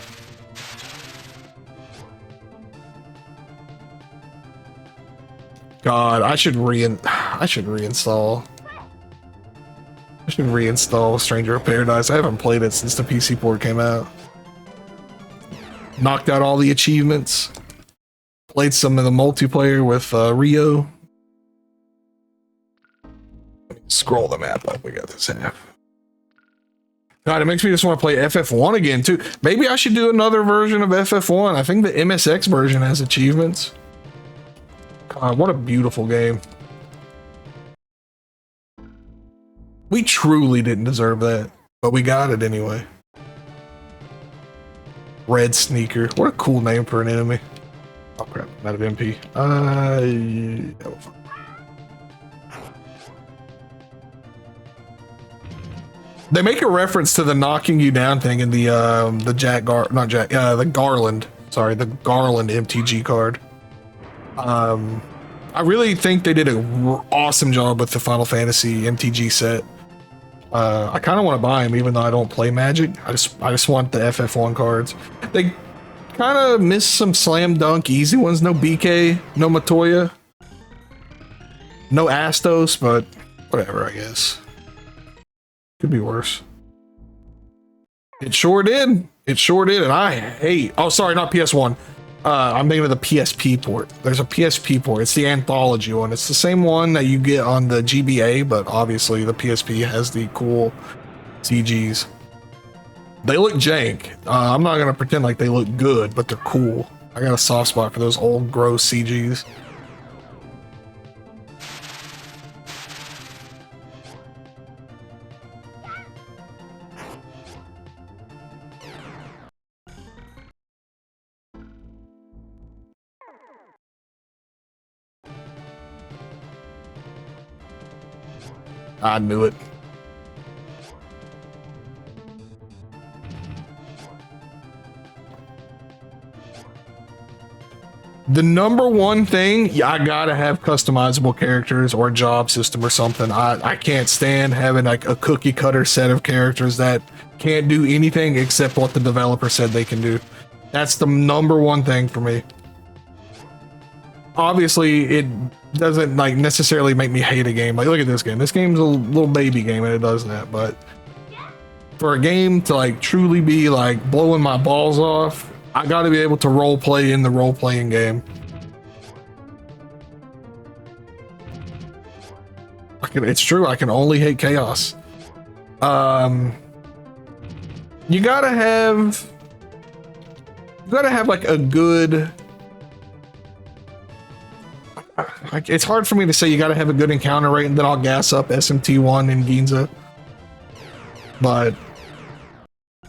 S1: God, I should reinstall. I should reinstall Stranger of Paradise. I haven't played it since the PC port came out. Knocked out all the achievements. Played some of the multiplayer with Rio. Scroll the map up. We got this half. God, it makes me just want to play FF1 again too. Maybe I should do another version of FF1. I think the MSX version has achievements. God, what a beautiful game. We truly didn't deserve that, but we got it anyway. Red Sneaker. What a cool name for an enemy. Oh crap, not an MP. They make a reference to the knocking you down thing in the Garland. Sorry, the Garland MTG card. I really think they did an awesome job with the Final Fantasy MTG set. I kind of want to buy them, even though I don't play Magic. I just want the FF1 cards. They kind of miss some slam dunk easy ones. No BK, no Matoya, no Astos, but whatever, I guess. Could be worse. It sure did. It sure did. And I hate, oh, sorry, not PS1. I'm thinking of the PSP port. There's a PSP port. It's the anthology one. It's the same one that you get on the GBA, but obviously the PSP has the cool CGs. They look jank. I'm not going to pretend like they look good, but they're cool. I got a soft spot for those old gross CGs. I knew it. The number one thing, yeah, I gotta have customizable characters or a job system or something. I can't stand having like a cookie cutter set of characters that can't do anything except what the developer said they can do. That's the number one thing for me. Obviously, it doesn't like necessarily make me hate a game. Like, look at this game. This game's a little baby game and it does that, but for a game to like truly be like blowing my balls off, I got to be able to role play in the role playing game. It's true. I can only hate chaos. You gotta have like a good. It's hard for me to say you gotta have a good encounter rate, and then I'll gas up SMT1 and Ginza. But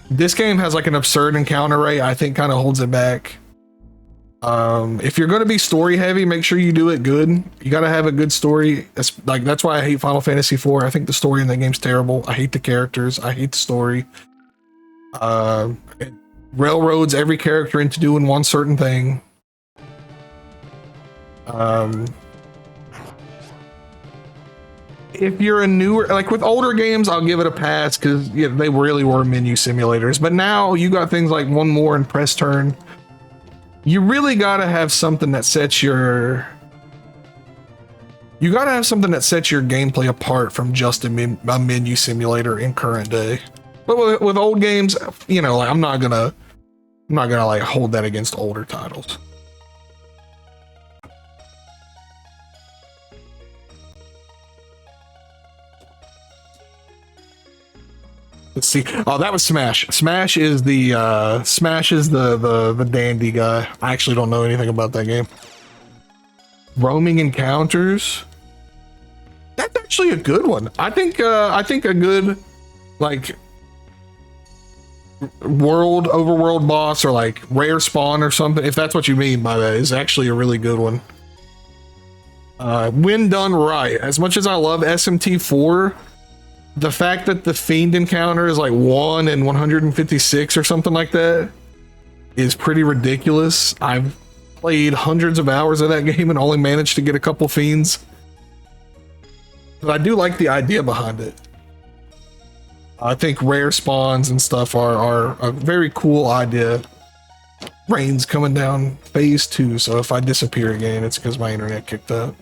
S1: this game has like an absurd encounter rate. I think kind of holds it back. If you're going to be story heavy, make sure you do it good. You got to have a good story. That's why I hate Final Fantasy IV. I think the story in that game's terrible. I hate the characters. I hate the story. It railroads every character into doing one certain thing. If you're a newer, like with older games, I'll give it a pass because they really were menu simulators. But now you got things like one more and press turn. You really gotta have something that sets your. You gotta have something that sets your gameplay apart from just a menu simulator in current day. But with old games, like I'm not gonna like hold that against older titles. Let's see. Oh, that was Smash. Smash is the dandy guy. I actually don't know anything about that game. Roaming encounters. That's actually a good one. I think a good like overworld boss or like rare spawn or something, if that's what you mean by that, is actually a really good one. When done right. As much as I love SMT4, the fact that the Fiend encounter is like 1 in 156 or something like that is pretty ridiculous. I've played hundreds of hours of that game and only managed to get a couple Fiends. But I do like the idea behind it. I think rare spawns and stuff are a very cool idea. Rain's coming down phase 2, so if I disappear again, it's because my internet kicked up.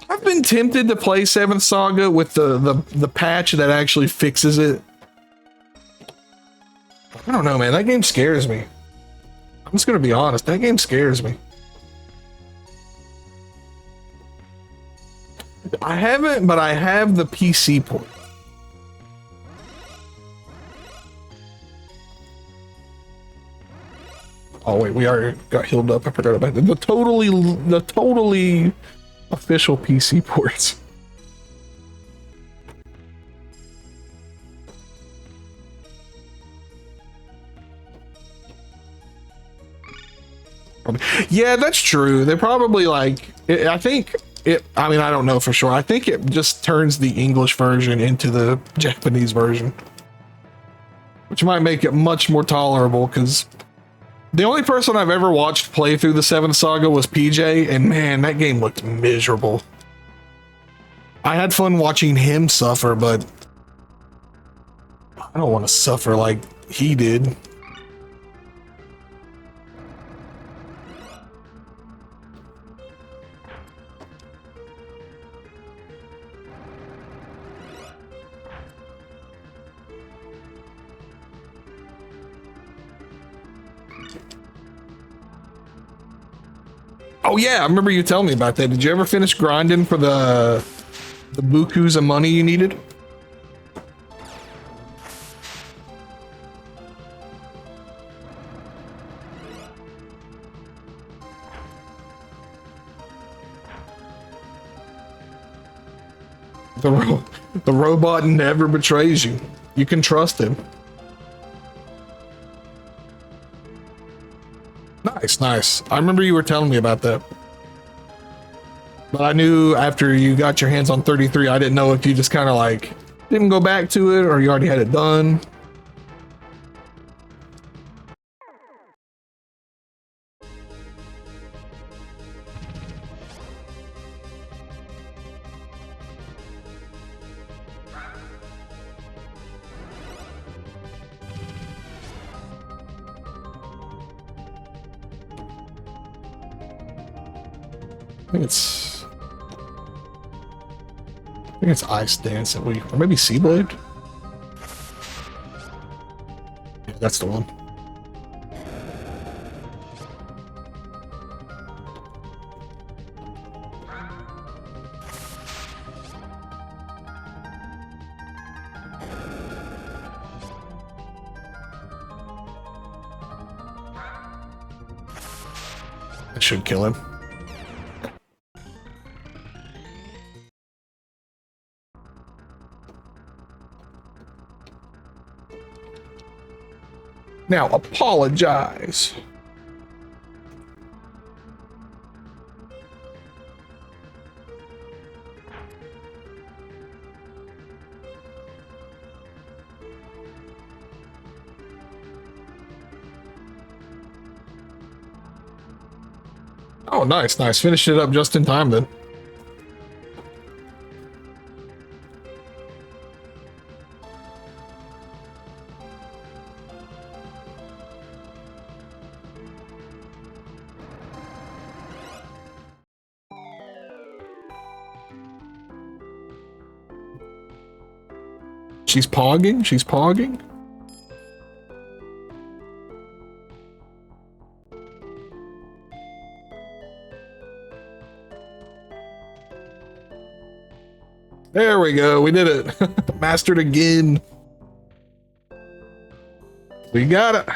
S1: I've been tempted to play 7th Saga with the patch that actually fixes it. I don't know, man. That game scares me. I'm just gonna be honest. That game scares me. I haven't, but I have the PC port. Oh wait, we already got healed up. I forgot about that. The totally official PC ports. Yeah, that's true. They probably like it, I think it. I mean, I don't know for sure. I think it just turns the English version into the Japanese version, which might make it much more tolerable. Because the only person I've ever watched play through the 7th Saga was PJ, and man, that game looked miserable. I had fun watching him suffer, but I don't want to suffer like he did. Oh yeah, I remember you telling me about that. Did you ever finish grinding for the bukus of money you needed? The robot never betrays you. You can trust him. Nice, nice. I remember you were telling me about that. But I knew after you got your hands on 33, I didn't know if you just kind of like didn't go back to it or you already had it done. I think it's Ice Dance that we, or maybe Seablade. Yeah, that's the one. That should kill him. Now apologize. Oh, nice, nice. Finished it up just in time then. She's pogging? She's pogging? There we go. We did it. Mastered again. We got it.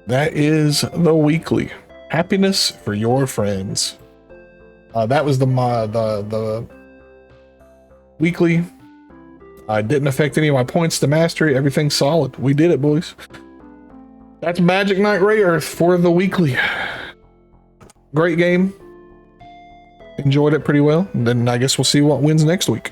S1: That is the weekly. Happiness for your friends. That was the weekly. I didn't affect any of my points to mastery. Everything's solid. We did it, boys. That's Magic Knight Rayearth for the weekly. Great game. Enjoyed it pretty well. And then I guess we'll see what wins next week.